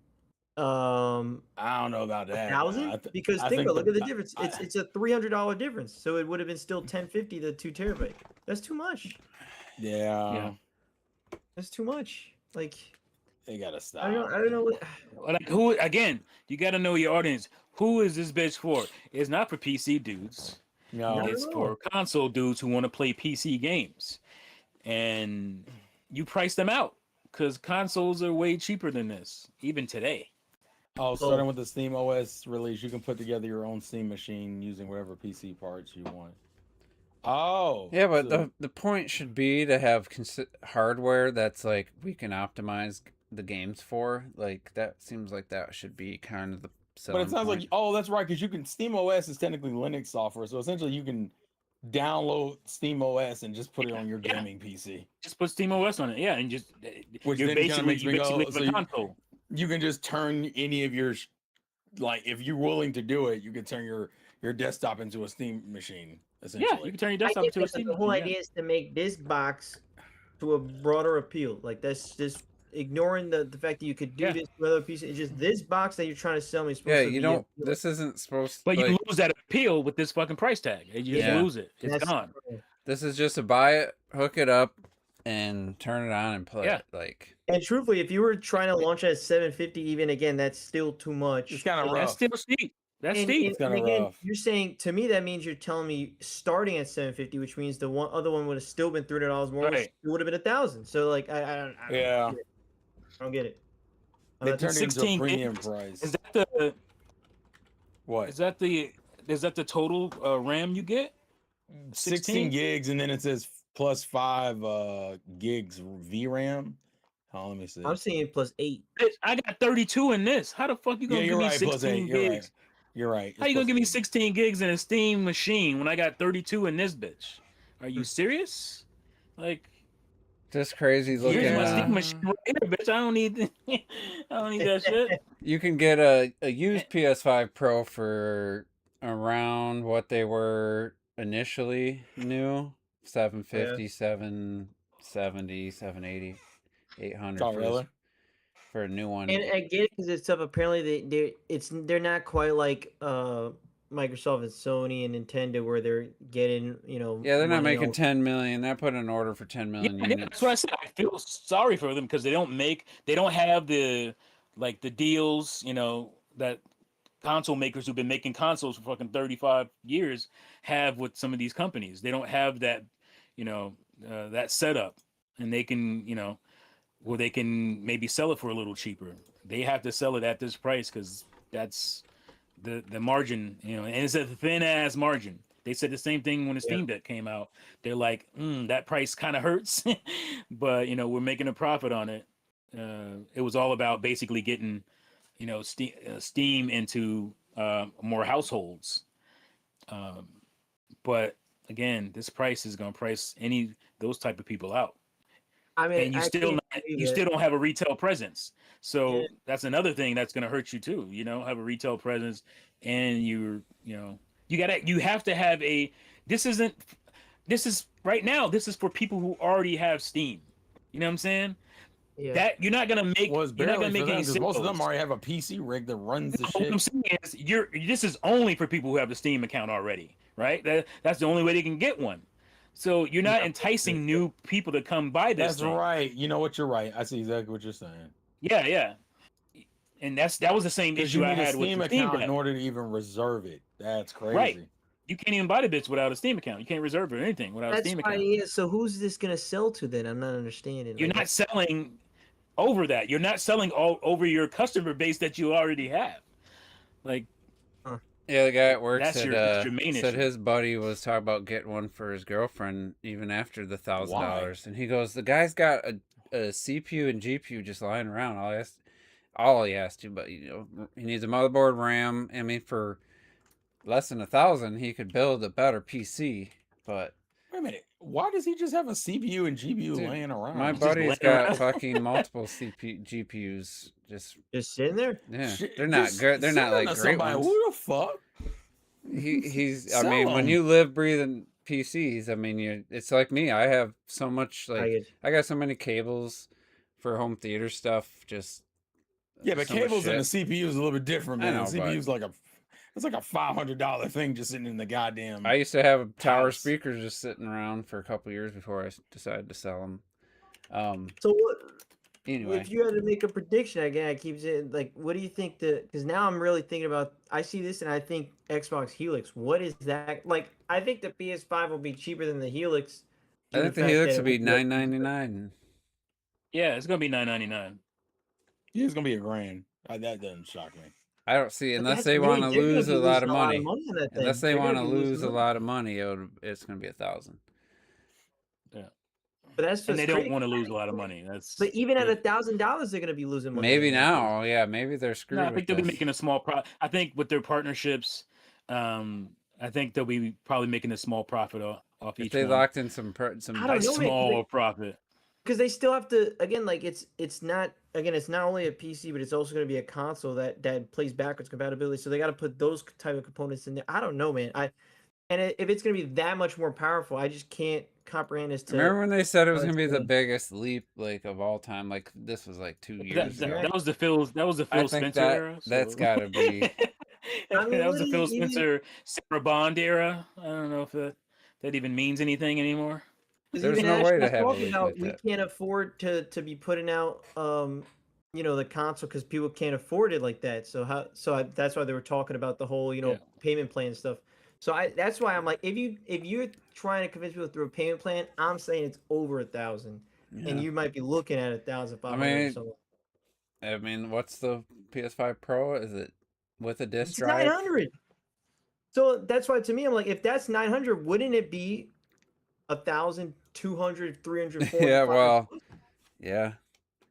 I don't know about that. 1,000? Because I think think about look the- at the difference. It's a $300 difference. So it would have been still 1050 the 2 terabyte. That's too much. Yeah, That's too much. Like they gotta stop. I don't know what Like who again? You got to know your audience. Who is this bitch for? It's not for PC dudes. No, It's for console dudes who want to play PC games, and you price them out because consoles are way cheaper than this, even today. oh, starting with the Steam OS release, you can put together your own Steam machine using whatever PC parts you want. Oh, Yeah, but so- the point should be to have hardware that's like we can optimize the games for. Like that seems like that should be kind of the. but it sounds like point. that's right, because you can Steam OS is technically Linux software, so essentially you can download Steam OS and just put it on your Yeah. gaming PC. Just put SteamOS on it, yeah, and just Which you're then kinda basically makes me go, have so a you- console. You can just turn any of your like, if you're willing to do it, you can turn your desktop into a Steam machine. Essentially, Yeah, you can turn your I desktop get into a that, but Steam. the whole machine, idea is to make this box to a broader appeal. Like that's just ignoring the fact that you could do Yeah. this with other pieces. It's just this box that you're trying to sell me is supposed Yeah, to you be don't. appealing. This isn't supposed. But like, you lose that appeal with this fucking price tag. You just Yeah. lose it. It's That's- gone. This is just to buy it, hook it up, and turn it on and play Yeah. it. Like And truthfully, if you were trying to launch at 750, even again, that's still too much. it's kind of And- rough. That's still steep. That's and, steep. and- kinda and again, rough. you're saying to me that means you're telling me starting at 750, which means the other one would have still been $300 more. Right. It would have been 1,000. So like, I don't Yeah. get it. I don't get it. They That's- turned it into a 16 premium gigs. price. Is that the What? is that the total RAM you get? 16 gigs, and then it says plus 5 gigs VRAM. Oh, let me see. I'm seeing plus 8. Bitch, I got 32 in this. How the fuck you Yeah, gonna you're give me right. 16 Plus 8. gigs? You're right. You're right. How It's you gonna plus give me 8. 16 gigs in a Steam machine when I got 32 in this bitch? Are you serious? Like, just crazy looking. here's my Yeah. Steam machine right here, bitch. I don't need I don't need that shit. You can get a used PS5 Pro for around what they were initially new. 750, 770, 780, 800 Oh, really? for a new one. And I get it because it's stuff. Apparently, they're not quite like Microsoft and Sony and Nintendo where they're getting Yeah, they're not money making off- 10 million. They put an order for 10 million Yeah, units. that's what I said. I feel sorry for them because they don't have the deals, that console makers who've been making consoles for fucking 35 years have with some of these companies. They don't have that, that setup, and they can, where they can maybe sell it for a little cheaper. They have to sell it at this price because that's the margin, and it's a thin ass margin. They said the same thing when the Steam Deck came out. They're like, that price kind of hurts, but we're making a profit on it. It was all about basically getting, Steam into more households. But again, this price is going to price those type of people out. I mean, And you still don't have a retail presence. So that's another thing that's going to hurt you too. Have a retail presence, and you have to have this is right now. This is for people who already have Steam. You know what I'm saying? Yeah. That you're not gonna make. You're not gonna make any sales. Most of them already have a PC rig that runs the shit. What I'm saying is, this is only for people who have the Steam account already, right? That's the only way they can get one. So you're not enticing new people to come buy this. That's right. You know what? You're right. I see exactly what you're saying. Yeah. And that was the same issue I had with the Steam account in order to even reserve it. That's crazy. Right. You can't even buy the bits without a Steam account. You can't reserve it or anything without a Steam account. Yeah. So who's this gonna sell to then? I'm not understanding. You're not selling over that. You're not selling all over your customer base that you already have. Like, yeah, the guy at work that's said, your main said issue. his buddy was talking about getting one for his girlfriend even after the $1,000, and he goes, the guy's got a CPU and GPU just lying around. All he asked you, but he needs a motherboard, RAM. I mean, for less than $1,000, he could build a better PC. But wait a minute, why does he just have a CPU and GPU laying around? My buddy's got fucking multiple GPUs just sitting there. Yeah, they're not good. They're not like great ones. Who the fuck? He's. I mean, when you live breathing PCs, I mean, it's like me. I have so much. I got so many cables for home theater stuff. Just but so cables and the CPU is a little bit different, man. I know, the CPU is it's like a $500 thing just sitting in the goddamn. I used to have tower house. speakers just sitting around for a couple years before I decided to sell them. So what? Anyway, if you had to make a prediction, again, I keep saying, like, what do you think because now I'm really thinking about, I see this and I think Xbox Helix. What is that? Like, I think the PS5 will be cheaper than the Helix. I think the Helix will be $999. Yeah, it's gonna be $999. Yeah, it's gonna be $1,000. That doesn't shock me. I don't see, unless they want to lose a lot of money. Unless they want to lose a lot of money, it's going to be $1,000. Yeah, but that's and they don't want to lose a lot of money. But even at $1,000, they're going to be losing money. Maybe now, maybe they're screwed. No, I think they'll be making a small profit. I think with their partnerships, I think they'll be probably making a small profit off each. If they locked in some small profit. Because they still have to, again, like it's not only a PC, but it's also going to be a console that plays backwards compatibility. So they got to put those type of components in there. I don't know, man. If it's going to be that much more powerful, I just can't comprehend as to. Remember when they said it was going to be the biggest leap of all time? Like this was like 2 years ago. That was the Phil Spencer era. That's got to be. That was the Phil Spencer Sarah Bond era. I don't know if that even means anything anymore. There's no way to have we can't afford to be putting out the console because people can't afford it like that. So that's why they were talking about the whole payment plan stuff. So that's why I'm like, if you're trying to convince people through a payment plan, I'm saying it's over $1,000, and you might be looking at $1,500. I mean, what's the PS5 Pro? Is it with a disc drive? $900. So that's why to me I'm like, if that's $900, wouldn't it be $1,200, $300, $400? Yeah, well, yeah.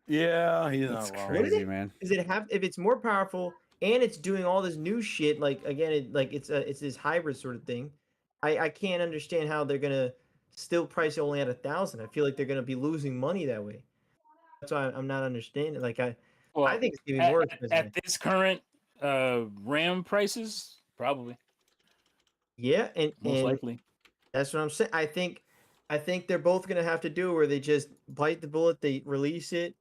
Yeah, he's That's not wrong. crazy, man. Is it if it's more powerful and it's doing all this new shit? Like again, it's this hybrid sort of thing. I can't understand how they're gonna still price it only at $1,000. I feel like they're gonna be losing money that way. That's why I'm not understanding. Like I think it's gonna be more expensive at this current RAM prices, probably. Yeah, and most likely. That's what I'm saying. I think they're both gonna have to do where they just bite the bullet, they release it,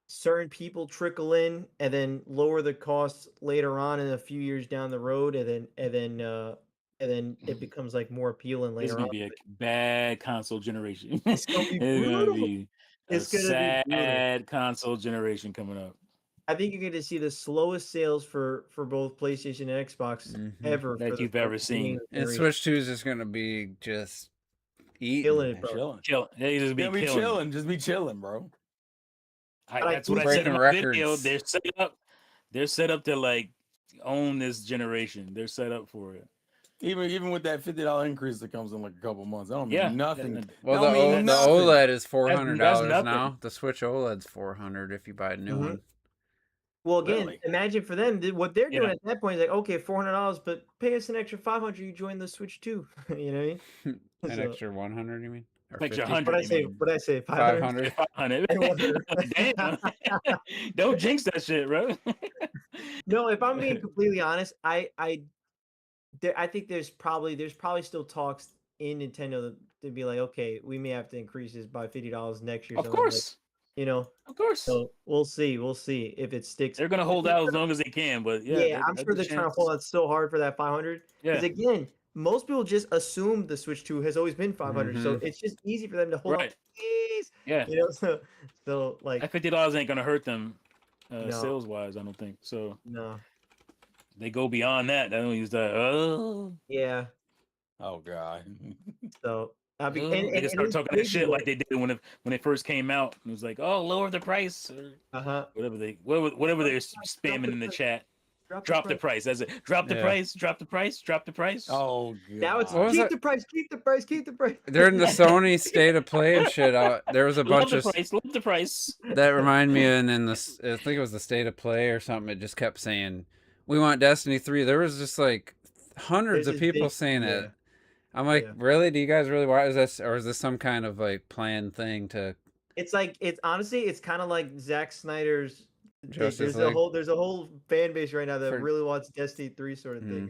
certain people trickle in, and then lower the costs later on in a few years down the road, and then it becomes like more appealing later on. It's gonna be a bad console generation. It's gonna be brutal. It's gonna be a sad console generation coming up. I think you're going to see the slowest sales for both PlayStation and Xbox Mhm. ever That for the you've ever first beginning seen. of the And generation. Switch 2 is just gonna be just Killing eating, it, bro. Chilling. Chill. They just be Yeah, be killing. chilling. Just be chilling, bro. But I That's what I think- said in Breaking my video. records. They're set up to like own this generation. They're set up for it. Even with that $50 increase that comes in like a couple months, I don't mean Yeah, nothing. that- Well, That the don't mean the nothing. OLED is $400 nothing. now. The Switch OLED's $400 if you buy a new Mhm. one. Well, again, Really? imagine for them what they're doing Yeah. at that point is like, okay, $400, but pay us an extra $500. You join the Switch too. You know what I mean? An So- extra 100, you mean? Or Extra 50? 100. What I you say? mean. What I say? 500. 500. 500. 100. Damn. Don't jinx that shit, bro. No, if I'm being completely honest, I think there's probably still talks in Nintendo to be like, okay, we may have to increase this by $50 next year. Of something like- course. you know. Of course. So we'll see. We'll see if it sticks. They're gonna hold out as long as they can, but yeah, Yeah, I'm sure they're trying to hold out so hard for that 500. Because Yeah, again, most people just assume the Switch 2 has always been 500, so Mhm. it's just easy for them to hold Right. on. Please, yeah. you know. So like, That $50 ain't gonna hurt them No. sales wise. I don't think so. no, They go beyond that. They don't use that. Oh, yeah. Oh god. So I'll be, they just start talking that shit like they did when it first came out. It was like, oh, lower the price or whatever they're spamming in the chat. Drop the price. That's it. Drop the Yeah. price. Drop the price. Drop the price. Oh god. Now it's What was keep that? the price, keep the price, keep the price. During the Sony State of Play and shit, there was a love bunch the of price. Love the price. that remind me, and in this, I think it was the State of Play or something. It just kept saying, "We want Destiny 3." There was just like hundreds There's of this people big- saying yeah. it. I'm like, Yeah. really? Do you guys really want? Is this some kind of like planned thing to? It's like it's honestly, it's kind of like Zack Snyder's. Justice There's League? there's a whole fan base right now that For- really wants Destiny 3 sort of thing.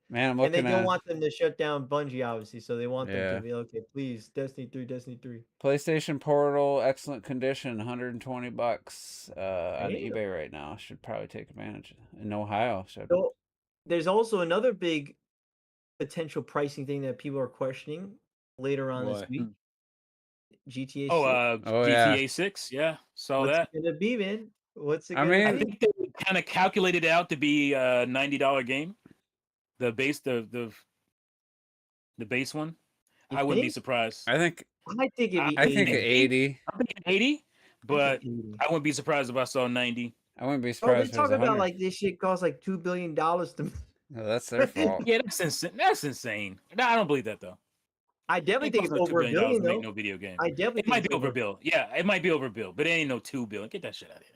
Man, I'm And they looking don't at want them to shut down Bungie, obviously. So they want them Yeah. to be okay. Please, Destiny 3, Destiny 3. PlayStation Portal, excellent condition, $120 on Damn. eBay right now. Should probably take advantage in Ohio. Should So there's also another big potential pricing thing that people are questioning later on this What? week. GTA 6. Oh, yeah. GTA 6. Yeah, saw What's that. it gonna be, man? What's it I gonna mean- I be? think they kind of calculated it out to be a $90 game. The base, the base one. You I wouldn't be think? surprised. I I think think it'd be I think 80. 80. I'm thinking 80, but 80. I wouldn't be surprised if I saw 90. I wouldn't be Oh, they surprised if it talk was about 100. like this shit costs like $2 billion to. No, that's their fault. Yeah, that's insane. No, I don't believe that though. I definitely It think it's costs no $2 over a billion billion to make though. no video game. I definitely It think might it's be overbill. Yeah, it might be overbill, but it ain't no $2 billion. Get that shit out of here.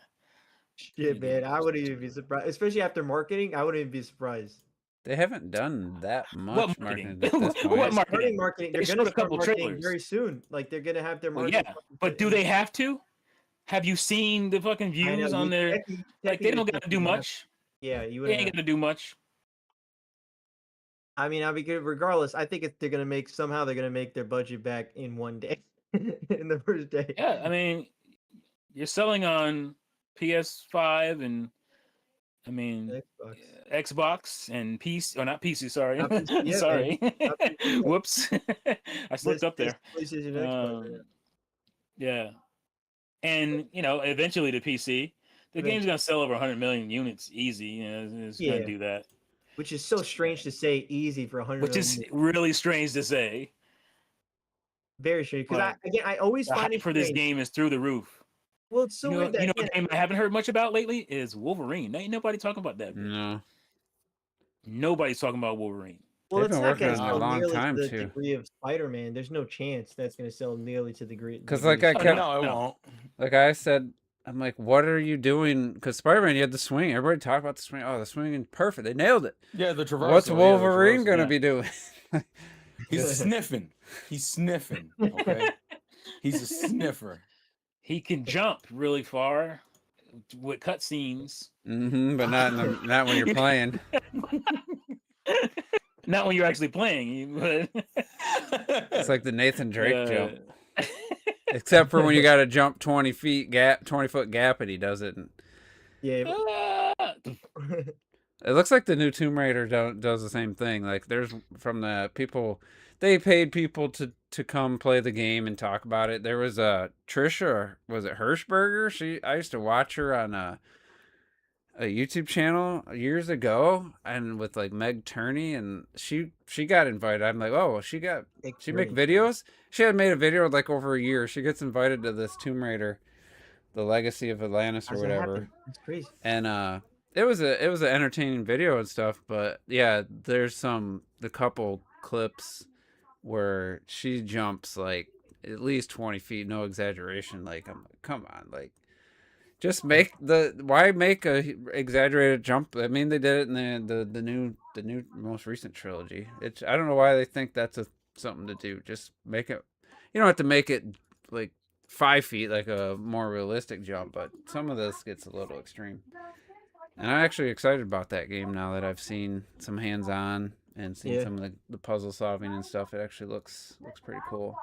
Shit, man. I wouldn't even be surprised, especially after marketing. I wouldn't even be surprised. They haven't done that much What marketing? marketing at this What point. Starting marketing? marketing. They They're showed gonna a start couple marketing trailers. very soon. Like they're gonna have their Well, marketing. yeah, but do they have to? Have you seen the fucking I know, views on their? Like they technically don't got to do you have- much. Yeah, you They would. ain't gonna do much. I mean, I'll be good regardless. I think they're gonna make their budget back in one day, in the first day. Yeah, I mean, you're selling on PS5 and I mean Xbox. Xbox and PC, or not PC. Sorry, Not PC yet, sorry. Not PC yet. Whoops, I slipped up there. PlayStation, Xbox, Yeah, and eventually the PC. The game's gonna sell over 100 million units easy. It's Yeah. gonna do that, which is so strange to say easy for 100 which is really strange to say. very strange because but I always The find hype it for this strange. game is through the roof. Well, it's so weird that A again, game I haven't heard much about lately is Wolverine. Ain't nobody talking about that. No. Nobody's talking about Wolverine. well, They've it's been not working going to on it a sell long nearly time, to the too. degree of Spider-Man. There's no chance that's going to sell nearly to the degree. 'Cause, like, I Oh, kept- No, it no. won't. Like I said, I'm like, what are you doing? Because Spider-Man, you had the swing. Everybody talked about the swing. Oh, the swing is perfect. They nailed it. Yeah, the traversal. What's yeah, the Wolverine traversal. gonna yeah. be doing? He's sniffing. He's sniffing. Okay. He's a sniffer. He can jump really far with cutscenes. But not when you're playing. Not when you're actually playing, but It's like the Nathan Drake jump. uh, Except for when you got to jump 20 foot gap, and he does it. And Yeah. ah, it looks like the new Tomb Raider does the same thing. Like there's from the people, they paid people to come play the game and talk about it. There was a Trisha, was it Hirschberger? I used to watch her on a YouTube channel years ago, and with like Meg Turney, and she got invited. I'm like, oh, she make videos. She had made a video like over a year. She gets invited to this Tomb Raider, the Legacy of Atlantis or How's that whatever. happen? That's crazy. And it was an entertaining video and stuff. But yeah, there's the couple clips where she jumps like at least 20 feet, no exaggeration. Like, I'm like, come on, like, just why make a exaggerated jump? I mean, they did it in the new most recent trilogy. I don't know why they think that's something to do. Just make it. You don't have to make it like 5 feet, like a more realistic jump. But some of this gets a little extreme. And I'm actually excited about that game now that I've seen some hands-on and seen some of the puzzle solving and stuff. It actually looks pretty cool.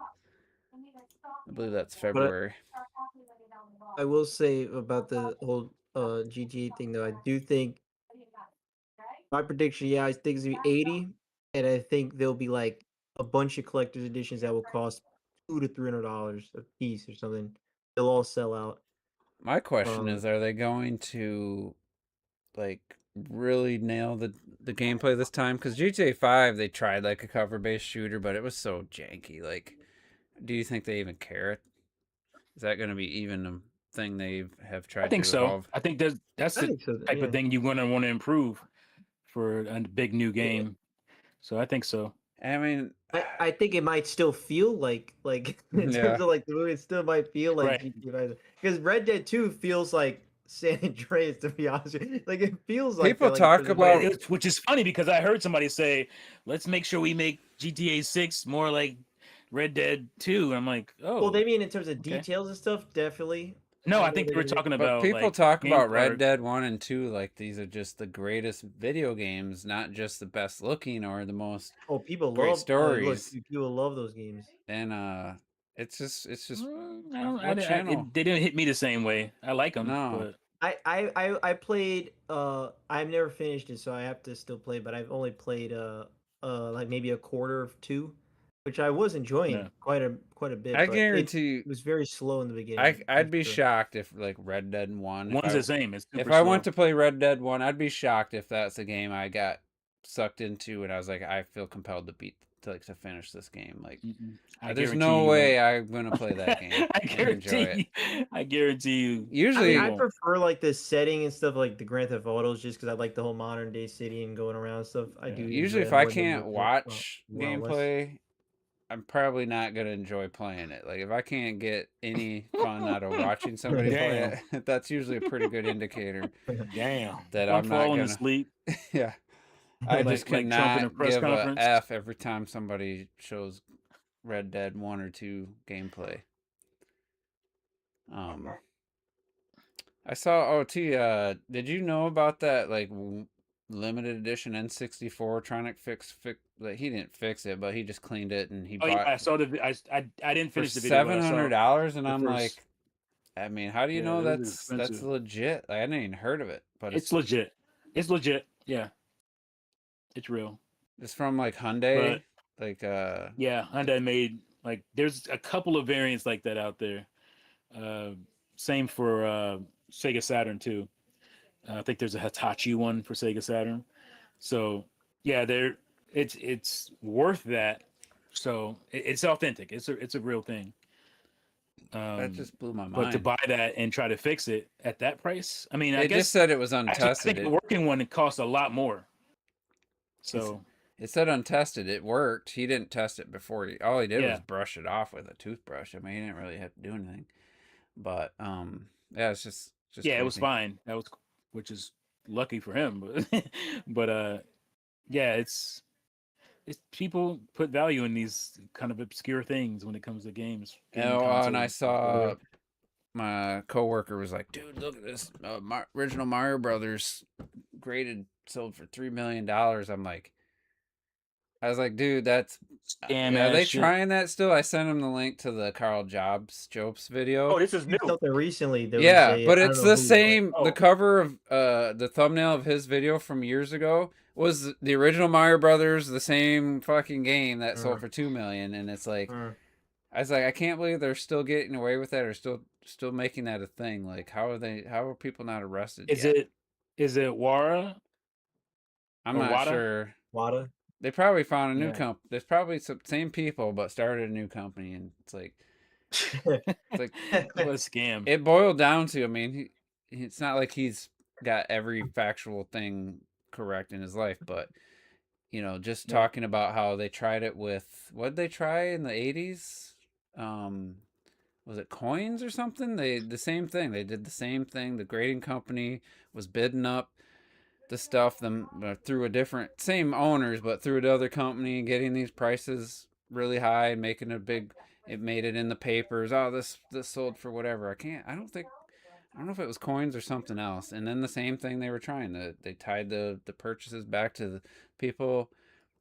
I believe that's February. I will say about the whole GTA thing, though. I do think my prediction, I think it's gonna be 80, and I think there'll be like a bunch of collector's editions that will cost $200 to $300 a piece or something. They'll all sell out. My question is, are they going to like really nail the gameplay this time? Because GTA 5, they tried like a cover-based shooter, but it was so janky. Like, do you think they even care? Is that going to be even a thing they have tried? I think to evolve? I think that's the type of thing you're going to want to improve for a big new game. So I think so. I mean, I think it might still feel like in terms of like the movie, it still might feel like GTA 5, because Red Dead 2 feels like San Andreas, to be honest with you. Like, it feels like people talk about, which is funny because I heard somebody say, let's make sure we make GTA 6 more like Red Dead 2. I'm like, oh, well, they mean in terms of details and stuff, definitely. No, I think they were talking about. But people like, talk about Red Dead 1 and 2 like these are just the greatest video games, not just the best looking or the most. Oh, people great love stories. People love those games. And it's just. They didn't hit me the same way. I like them. No. But I played. I've never finished it, so I have to still play. But I've only played like maybe a quarter of 2, which I was enjoying quite a bit. I guarantee you, it was very slow in the beginning. I'd be shocked if like Red Dead 1. One's the same. It's super if slow. I went to play Red Dead 1, I'd be shocked if that's a game I got sucked into and I was like, I feel compelled to finish this game. Like, there's no way I'm gonna play that game. I guarantee you. Usually, I prefer like the setting and stuff, like the Grand Theft Autos, just because I like the whole modern day city and going around and stuff. I do. Usually, if I can't watch gameplay, I'm probably not gonna enjoy playing it. Like, if I can't get any fun out of watching somebody play it, that's usually a pretty good indicator. Damn. That I'm not falling gonna asleep. Yeah. I just cannot give a F every time somebody shows Red Dead 1 or 2 gameplay. I saw OT. Did you know about that like limited edition N64 Tronic fix? Like, he didn't fix it, but he just cleaned it and he bought. Yeah, I saw the. I didn't finish the video. $700, and I'm like, I mean, how do you know that's legit? Like, I didn't even heard of it, but it's legit. It's legit. Yeah. It's real. It's from like Hyundai. Yeah, Hyundai made like there's a couple of variants like that out there. Same for Sega Saturn too. I think there's a Hitachi one for Sega Saturn. So yeah, it's worth that. So it's authentic. It's a real thing. That just blew my mind. But to buy that and try to fix it at that price, I mean, I guess just said it was untested. I think the working one it costs a lot more. So it said untested. It worked. He didn't test it before. All he did was brush it off with a toothbrush. I mean, he didn't really have to do anything. But yeah, it's just yeah, crazy. It was fine. Which is lucky for him. But yeah, it's people put value in these kind of obscure things when it comes to games. And I saw my coworker was like, "Dude, look at this original Mario Brothers sold for $3 million." I'm like, I was like, dude, that's Scam are ass they shit. trying that still? I sent him the link to the Carl Jobs video. Oh, this is new. Something recently. There was Yeah, a but I don't it's know the who, same. Oh. The cover of the thumbnail of his video from years ago was the original Mario Brothers, the same fucking game that sold for 2 million, and it's like I was like, I can't believe they're still getting away with that or still making that a thing. Like, how are people not arrested yet? Is it Wara? I'm or not Wada? sure. Wada. They probably found a new Yeah. company. There's probably some same people, but started a new company, and it's like what What a scam. it boiled down to. I mean, it's not like he's got every factual thing correct in his life, but just talking about how they tried it with what did they try in the 80s? Was it coins or something? The same thing. They did the same thing. The grading company was bidding up the stuff them through a different same owners, but through another company, getting these prices really high, making it made it in the papers. Oh, this sold for whatever. I don't know if it was coins or something else. And then the same thing they were trying to. They tied the purchases back to the people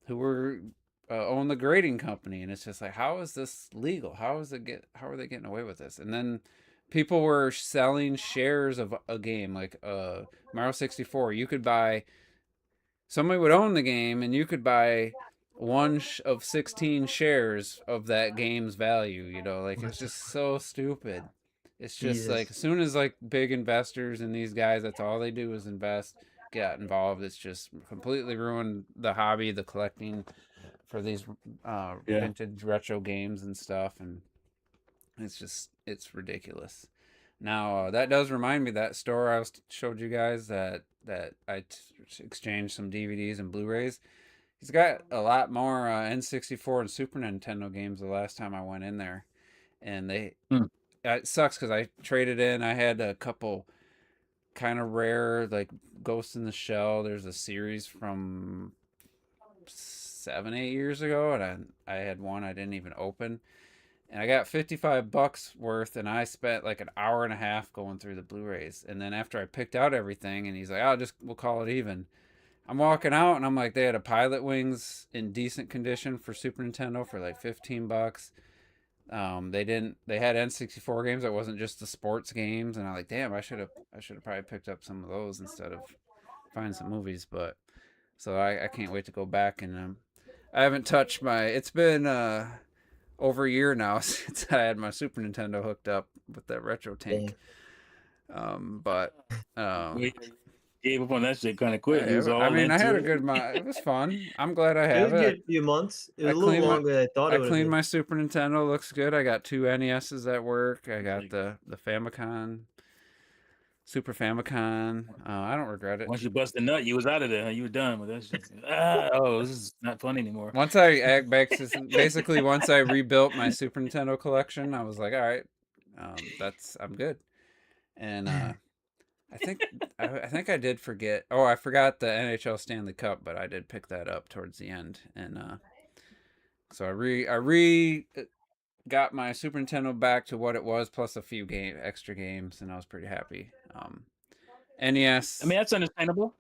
who were own the grading company, and it's just like, how is this legal? How are they getting away with this? And then people were selling shares of a game like Mario 64. You could buy. Somebody would own the game, and you could buy one of 16 shares of that game's value. Like it's just so stupid. It's just like as soon as like big investors and these guys, that's all they do is invest, get involved. It's just completely ruined the hobby, the collecting for these vintage retro games and stuff, and it's ridiculous. Now that does remind me that store I showed you guys that I exchanged some DVDs and Blu-rays. He's got a lot more N64 and Super Nintendo games the last time I went in there, and it sucks because I traded in. I had a couple kind of rare, like Ghost in the Shell. There's a series from 7-8 years ago, and I had one I didn't even open, and I got $55 worth, and I spent like an hour and a half going through the Blu-rays. And then after I picked out everything, and he's like, "Oh, we'll call it even." I'm walking out, and I'm like, they had a Pilot Wings in decent condition for Super Nintendo for like $15. They had N64 games that wasn't just the sports games, and I'm like, damn, I should have probably picked up some of those instead of finding some movies. But so I can't wait to go back, and I haven't touched it's been over a year now since I had my Super Nintendo hooked up with that retro tank. We gave up on that shit kind of quick. I had a good month. It was fun. I'm glad I have It was it. a few months. It was a little longer than I thought it would. I cleaned my Super Nintendo. Looks good. I got 2 NESs at work. I got the Famicom, Super Famicom. I don't regret it. Once you bust the nut, you was out of there. You were done with that shit. This is not fun anymore. Once basically once I rebuilt my Super Nintendo collection, I was like, all right, I'm good. And I think I did forget. Oh, I forgot the NHL Stanley Cup, but I did pick that up towards the end, and so I got my Super Nintendo back to what it was, plus a few extra games, and I was pretty happy. NES. I mean, that's understandable.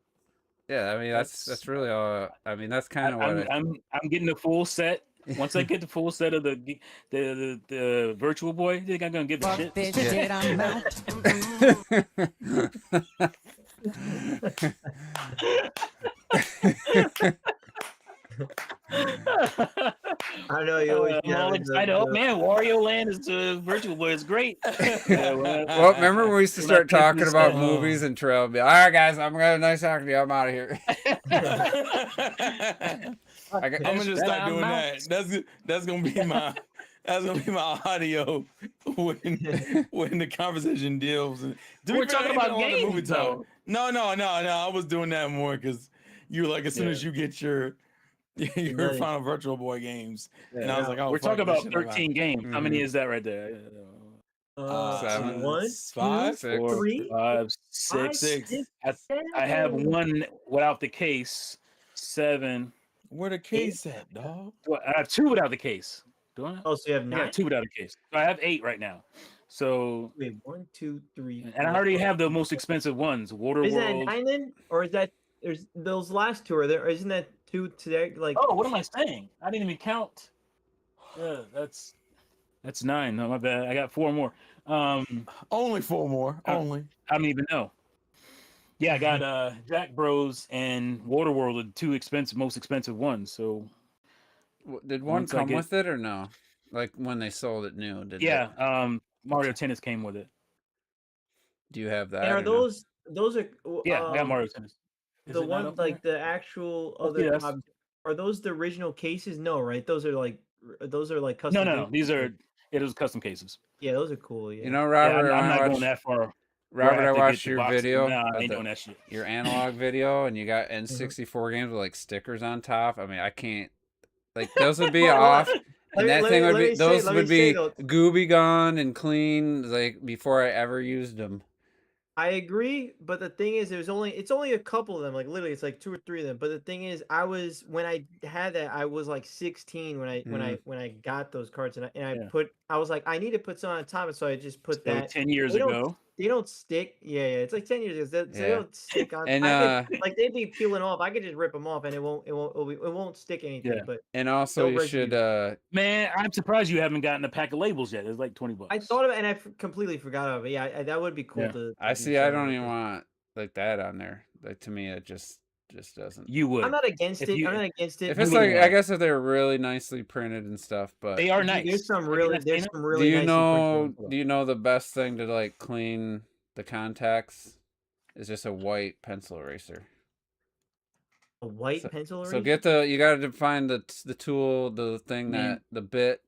Yeah, I mean that's really all. I mean that's kind of what I'm getting the full set. Once I get the full set of the Virtual Boy, I think I'm gonna get the shit. I know you always. I'm all excited. Oh man, Wario Land is Virtual Boy. It's great. Well, remember when we used to start talking about movies and Trail? Be all right, guys, I'm gonna nice talking to you. I'm out of here. I'm gonna just start doing that. That's gonna be my audio when the conversation deals. We're talking about games, though. No. I was doing that more because you were like, as soon as you get your Final Virtual Boy games, and I was like, oh, we're talking about 13 games. How many is that right there? 7, 1, 5, 2, 6, 3, 5, 6. I have one without the case. 7. Where the case at, dog? I have 2 without the case. Do I? Oh, so you have 9. I got 2 without a case. So I have 8 right now. So wait, 1, 2, 3. And I already have the most expensive ones. Waterworld. Is that 9 then, or is that there's those last 2? Or isn't that two today. Like, Oh, what am I saying? I didn't even count. Yeah, that's 9. No, my bad. I got 4 more. Only 4 more. Only. I don't even know. Yeah, I got Jack Bros and Waterworld, the 2 most expensive ones. So Did one Once I come get- with it or no? Like when they sold it new? Did yeah, It, Mario Tennis came with it. do you have that? and are or no? those are Yeah, I got Mario Tennis. Is the it not one up like there? the actual Oh, other yes. are those the original cases? No, right? Those are like custom. No. cases, These right? are it was custom cases. Yeah, those are cool. Yeah. You know, Yeah, Robert, I'm not I going watched, that far. where I Robert, I have to get watched the your boxes. video, Nah, I of ain't doing that shit. your analog video, and you got Mm-hmm. N64 games with like stickers on top. I mean, I can't. Like those would be Well, off, let and me- that let thing me- would let be. me say- Those let me would say, be though, gooby gone and clean, like before I ever used them. I agree, but the thing is, it's only a couple of them. Like literally, it's like 2 or 3 of them. But the thing is, when I had that, I was like 16 when I got those cards, and Yeah. I was like, I need to put some on top, so I just put So that. 10 years They don't- ago. They don't stick. Yeah, it's like 10 years ago. So they Yeah. don't stick on. And like they'd be peeling off. I could just rip them off, and it won't stick anything. Yeah. But and also no you should Man, I'm surprised you haven't gotten a pack of labels yet. It's like $20. I thought of it, and I completely forgot about it. Yeah, that would be cool Yeah. to. I do see. I something don't like even that. want like that on there. Like to me, it just doesn't. You would. I'm not against If it. you- I'm not against it. If it's You like, would. I guess if they're really nicely printed and stuff, but They are Dude, nice. There's some Have you really, not seen them? really do you nicely printed ones. know the best thing to like clean the contacts is just a white pencil eraser. A white pencil eraser? So you got to find the tool, the thing that the bit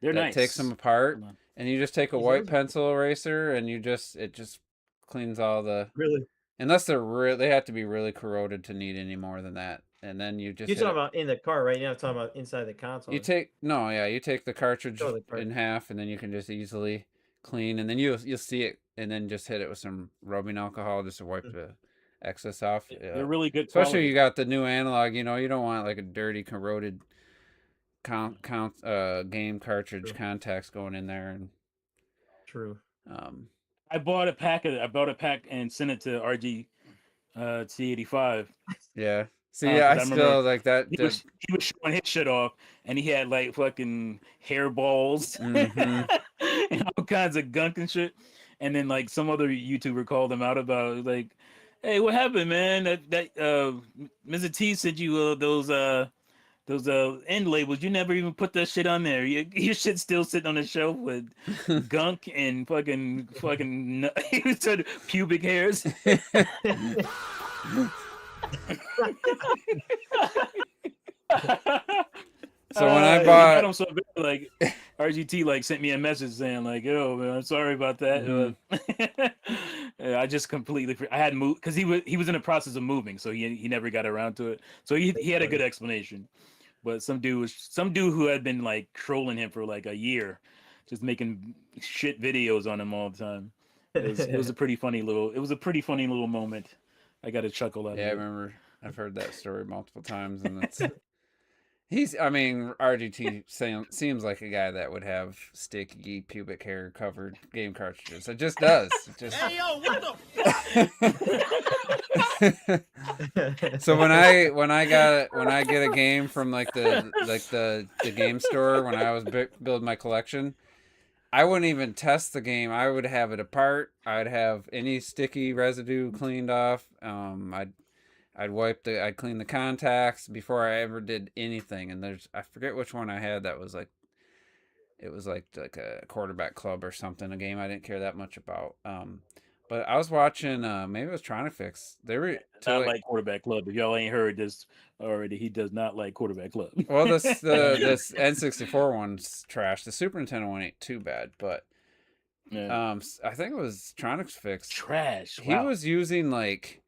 They're that nice. takes them apart, Hold on. and you just take a These white ones are- pencil eraser and it just cleans all the, Really? unless they have to be really corroded to need any more than that, and then you just You're hit talking it. about in the car, right? You're not talking about inside the console. You take the cartridge Oh, the cart- in half, and then you can just easily clean, and then you'll see it, and then just hit it with some rubbing alcohol just to wipe the excess off. They're really good. Especially quality. you got the new analog. You don't want like a dirty, corroded game cartridge contacts going in there, and True. I bought a pack and sent it to RG T85. yeah. See, I I remember still like that. He was showing his shit off, and he had like fucking hairballs Mhm. and all kinds of gunk and shit. And then like some other YouTuber called him out about it, like, "Hey, what happened, man? That Mr. T sent you those end labels. You never even put that shit on there. Your shit's still sitting on the shelf with gunk and fucking he said pubic hairs." So when I he bought- got him so bad, like RGT like sent me a message saying like, "Yo, man, I'm sorry about that." Yeah, I just completely I had moved because he was in the process of moving, so he never got around to it. So he had a good explanation. But some dude who had been like trolling him for like a year, just making shit videos on him all the time. It was a pretty funny little moment. I got a chuckle out Yeah, I of it. remember. I've heard that story multiple times, and it's RGT seems like a guy that would have sticky pubic hair covered game cartridges. It just does. It just... Hey yo, what the So when I get a game from like the game store when I was building my collection, I wouldn't even test the game. I would have it apart. I'd have any sticky residue cleaned off. I'd clean the contacts before I ever did anything. And I forget which one I had that was like, it was like a quarterback club or something, a game I didn't care that much about. But I was watching, maybe it was Trying to Fix. They were Not like Quarterback Club. If y'all ain't heard this already, he does not like Quarterback Club. Well, this N64 one's trash. The Super Nintendo one ain't too bad, but Yeah. I think it was Trying to Fix. Trash. He was using like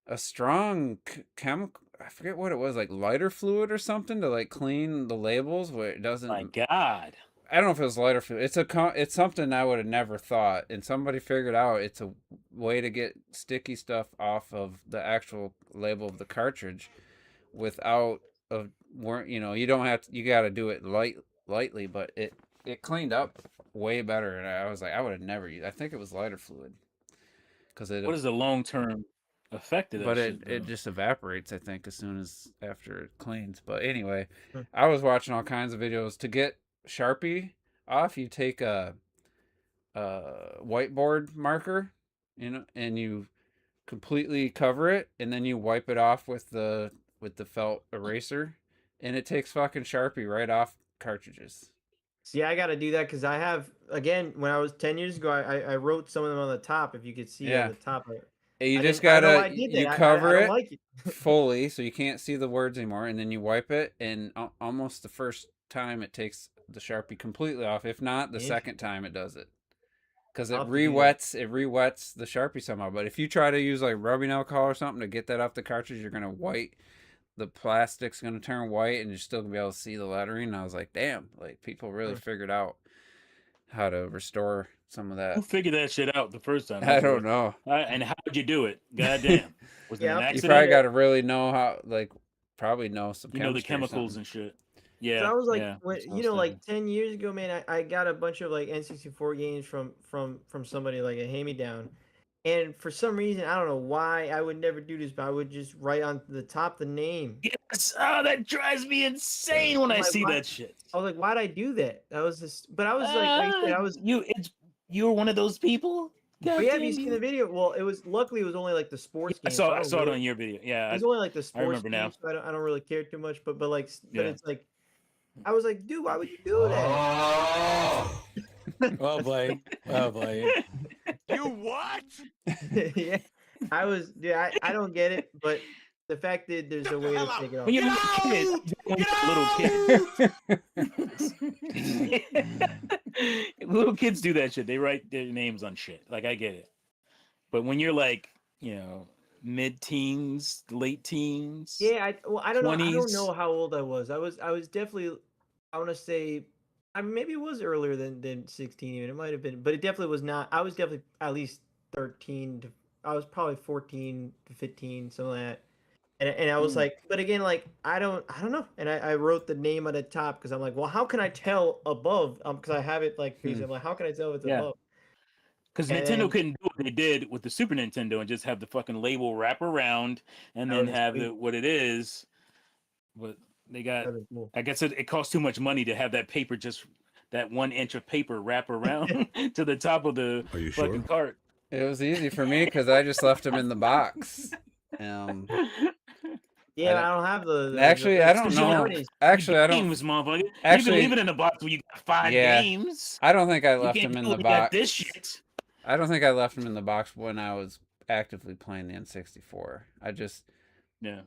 a strong chemical. I forget what it was, like lighter fluid or something to like clean the labels where it doesn't. My God. I don't know if it was lighter fluid. It's something I would have never thought, and somebody figured out it's a way to get sticky stuff off of the actual label of the cartridge without you don't have to, you got to do it lightly, but it cleaned up way better, and I was like, I would have never used. I think it was lighter fluid because What is the long term affected that but shit. it though. just evaporates, I think, as soon as after it cleans. But anyway, Hmm. I was watching all kinds of videos to get Sharpie off. You take a whiteboard marker, and you completely cover it, and then you wipe it off with the felt eraser, and it takes fucking Sharpie right off cartridges. See, I got to do that because I have, again, when I was 10 years ago, I wrote some of them on the top. If you could see on Yeah. the top, And you I just didn't. I don't know why gotta I did you that. I cover don't it like it. fully so you can't see the words anymore, and then you wipe it, and almost the first time it takes the Sharpie completely off. If not, the second time it does it. Because I'll have to do that. it re-wets the Sharpie somehow. But if you try to use like rubbing alcohol or something to get that off the cartridge, you're gonna white. The plastic's gonna turn white, and you're still gonna be able to see the lettering. And I was like, damn, like people really Hmm. figured out how to restore some of Who that. figured that shit out the first time? I That's don't what- know. And how would you do it? Goddamn. Was it Yeah, an I'll You accident? probably got to really know how, like, probably know some. You know the chemistry or chemicals something. and shit. So Yeah. I was like, yeah. when, that's what I you was know, like thinking. 10 years ago, man, I got a bunch of like N64 games from somebody, like a hand-me-down. And for some reason, I don't know why I would never do this, but I would just write on the top the name. Yes. Oh, that drives me insane when I'm I like, see why? that shit. I was like, why'd I do that? That was just, but I was like I said, I was. You were one of those people. But God yeah, have you damn seen the video? Well, it was luckily it was only like the sports I game. saw so I don't saw it really, on your video. Yeah, It's only like the I sports remember now. games, so I don't really care too much. But like, but Yeah. it's like, I was like, dude, why would you do that? Well played. Well played. You what? Yeah, I was, dude. I don't get it, but the fact that there's a way to take it off. When you're a little kid, little kids do that shit. They write their names on shit. Like I get it, but when you're like, mid-teens, late teens, Yeah, I don't know. I don't 20s. know how old I was. I was definitely. I want to say, maybe it was earlier than 16 even. It might have been, but it definitely was not. I was definitely at least 13 to. I was probably 14 to 15, something like that. And I was Mm. like, but again, like I don't know. And I wrote the name at the top because I'm like, well, how can I tell above? Because I have it like facing. I'm like, how can I tell if it's Yeah. above? Because And Nintendo then- couldn't do what they did with the Super Nintendo and just have the fucking label wrap around and That then would've have sweet. it what it is. But they got, That'd be cool. I guess it costs too much money to have that paper, just that 1 inch of paper wrap around to the top of the Are you fucking sure? cart. It was easy for me because I just left them in the box. Yeah, I I don't have the Actually, I don't it's know. nowadays. Actually, I don't. Games, motherfucker. You Actually- can leave it in a box where you got 5 Yeah. games. I don't think I You left can't them in do the it, you got box. this shit. I don't think I left them in the box when I was actively playing the N64. I just, Yeah.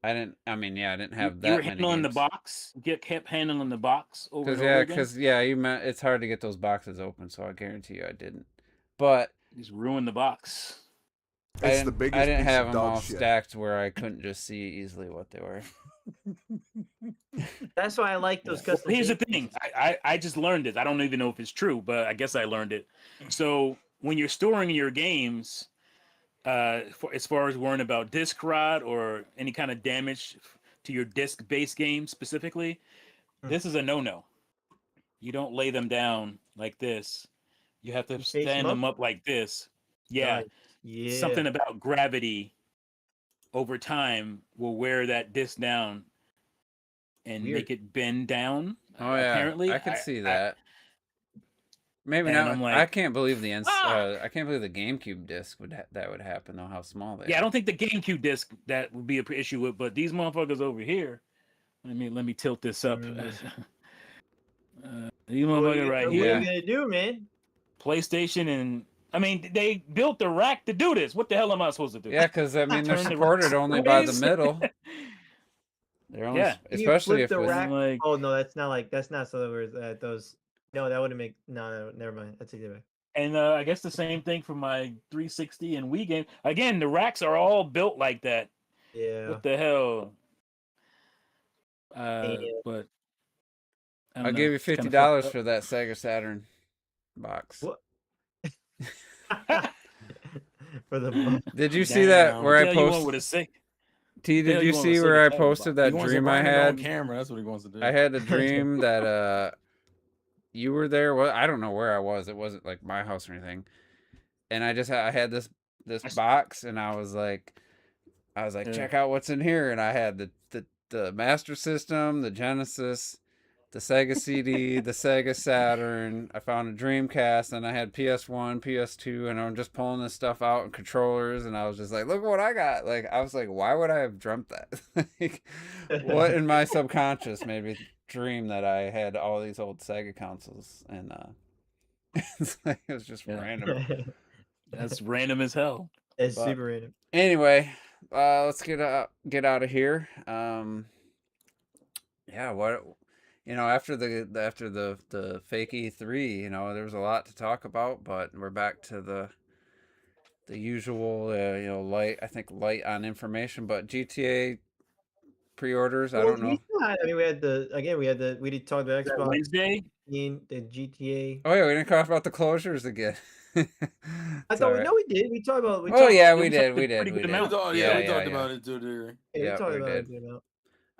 I didn't. I mean, yeah, I didn't have You that were many handling the games. box. Kept handling the box over Because and over again. you meant it's hard to get those boxes open, so I guarantee you I didn't. But Just ruin the box. It's the biggest I didn't piece have of them dog all shit. stacked where I couldn't just see easily what they were. That's why I like those Well, custom. here's the games. thing. I just learned it. I don't even know if it's true, but I guess I learned it. So when you're storing your games, as far as worrying about disk rot or any kind of damage to your disk-based game specifically, this is a no-no. You don't lay them down like this. You have to You face stand 'em them up like this. Yeah. Nice. Yeah. Something about gravity over time will wear that disc down and Weird. make it bend down. Oh yeah, Apparently, I could see that. Maybe and not. I'm I like, can't believe the "Ah!" I can't believe the GameCube disc that would happen though. How small they Yeah, I are. don't think the GameCube disc that would be an issue with, but these motherfuckers over here. Let me tilt this up. Mm. These What are motherfuckers you, right what here. are you gonna do, man? PlayStation and I mean they built the rack to do this. What the hell am I supposed to do? Yeah, because I mean they're Turn the supported racks only by the ways. middle. They're only, Yeah. Can you especially flip if the with, rack? Like, Oh no, that's not something where those. No, that wouldn't make. No, never mind. That's either. and I guess the same thing for my 360 and Wii game. Again, the racks are all built like that. Yeah. What the hell? Yeah. But I I'll don't know, give you it's kinda $50 fucked for that Sega Saturn box. What? up. For the Did you see that Damn. where I Tell you what posted? with a sick. T, the hell did you you want with see a where Sega I Saturn posted box? that He wants to dream I bring it on had? camera. That's what he wants to do. I had a dream that you were there. Well, I don't know where I was. It wasn't like my house or anything. And I had this this I s- box, and I was like, Yeah. check out what's in here, and I had the Master System, the Genesis, the Sega CD, the Sega Saturn. I found a Dreamcast, and I had PS1, PS2, and I'm just pulling this stuff out and controllers, and I was just like, look what I got. Like, I was like, why would I have dreamt that? Like, what in my subconscious made me dream that I had all these old Sega consoles, and it was just Yeah. random. That's random as hell. It's But- super random. Anyway, let's get out of here. Yeah, what after the fake E3, there was a lot to talk about, but we're back to the usual, light on information, but GTA pre-orders, I don't know. I mean, we did talk about Is that Xbox, Wednesday? the GTA. Oh yeah, we didn't talk about the closures again. I thought we did. We talked about. Oh yeah, we was did. a We did. pretty We good did. amount. We talked about it too there. Yeah, Yeah, we talked we about did. it.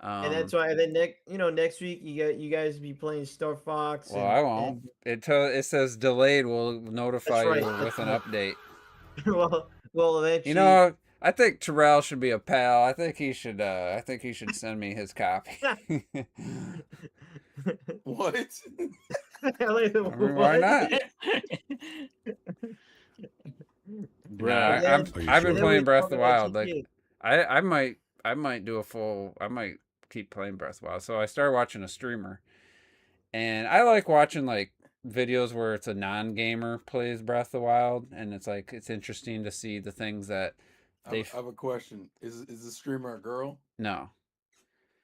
And that's why. And then next week you guys be playing Star Fox. Well, I won't. It says delayed. We'll notify That's you right. with an update. well, eventually. I think Terrell should be a pal. I think he should. I think he should send me his copy. What? Why not? Bruh. I've been Then playing we Breath of talk the about Wild. Like GTA. I might do a full. I might keep playing Breath of the Wild. So I started watching a streamer, and I like watching like videos where it's a non-gamer plays Breath of the Wild, and it's interesting to see the things that I have a question. Is the streamer a girl? no.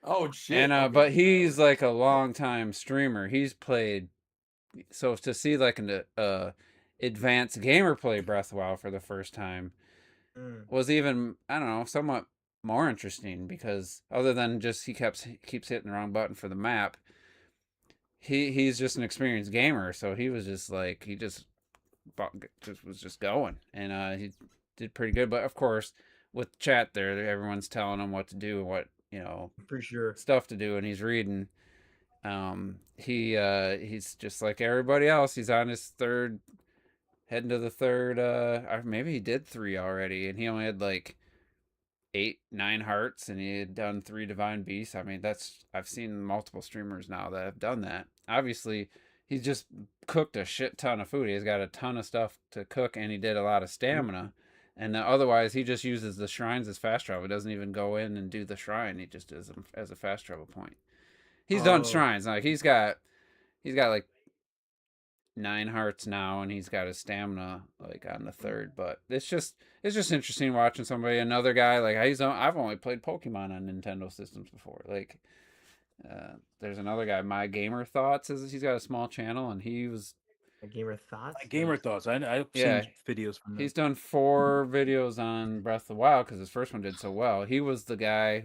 Oh shit! And Okay. but he's like a long time streamer. He's played, so to see like an advanced gamer play Breath of the Wild for the first time was even, I don't know, somewhat more interesting, because other than just he keeps hitting the wrong button for the map, he's just an experienced gamer, so he was just like was just going, and he did pretty good. But of course, with chat there, everyone's telling him what to do and what For sure. stuff to do, and he's reading. He's just like everybody else. He's on his heading to the third. Or maybe he did 3 already, and he only had like 8-9 hearts, and he had done 3 divine beasts. I mean, I've seen multiple streamers now that have done that. Obviously, he's just cooked a shit ton of food. He's got a ton of stuff to cook, and he did a lot of stamina. And otherwise, he just uses the shrines as fast travel. He doesn't even go in and do the shrine. He just does them as a fast travel point. He's done shrines. Like he's got like 9 hearts now, and he's got his stamina like on the third. But it's just interesting watching somebody, another guy like I've only played Pokemon on Nintendo systems before. Like there's another guy, My Gamer Thoughts, he's got a small channel, and he was Gamer Thoughts. Gamer Thoughts. I've Yeah. seen videos from them. He's done 4 videos on Breath of the Wild because his first one did so well. He was the guy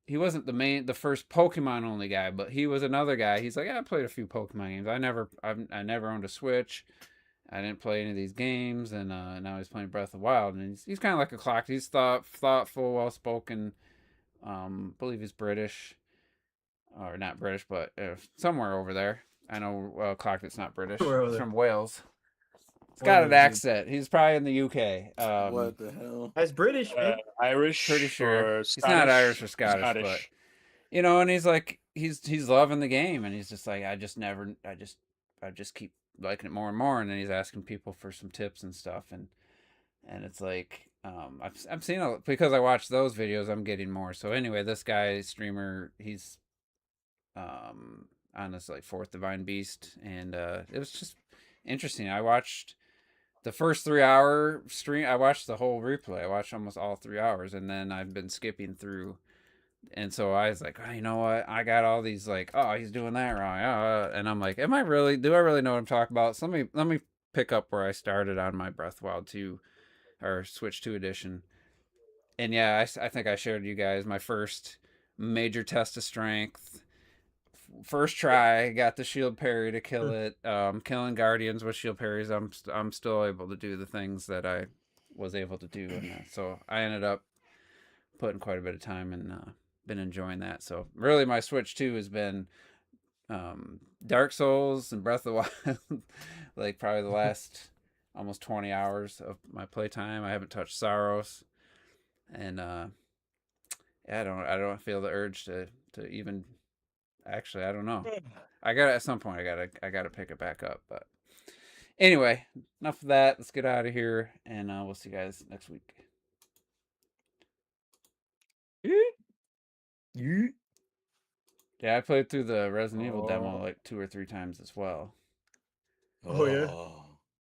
he wasn't the first Pokemon only guy, but he was another guy. He's like, I played a few Pokemon games. I never owned a Switch. I didn't play any of these games, and now he's playing Breath of the Wild, and he's kind of like a clock. He's thoughtful, well spoken. Believe he's British, or not British, but somewhere over there. I know Clock that's not British. Somewhere over He's there. from Wales. He's got an accent. He's probably in the UK. What the hell? That's British, man. Irish. Pretty sure Or he's not Irish or Scottish? Scottish, but and he's like he's loving the game, and he's just like I just keep liking it more and more, and then he's asking people for some tips and stuff, and it's like I'm seeing because I watch those videos, I'm getting more. So anyway, this guy streamer, he's on this like 4th divine beast, and it was just interesting. I watched the first 3-hour stream. I watched the whole replay. I watched almost all 3 hours, and then I've been skipping through. And so I was like, oh, you know what? I got all these like, oh, he's doing that wrong. And I'm like, do I really know what I'm talking about? So let me pick up where I started on my Breath of the Wild 2 or Switch 2 edition. And yeah, I think I shared you guys my first major test of strength. First try, got the shield parry to kill it. Killing guardians with shield parries, I'm still able to do the things that I was able to do, and so I ended up putting quite a bit of time and been enjoying that. So really, my Switch 2 has been Dark Souls and Breath of the Wild, like probably the last almost 20 hours of my playtime. I haven't touched Saros, and yeah, I don't feel the urge to even. Actually, I don't know. I got at some point. I gotta pick it back up. But anyway, enough of that. Let's get out of here, and we'll see you guys next week. Yeah, I played through the Resident Evil demo like 2 or 3 times as well. Oh, yeah? Oh.